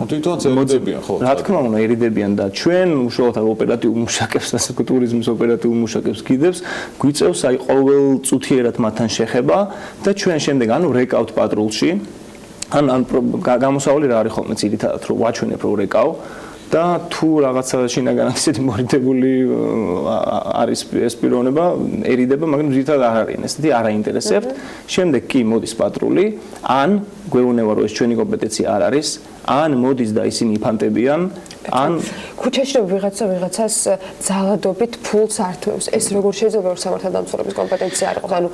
თვითონ ერიდებიან, ხო? რა თქმა უნდა, ერიდებიან და ჩვენ უშუალოდ ოპერატიულ მუშაკებს, ასე ვთქვათ, ტურიზმის ოპერატიულ მუშაკებს გიდებს, გვიწევს აი ყოველწუთიერად მათთან შეხება და ჩვენ შემდეგ რეკავთ პატრულში. ან გამოსავალი რა არის ხოლმე ძირითადად, რომ ვაჩვენებ რომ რეკავ და თუ რაღაცა შინაგანად ისეთი მორიდებული არის ეს პიროვნება,ერიდება, მაგრამ ძირითადად არ არიან ესეთი, არ აინტერესებთ. შემდეგ კი მოდის პატრული, ან გვეუბნება რომ ეს ჩვენი კომპეტენცია არ არის, ან მოდის და ისინი იფანტებიან, ან ქუჩაში ვიღაცას ძალადობით ფულს ართმევს. ეს როგორ შეიძლება რომ სამართალდამცველების კომპეტენცია არ იყოს? ანუ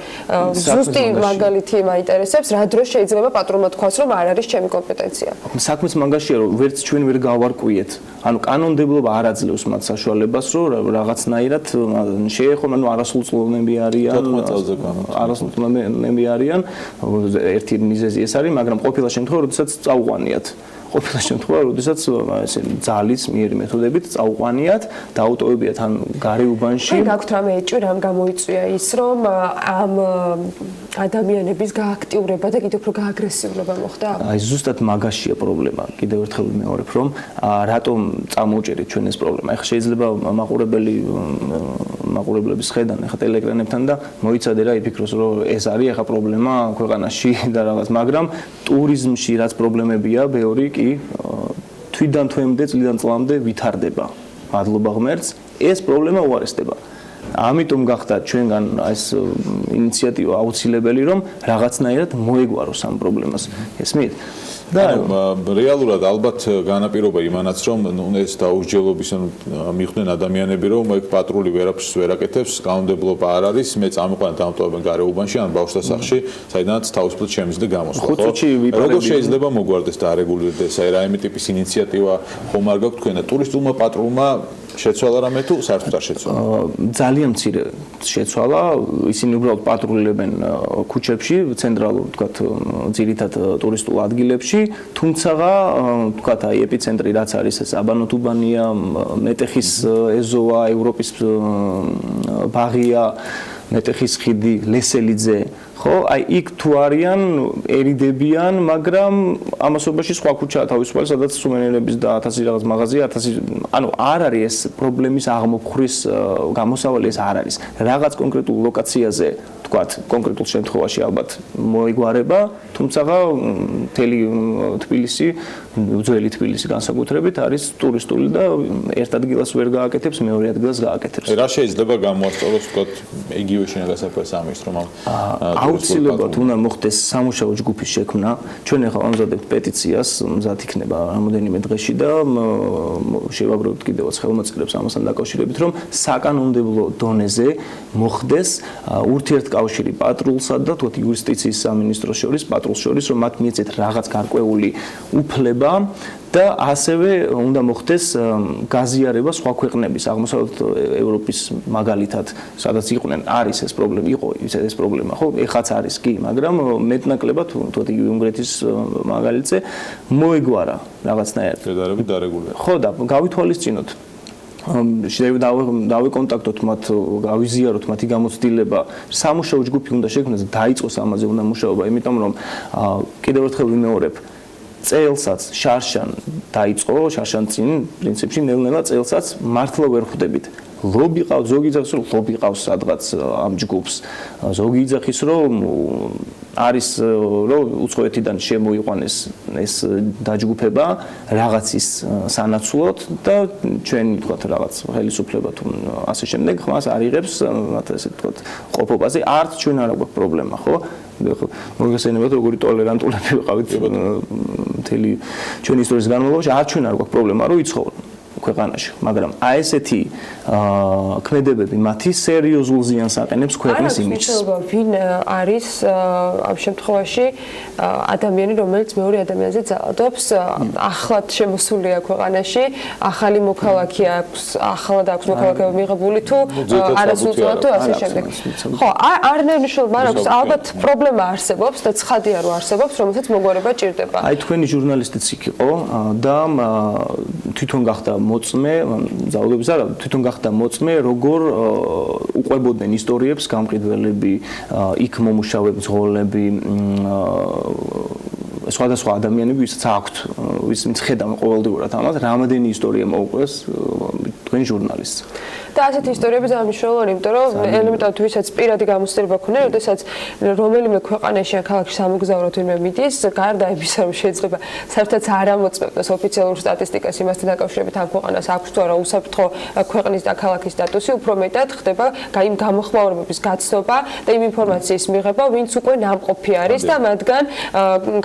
ზუსტი მაგალითი მაინტერესებს, რა დროს შეიძლება პატრულმა თქვას, რომ არ არის ჩემი კომპეტენცია? საქმის მაგაშია, რომ ვერც ჩვენ ვერ გავარკვიეთ. ანუ კანონმდებლობა არ აძლევს მათ საშუალებას, რომ რაღაცნაირად შეეხონ, ანუ არასრულწლოვანები არიან, არასრულწლოვანები არიან. ერთი მიზეზი ეს არის, მაგრამ ყოფილა შემთხვევა, როდესაც წაუყვანიათ. ყოფილა შემთხვევა, როდესაც ესე ძალის მიერი მეთოდებით წაუყვანიათ, დაუტოვებიათ ან გარეუბანში. გაქვთ რამე ეჭვი, რამ გამოიწვია ის, რომ ამ ადამიანების გააქტიურება და კიდევ უფრო გააგრესიულობა მოხდა? აი ზუსტად მაგაშია პრობლემა. კიდევ ერთხელ ვიმეორებ, რომ რატომ წამოვჭერით ჩვენ ეს პრობლემა. ეხლა შეიძლება მაყურებლების ხედან, ეხლა ტელეეკრანებთან და მოიცადე რა იფიქროს, რომ ეს არის ეხლა პრობლემა ქვეყანაში და რაღაც, მაგრამ ტურიზმში რაც პრობლემებია, ბევრი კი თვიდან თვემდე, წლიდან წლამდე ვითარდება. მადლობა ღმერთს, ეს პრობლემა უარესდება. ამიტომ გახდა ჩვენგან ეს ინიციატივა აუცილებელი, რომ რაღაცნაირად მოეგვაროს ამ პრობლემას. ესმით? და რეალურად ალბათ განაპირობა იმანაც, რომ ეს დაუსჯელობის მიხვდნენ ადამიანები, რომ ეგ პატრული ვერაფერს ვერ აკეთებს, კანონმდებლობა არ არის, მე წამიყვანა დამტოვებენ გარეუბანში ან ბავშვთა სახლში, საიდანაც თავისუფლად შემიძლია გამოსვლა. როგორ შეიძლება მოგვარდეს და არეგულირდეს აი რაიმე ტიპის ინიციატივა ხომ არ გაქვთ თქვენ და ტურისტულმა პატრულმა შეცვალა რამე თუ საერთოდ არ შეცვალა? ძალიან მცირე შეცვალა, ისინი უბრალოდ პატრულებენ ქუჩებში, ცენტრალურ ვთქვათ, ძირითად ტურისტულ ადგილებში, თუმცა ვთქვათ, აი ეპიცენტრი რაც არის ეს აბანოტუბანია, მეტეხის ეზოა, ევროპის ბაღია, მეტეხის ხიდი, ლესელიძე, ხო, აი იქ თუ არიან ერიდებიან, მაგრამ ამასობაში სხვა ქუჩაა თავისუფალი, სადაც სუვენირების და 1000 რაღაც მაღაზია, 1000, ანუ არ არის ეს პრობლემის აღმოფხვრის გამოსავალი, ეს არ არის. რაღაც კონკრეტულ ლოკაციაზე, თქვათ, კონკრეტულ შემთხვევაში ალბათ მოიგوارება, თუმცა მთელი თბილისი, ძველი თბილისი განსაკუთრებით არის ტურისტული და ერთ ადგილას ვერ გააკეთებს, მეორე ადგილას გააკეთებს. რა შეიძლება გამოასწოროს, თქვათ, იგივე შინაგანსაფრის ამის რომ აუცილებლად უნდა მოხდეს სამუშაო ჯგუფის შექმნა. ჩვენ ახლა ამზადებთ პეტიციას, მზად იქნება რამოდენიმე დღეში და შევაგროვებთ კიდევაც ხელმოწერებს ამასთან დაკავშირებით, რომ საკანონმდებლო დონეზე მოხდეს ურთიერთკავშირი პატრულსა და თუთ იუსტიციის სამინისტროს შორის, პატრულს შორის, რომ მათ მიეცეთ რაღაც გარკვეული უფლება და ასევე უნდა მოხდეს გაზიარება სხვა ქვეყნების, აღმოსავლეთ ევროპის მაგალითად, სადაც იყვნენ, არის ეს პრობლემა, იყო ეს პრობლემა, ხო? ეხაც არის კი, მაგრამ მეტნაკლებად, თუთ უნგრეთის მაგალითზე მოეგვარა რაღაცნაირად. შედარებით დარეგულირება. ხო და გავითვალისწინოთ. დავიკონტაქტოთ მათ, გავიზიაროთ მათი გამოცდილება. სამუშაო ჯგუფი უნდა შექმნას, დაიწყოს ამაზე უნდა მუშაობა, იმიტომ რომ კიდევ ერთხელ ვიმეორებ, წელსაც შარშან დაიწყო, შარშან წინ პრინციპში ნელ-ნელა წელსაც მართლა ვერ ხვდებით. ლობი ყავს, ზოგი იძახის რომ ლობი ყავს სადღაც ამ ჯგუფს. ზოგი იძახის რომ არის რომ უცხოეთიდან შემოიყვანეს ეს დაჯგუფება რაღაცის სანაცვლოდ და ჩვენი თქვათ რაღაც ხელისუფლება თუ ასე შემდეგ ხმას არ იღებს მათ ესე თქვათ ყოფობაზე არც ჩვენ არ აქვს პრობლემა ხო მოგესალმებით როგორი ტოლერანტულები ვიყავით მთელი ჩვენი ისტორიის განმავლობაში არც ჩვენ არ გვაქვს პრობლემა რომ იცხოვრო ქვეყანაში, მაგრამ აი ესეთი ქმედებები მათი სერიოზულ ზიანს აყენებს ქვეყნის იმიჯს. ვინ არის ამ შემთხვევაში ადამიანი, რომელიც მეორე ადამიანზე ძალადობს, ახლად შემოსულია ქვეყანაში, ახალი მოქალაქე აქვს, ახლად აქვს მოქალაქეობა მიღებული თუ არასრულწლად თუ ასე შემდეგ. ხო, არ ნიშნავს, მაგრამ ალბათ პრობლემა არსებობს და ცხადია რომ არსებობს, რომელსაც მოგვარება ჭირდება. აი თქვენი ჟურნალისტიც იქ იყო და თვითონ გახდა მოწმე, ძალადობის არა, თვითონ გახდა მოწმე, როგორ უყვებოდნენ ისტორიებს გამყიდველები, იქ მომუშავე მძღოლები, სხვადასხვა ადამიანები, ვისაც აქვთ, ვინც ხედავენ ყოველდღურად ამას, რამდენი ისტორია მოუყვეს თქვენ ჟურნალისტს. და ასეთი ისტორიები ძალიან მნიშვნელოვანი, იმიტომ რომ ელემენტარულად ვისაც პირადი გამოცდილება ქონია, როდესაც რომელიმე ქვეყანაში ან ქალაქში სამოგზაუროდ ვინმე მიდის, გარდა იმისა, რომ შეიძლება საერთოდ არ ამოწმებდეს ოფიციალურ სტატისტიკას იმასთან დაკავშირებით ამ ქვეყანას აქვს თუ არა უსაფრთხო ქვეყნის და ქალაქის სტატუსი, უფრო მეტად ხდება იმ გამოხმაურებების გაცნობა და იმ ინფორმაციის მიღება, ვინც უკვე ნამყოფი არის და მათგან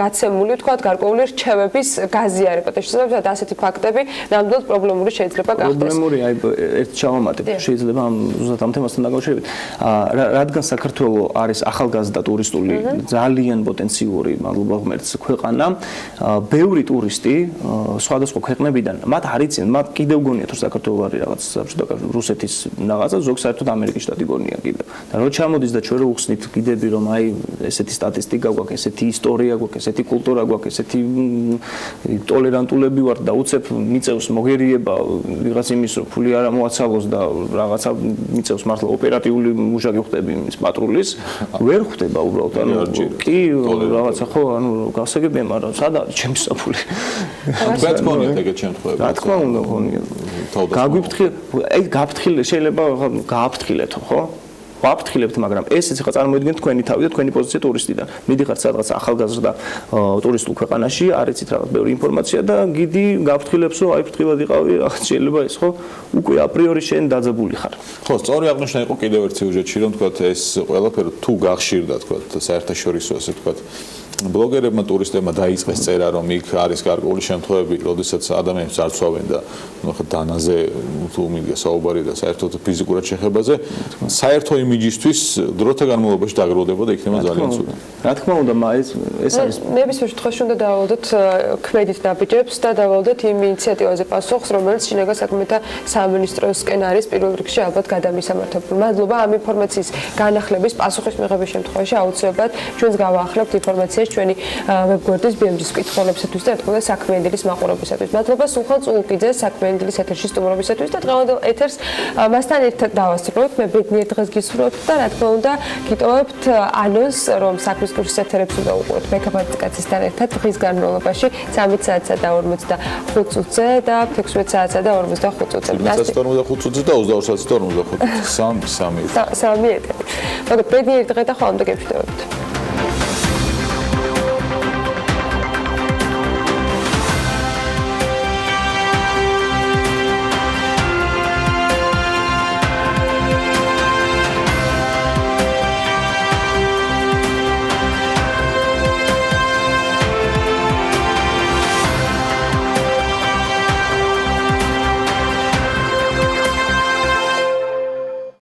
გაცემული, თქვათ, გარკვეული რჩევების გაზიარება. და შესაძლოა ასეთი ფაქტები ნამდვილად პრობლემური შეიძლება გახდეს. პრობლემური, აი ერთ ჩავამატებ შეიძლება ზუსტად ამ თემასთან დაკავშირებით. რადგან საქართველოს არის ახალგაზრდა ტურისტული ძალიან პოტენციური, მადლობა ღმერთს, ქვეყანა, ბევრი ტურისტი სხვადასხვა ქვეყნებიდან, მათ არ იციან, მათ კიდევ გონიათ რომ საქართველოს არის რაღაც რუსეთის რაღაცა, ზოგ საერთოდ ამერიკის შტატი გონია კიდევ. და რო ჩამოდის და ჩვენ რო უხსნით კიდები რომ აი ესეთი სტატისტიკა გვაქვს, ესეთი ისტორია გვაქვს, ესეთი კულტურა გვაქვს, ესეთი ტოლერანტულები ვართ და უცებ მიწევს მოგერიება ვიღაც იმის რომ ფული არ მოაცალოს და რაღაცა მიწევს მართლა ოპერატიული მუშაკი ხდები იმის პატრულის, ვერ ხდება უბრალოდ, ანუ კი რაღაცა ხო, ანუ გასაგებია, მაგრამ სად არის ჩემი საფული? რაც გონიათ ეგეთ შემთხვევებში. რა თქმა უნდა გონია. გაგვიფრთხილ, აი გაფრთხილე შეიძლება გააფრთხილეთო, ხო? ვაფრთხილებთ, მაგრამ ესეც ხა წარმოიდგინეთ თქვენი თავი და თქვენი პოზიცია ტურისტიდან. მიდიხართ სადღაც ახალგაზრდა ტურისტულ ქვეყანაში, არ იცით რაღაც ბევრი ინფორმაცია და გიდი გაფრთხილებს, რომ აი ფრთხილად იყავი, რაღაც შეიძლება ის ხო? უკვე აპრიორი შენ დაძაბული ხარ. ხო, სწორი აღნიშნა იყო კიდევ ერთ სიუჟეტში, რომ თქვათ ეს ყველაფერი თუ გახშირდა, თქვათ საერთაშორისო ასე თქვათ ბლოგერებმა, ტურისტებმა დაიწყეს წერა, რომ იქ არის გარკვეული შემთხვევები, როდესაც ადამიანებს არ ცვავენ და ნახეთ დანაზე თუ მიდგა საუბარი და საერთოდ ფიზიკურად შეხებაზე, საერთო იმიჯისთვის დროთა განმავლობაში დაგროვდება და იქნება ძალიან ცუდი. რა თქმა უნდა, ეს არის ნებისმიერ შემთხვევაში უნდა დავალოდოთ ქმედით ნაბიჯებს და დავალოდოთ იმ ინიციატივაზე პასუხს, რომელიც შინაგან საქმეთა სამინისტროსკენ არის პირველ რიგში ალბათ გადამისამართებელი. მადლობა ამ ინფორმაციის განახლების პასუხის მიღების შემთხვევაში აუცილებლად ჩვენს გავაახლებთ ინფორმაციას ჩვენი ვებგვერდის BMG-ის კითხველებისათვის და თქო და საქმიანი დილის მაყურებისათვის. მადლობა სულხან წულუკიძეს საქმიანი დილის ეთერში სტუმრობისათვის და დღევანდელ ეთერს მასთან ერთად დავასრულოთ. მე ბედნიერ დღეს გისურვებთ. ვსწავლობთ და რა თქმა უნდა გიტოვებთ ანონს, რომ საქმის კურსის ეთერებს უნდა უყუროთ მეკაპატიკაცისთან ერთად დღის განმავლობაში 13 საათსა და 45 წუთზე და 16 საათსა და 45 წუთზე. 45 წუთზე და 22 საათსა და 45 წუთზე. 3 ეტაპი. მაგრამ ბედნიერი დღე და ხვალამდე გეშვიდობთ.